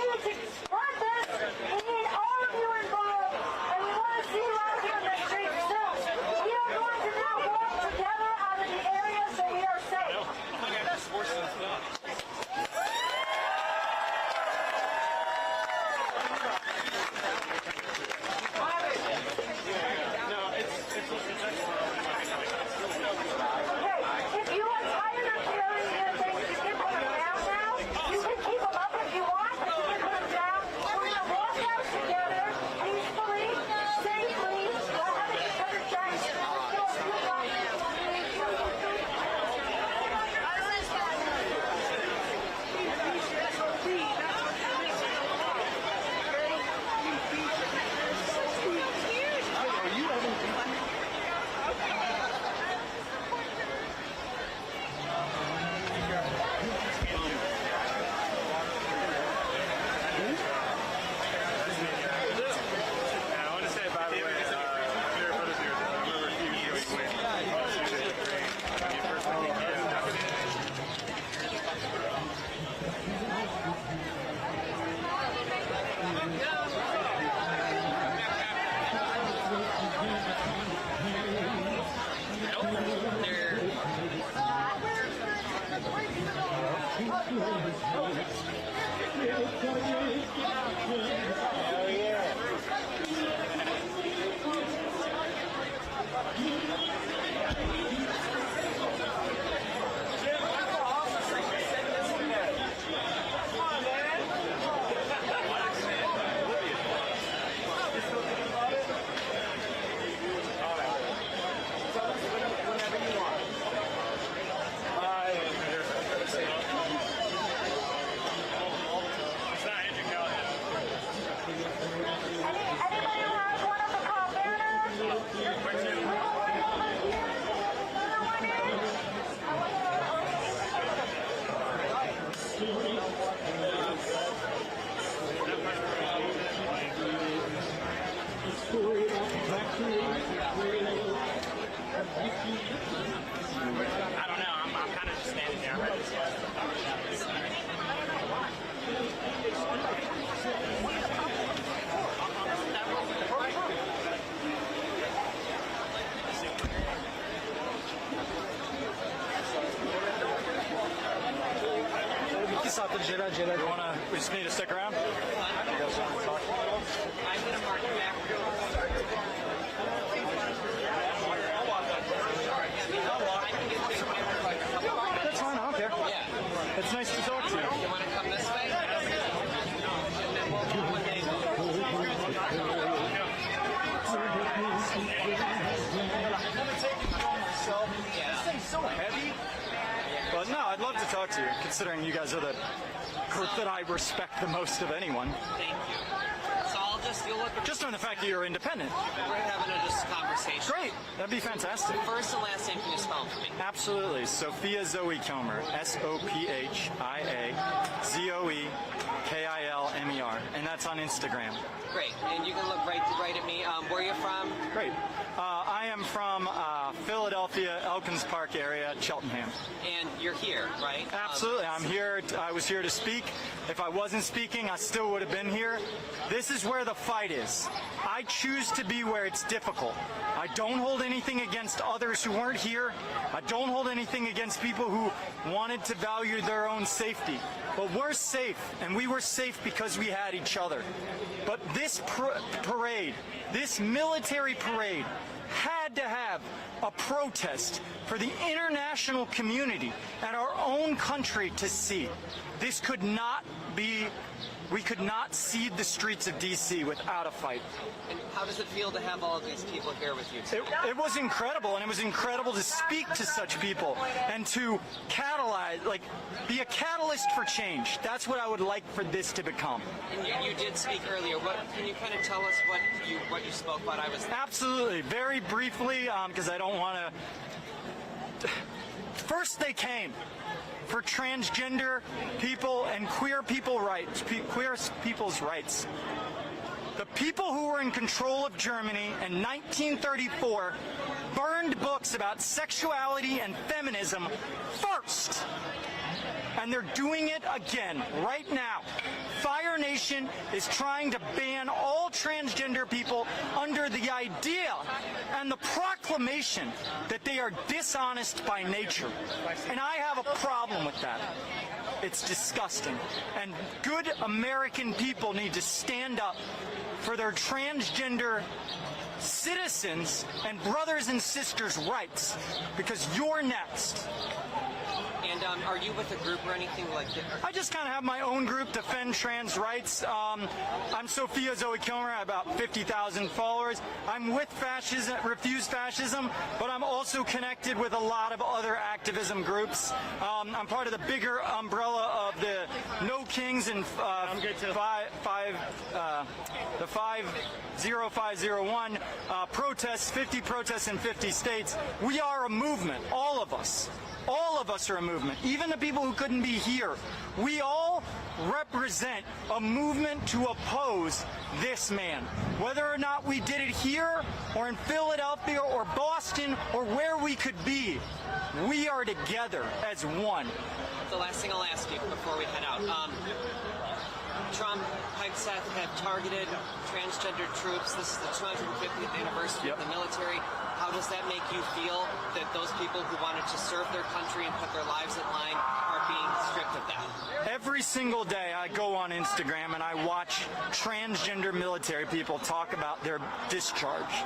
need to start this. We need all of you involved, and we want to see you out here in the streets soon. We are going to now walk together out of the area so we are safe. If you are tired of hearing these things, you can put them down now. You can keep them up if you want, but you can put them down. We're going to walk out together, peacefully, safely, while having each other's backs. Let's go a few blocks. I want to say, by the way, here for this year, I'm going to refuse to win. I don't know. I'm kind of just standing there. We just need to stick around. That's fine. I don't care. It's nice to talk to you. You want to come this way? And then we'll do one day. This thing's so heavy. But no, I'd love to talk to you, considering you guys are the group that I respect the most of anyone. Thank you. So I'll you'll look at Just on the fact that you're independent. We're having a just conversation. Great. That'd be fantastic. First and last name, can you spell them for me? Absolutely. Sophia Zoe Kilmer. SOPHIAZOEKILMER. And that's on Instagram. Great. And you can look right at me. Where are you from? Great. I am from Philadelphia, Elkins Park area, Cheltenham. And you're here, right? Absolutely. I'm here. I was here to speak. If I wasn't speaking, I still would have been here. This is where the fight is. I choose to be where it's difficult. I don't hold anything against others who weren't here. I don't hold anything against people who wanted to value their own safety. But we're safe, and we were safe because we had each other. But this parade, this military parade, had to have a protest for the international community and our own country to see. This could not be, we could not cede the streets of D.C. without a fight. And how does it feel to have all of these people here with you today? It was incredible, and it was incredible to speak to such people and to catalyze, like, be a catalyst for change. That's what I would like for this to become. And you did speak earlier. Can you kind of tell us what you spoke about? Absolutely. Very briefly, because I don't want to... First, they came for transgender people and queer people's rights. The people who were in control of Germany in 1934 burned books about sexuality and feminism first. and they're doing it again right now. Fire Nation is trying to ban all transgender people under the idea and the proclamation that they are dishonest by nature. And I have a problem with that. It's disgusting. And good American people need to stand up for their transgender citizens and brothers and sisters' rights, because you're next. And are you with a group or anything like that? I just kind of have my own group, Defend Trans Rights. I'm Sophia Zoe Kilmer. I have about 50,000 followers. I'm with fascism, Refuse Fascism, but I'm also connected with a lot of other activism groups. I'm part of the bigger umbrella of the No Kings and the 50501 protests, 50 protests in 50 states. We are a movement, all of us. All of us are a movement, even the people who couldn't be here. We all represent a movement to oppose this man. Whether or not we did it here or in Philadelphia or Boston or where we could be, we are together as one. The last thing I'll ask you before we head out. Trump, Hegseth have targeted transgender troops. This is the 250th anniversary of the military. How does that make you feel that those people who wanted to serve their country and put their lives in line are being stripped of that? Every single day I go on Instagram and I watch transgender military people talk about their discharge.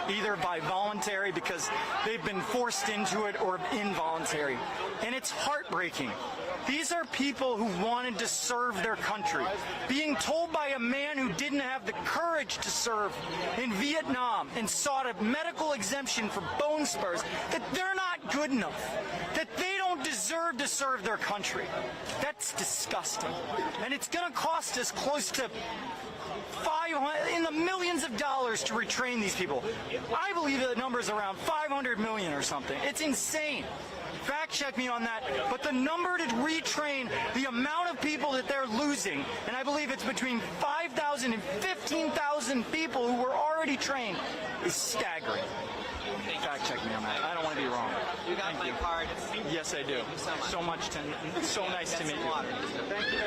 Either by voluntary because they've been forced into it or involuntary. And it's heartbreaking. These are people who wanted to serve their country, being told by a man who didn't have the courage to serve in Vietnam and sought a medical exemption for bone spurs, that they're not good enough, that they don't deserve to serve their country. That's disgusting. And it's going to cost us close to in the millions of dollars to retrain these people. I believe the number is around 500 million or something. It's insane. Fact check me on that. But the number to retrain the amount of people that they're losing, and I believe it's between 5,000 and 15,000 people who were already trained, is staggering. Fact check me on that. I don't want to be wrong. You got my card. Yes, I do. Thank you so much. So nice to meet you. Thank you.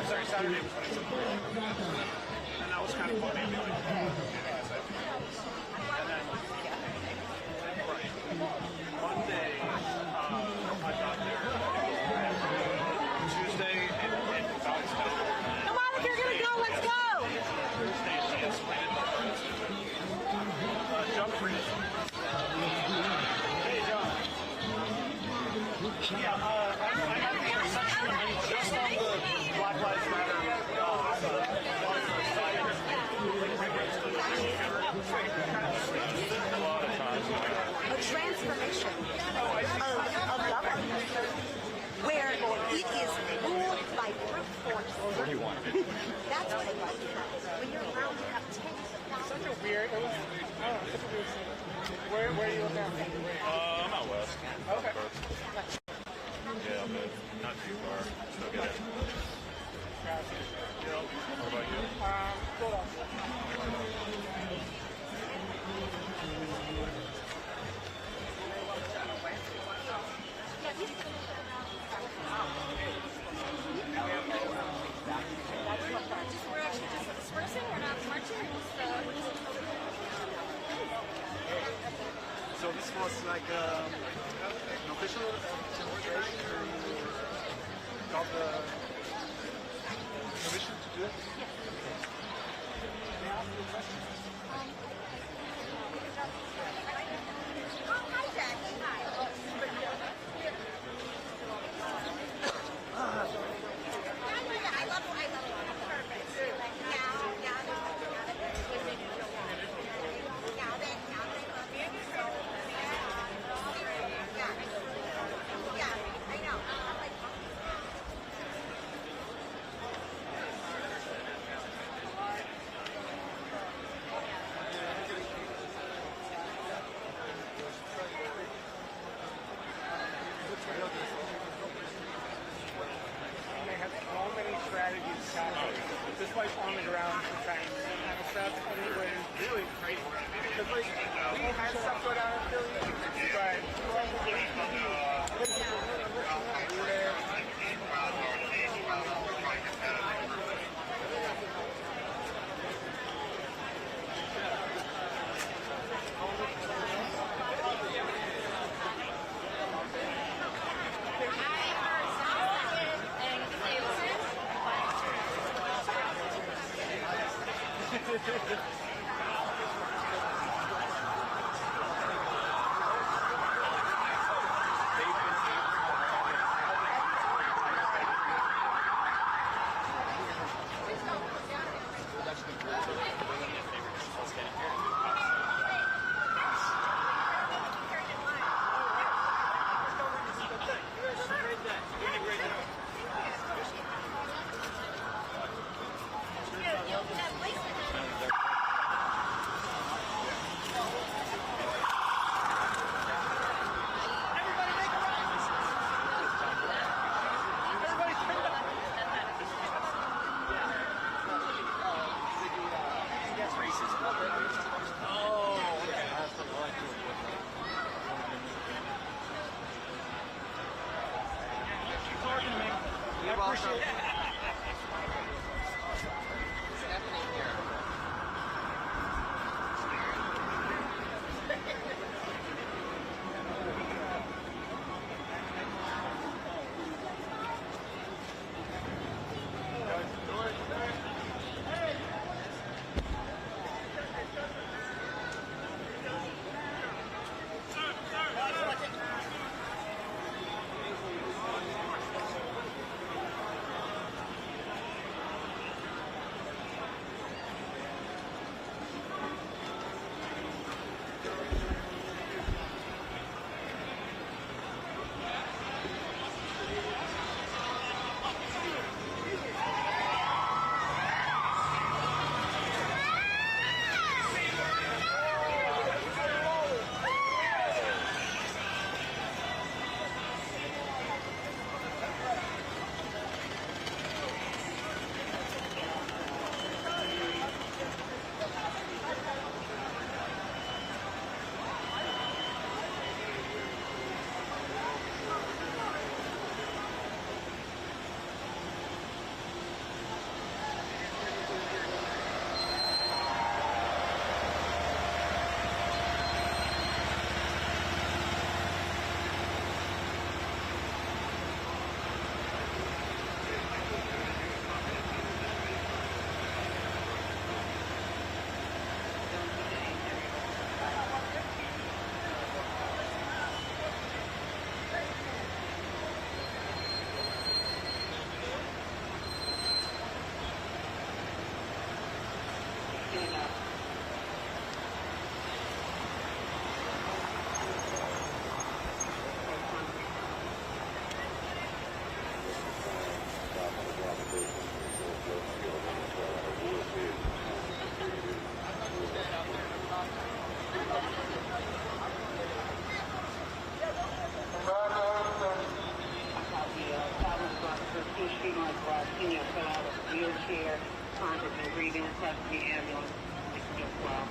Sorry, Saturday was and that was kind of funny. Monday, I got there. Tuesday, it bounced out. Come on, if you're gonna go, let's go. Thursday, she explained jump freeze. Hey, John. Yeah, I had the intersection just on the Black Lives Matter. A transformation of government where it is ruled by brute force. What do you want? That's what I like. When you're around, you have tens of thousands. Such a weird. It was. Where are you now? I'm out west. Okay. Yeah, but not too far. Still get it. What about you? Hold on. We're actually just dispersing. We're not marching. So this was like an official demonstration, or you got the permission to do it? May I ask you a question? Hi, Jackie. Hi. I love it. Perfect. just like on the ground for training kind of stuff. And it was really crazy. Because like we had stuff go down in Philly, but wheelchair, contact and breathing, plus the ambulance as well.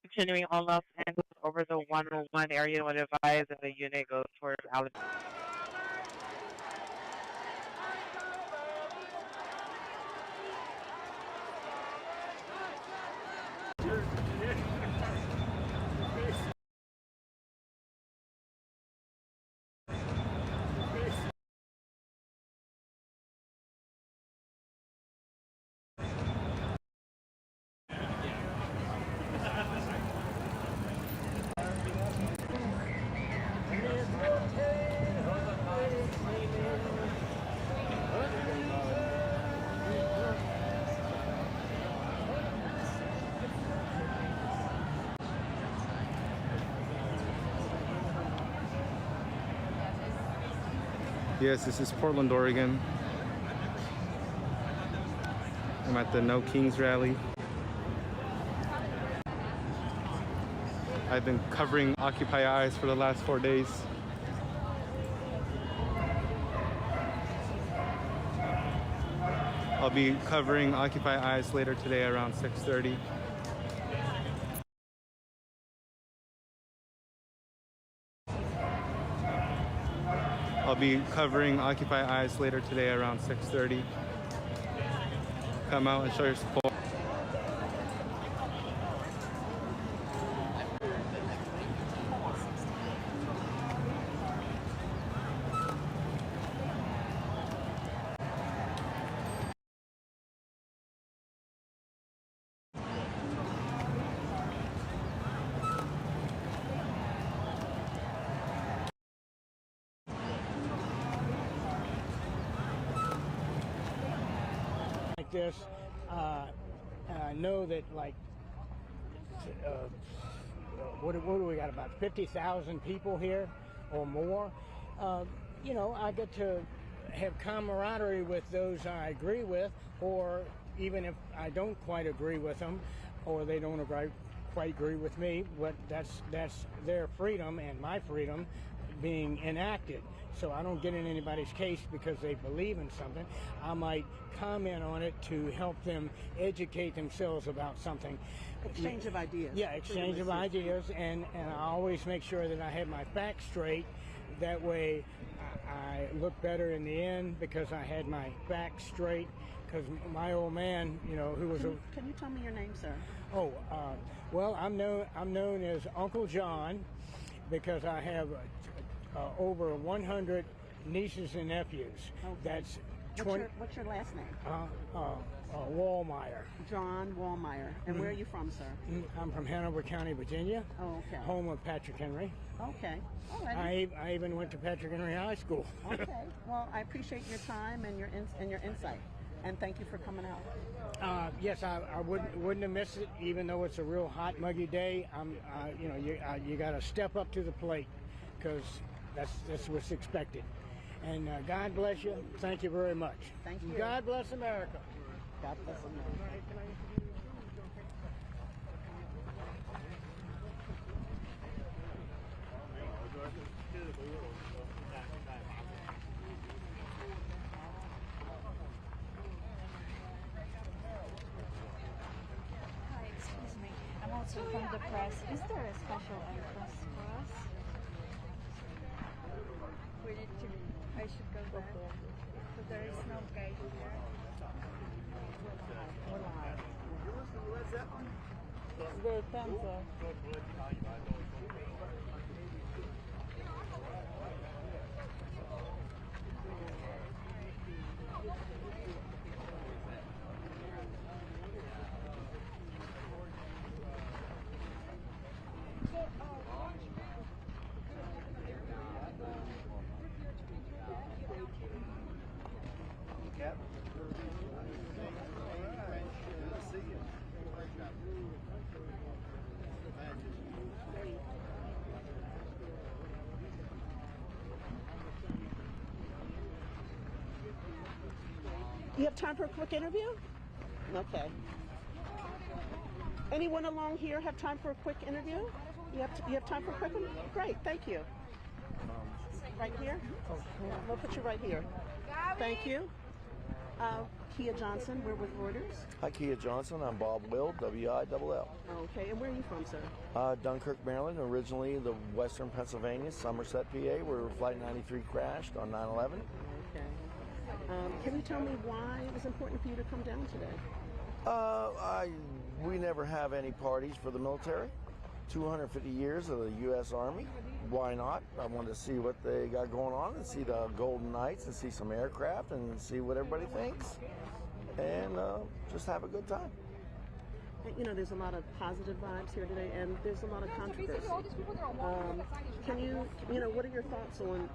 Continuing on Los Angeles over the 101 area when advised that the unit goes towards Alabama. Yes, this is Portland, Oregon. I'm at the No Kings rally. I've been covering Occupy Eyes for the last 4 days. I'll be covering Occupy Eyes later today around 6:30. I'll be covering Occupy Eyes later today around 6:30. Come out and show your support. This know that like what do we got, about 50,000 people here or more. You know, I get to have camaraderie with those I agree with, or even if I don't quite agree with them, or they don't quite agree with me, but that's their freedom and my freedom being enacted. So I don't get in anybody's case because they believe in something. I might comment on it to help them educate themselves about something. Exchange of ideas. Yeah, exchange of ideas, and I always make sure that I have my facts straight. That way I look better in the end because I had my facts straight. Because my old man, you know, who was Can you tell me your name, sir? Oh, well, I'm known as Uncle John because I have over 100 nieces and nephews. Okay. That's What's your last name? Wallmeyer. John Wallmeyer. And where are you from, sir? I'm from Hanover County, Virginia. Oh, okay. Home of Patrick Henry. Okay. All right. I even went to Patrick Henry High School. Okay. Well, I appreciate your time and your insight. And thank you for coming out. Yes, I wouldn't have missed it, even though it's a real hot, muggy day. You know, you got to step up to the plate because that's what's expected. And God bless you. Thank you very much. Thank you. God bless America. God bless America. Hi, excuse me. I'm also from the press. Is there a special entrance for us? We need to. I should go there. So there is no gate here. It's very fancy. You have time for a quick interview? Okay. Anyone along here have time for a quick interview? You have time for a quick one? Great, thank you. Right here? We'll put you right here. Thank you. Kia Johnson, we're with Reuters. Hi, Kia Johnson. I'm Bob Will, WILL. Okay, and where are you from, sir? Dunkirk, Maryland. Originally the Western Pennsylvania, Somerset, PA, where Flight 93 crashed on 9/11. Okay. Can you tell me why it was important for you to come down today? We never have any parties for the military. 250 years of the U.S. Army. Why not? I wanted to see what they got going on and see the Golden Knights and see some aircraft and see what everybody thinks and just have a good time. You know, there's a lot of positive vibes here today, and there's a lot of controversy. Can you know, what are your thoughts on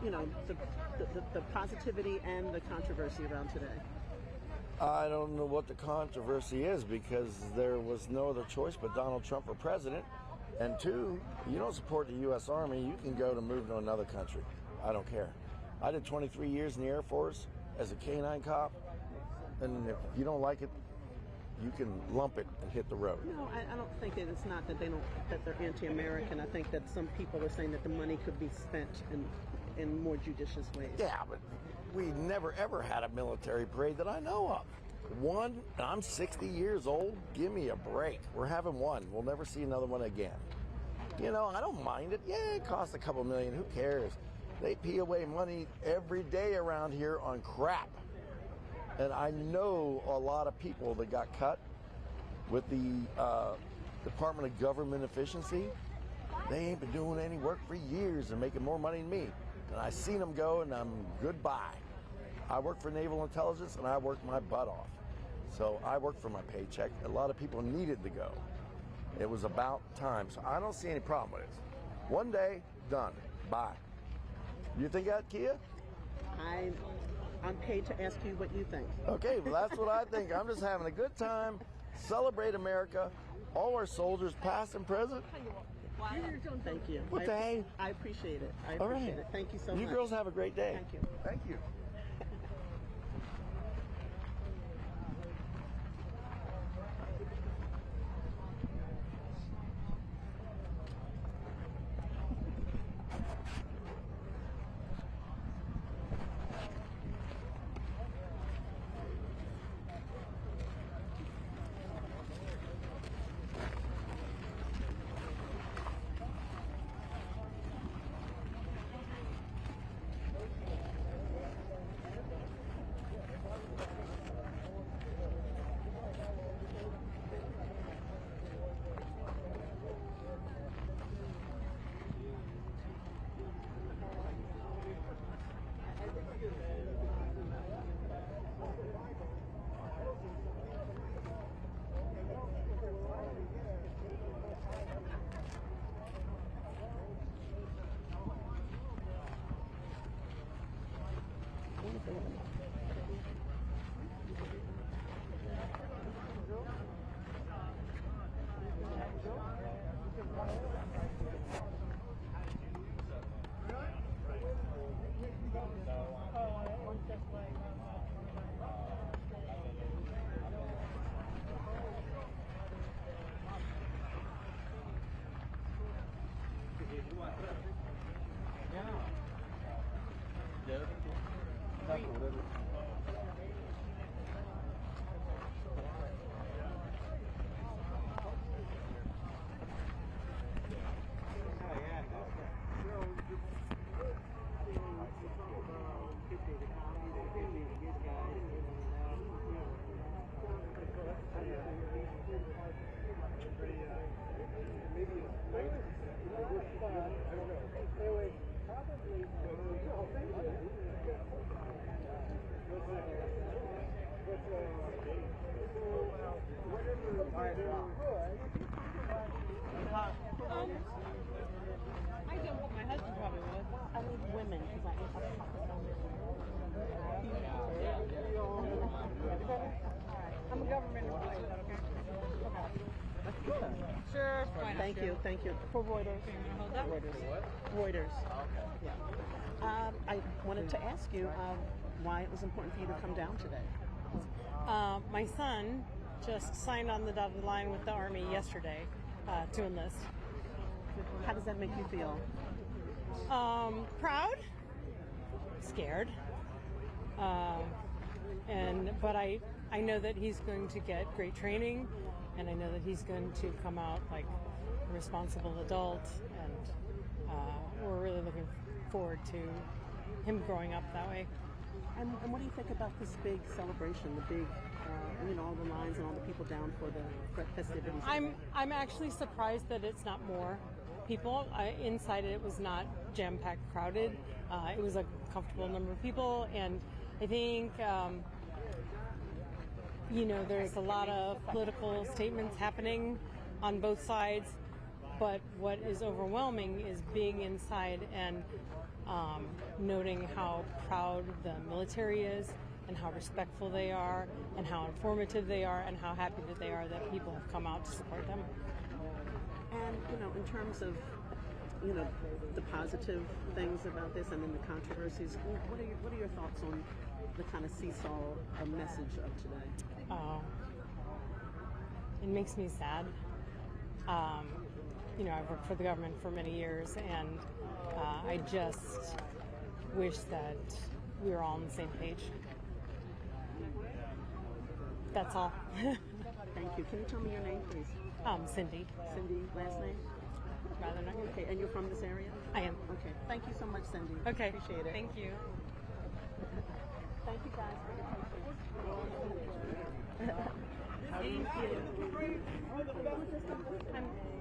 you know, the positivity and the controversy around today? I don't know what the controversy is because there was no other choice but Donald Trump for president. And two, you don't support the U.S. Army, you can go to move to another country. I don't care. I did 23 years in the Air Force as a K-9 cop, and if you don't like it, you can lump it and hit the road. No, I don't think it's not that that they're anti-American. I think that some people are saying that the money could be spent in more judicious ways. Yeah, but we never ever had a military parade that I know of. One, I'm 60 years old. Give me a break. We're having one. We'll never see another one again. You know, I don't mind it. Yeah, it costs a couple million. Who cares? They pee away money every day around here on crap. And I know a lot of people that got cut with the Department of Government Efficiency. They ain't been doing any work for years and making more money than me. And I seen them go, and I'm goodbye. I work for Naval Intelligence, and I work my butt off. So I work for my paycheck. A lot of people needed to go. It was about time. So I don't see any problem with it. One day, done. Bye. You think that, Kia? I'm paid to ask you what you think. Okay, well, that's what I think. I'm just having a good time. Celebrate America. All our soldiers, past and present. Thank you. What the hey? I appreciate it. I All appreciate right. it. Thank you so much. You girls have a great day. Thank you. Thank you. I need women because I'm a government employee. Is that okay? Sure. Thank you. Thank you. For Reuters. Reuters. Yeah. I wanted to ask you why it was important for you to come down today. My son just signed on the dotted line with the Army yesterday to enlist. How does that make you feel? Proud, scared, But I know that he's going to get great training, and I know that he's going to come out like a responsible adult, and we're really looking forward to him growing up that way. And what do you think about this big celebration, the big, all the lines and all the people down for the festivities? I'm actually surprised that it's not more people. Inside it was not jam-packed crowded. It was a comfortable number of people, and I think there's a lot of political statements happening on both sides, but what is overwhelming is being inside and noting how proud the military is, and how respectful they are, and how informative they are, and how happy that they are that people have come out to support them. And in terms of the positive things about this, and then the controversies, what are your thoughts on the kind of seesaw message of today? It makes me sad. I've worked for the government for many years, and I just wish that we were all on the same page. That's all. Thank you. Can you tell me your name, please? Cindy. Cindy, last name? Rather not. Okay, and you're from this area? I am. Okay. Thank you so much, Cindy. Okay. Appreciate it. Thank you. Thank you guys for your patience. Thank you.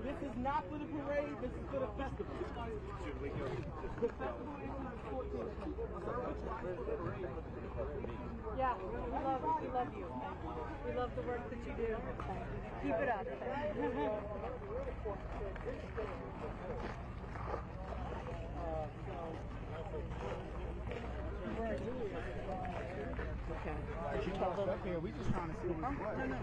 This is not for the parade, this is for the festival. The festival Yeah, we love you. We love the work that you do. Keep it up. Okay. Did you talk up here? We just trying to see what it's what. No.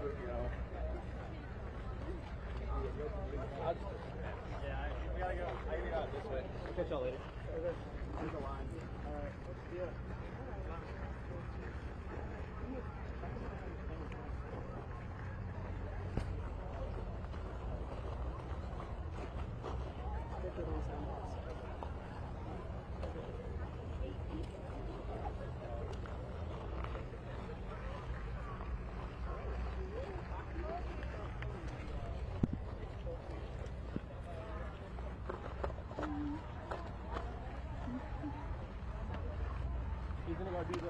We gotta go. I gotta get out this way. We'll catch y'all later. There's a line. All right. Yeah. He's gonna go do the.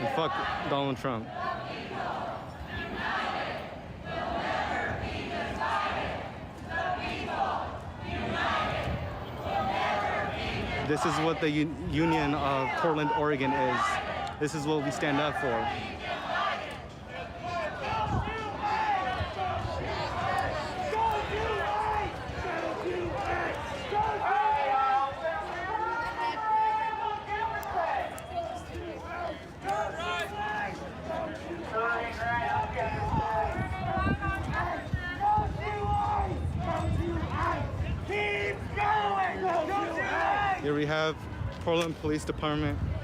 And fuck Donald Trump. This is what the Union of Portland, Oregon is. This is what we stand up for. Here we have Portland Police Department. Who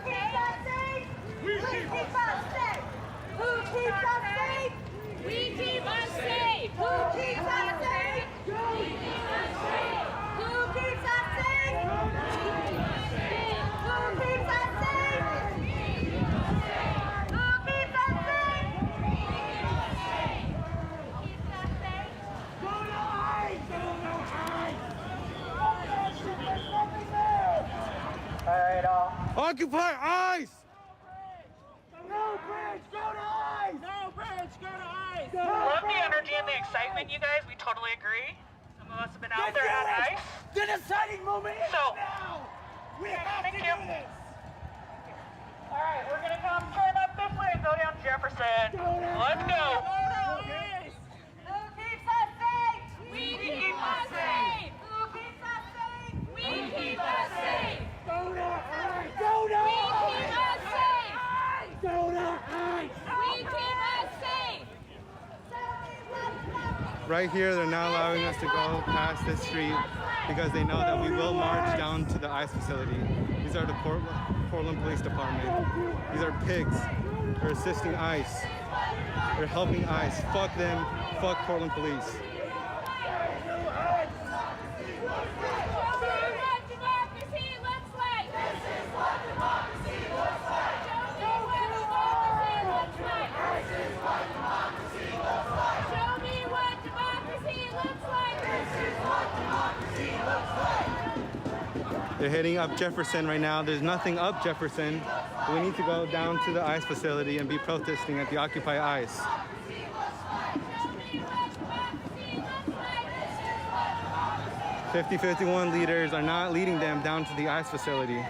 keeps us safe? Who keeps us safe? We keep us safe. Who keeps us safe? We keep us safe. Who keeps us safe? Who keeps us safe? Who keeps us safe? Go to ICE! Go to ICE! All right, all. Occupy ICE! No bridge, go to ICE! No bridge, go to ICE! Love the energy and the excitement, you guys. We totally agree. Some of us have been out there at ICE. The deciding moment is So, now! We have to do this! All right, we're gonna come turn up this way and go down Jefferson. Let's go. Who keeps us safe? We keep us safe! Who keeps us safe? We keep us safe! Go to ICE! Go to ICE! We keep us safe! Go to ICE! We keep us safe! Right here, they're not allowing us to go past this street because they know that we will march down to the ICE facility. These are the Portland Police Department. These are pigs. They're assisting ICE. They're helping ICE. Fuck them. Fuck Portland Police. They're heading up Jefferson right now. There's nothing up Jefferson. We need to go down to the ICE facility and be protesting at the Occupy ICE. "5051 leaders are not leading them down to the ICE facility.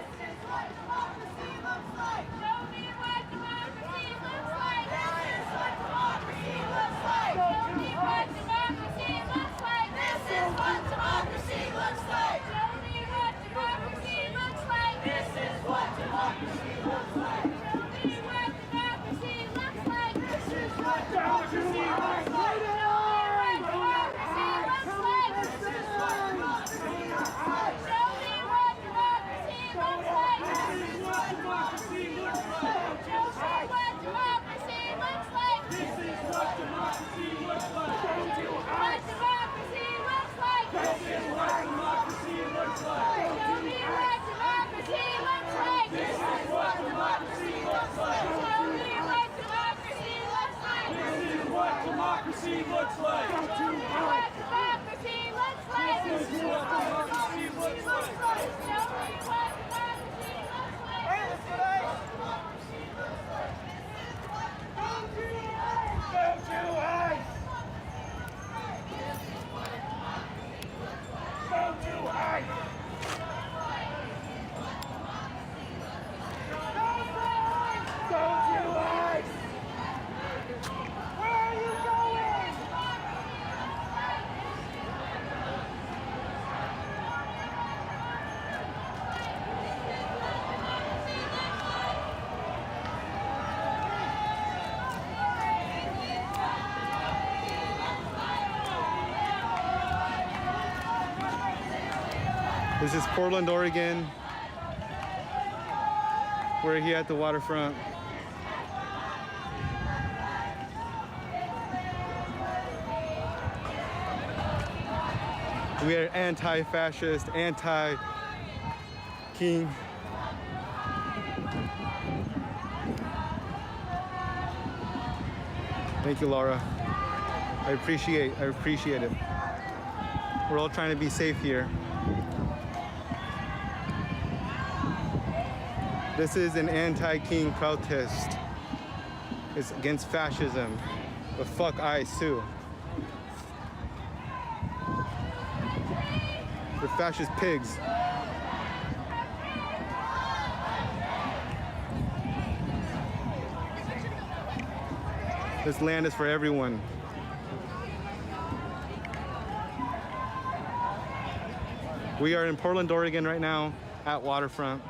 This is Portland, Oregon. We're here at the waterfront. We are anti-fascist, anti-king. Thank you, Laura. I appreciate it. We're all trying to be safe here. This is an anti-king protest. It's against fascism, but fuck ICE too. They're fascist pigs. This land is for everyone. We are in Portland, Oregon right now at Waterfront.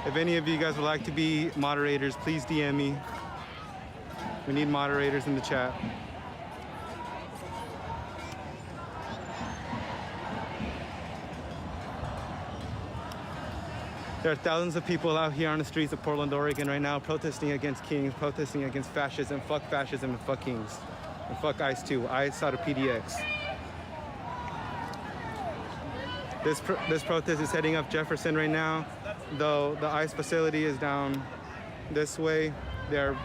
If any of you guys would like to be moderators, please DM me. We need moderators in the chat. There are thousands of people out here on the streets of Portland, Oregon right now protesting against kings, protesting against fascism. Fuck fascism and fuck kings. And fuck ICE too. ICE out of PDX. This protest is heading up Jefferson right now. Though the ICE facility is down this way, there are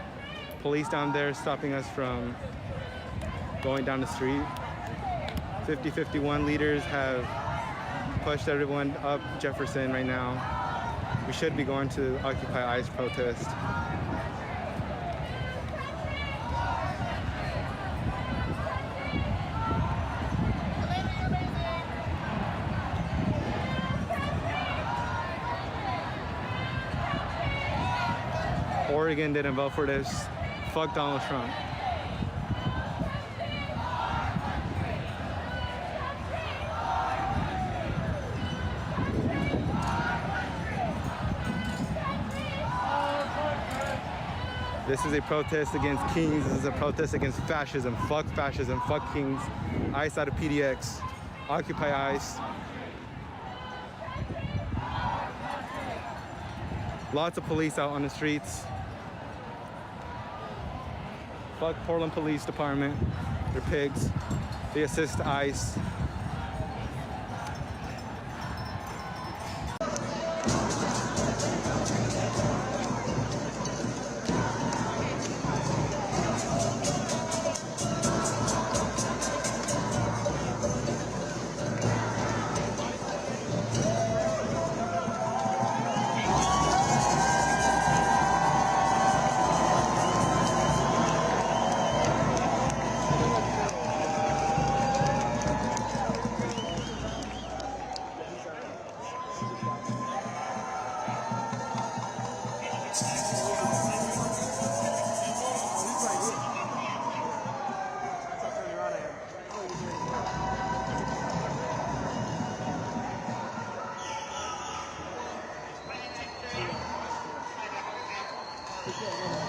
police down there stopping us from going down the street. 5051 leaders have pushed everyone up Jefferson right now. We should be going to Occupy ICE protest. Oregon didn't vote for this. Fuck Donald Trump. This is a protest against kings. This is a protest against fascism. Fuck fascism. Fuck kings. ICE out of PDX. Occupy ICE. Lots of police out on the streets. Fuck Portland Police Department. They're pigs. They assist ICE. Okay.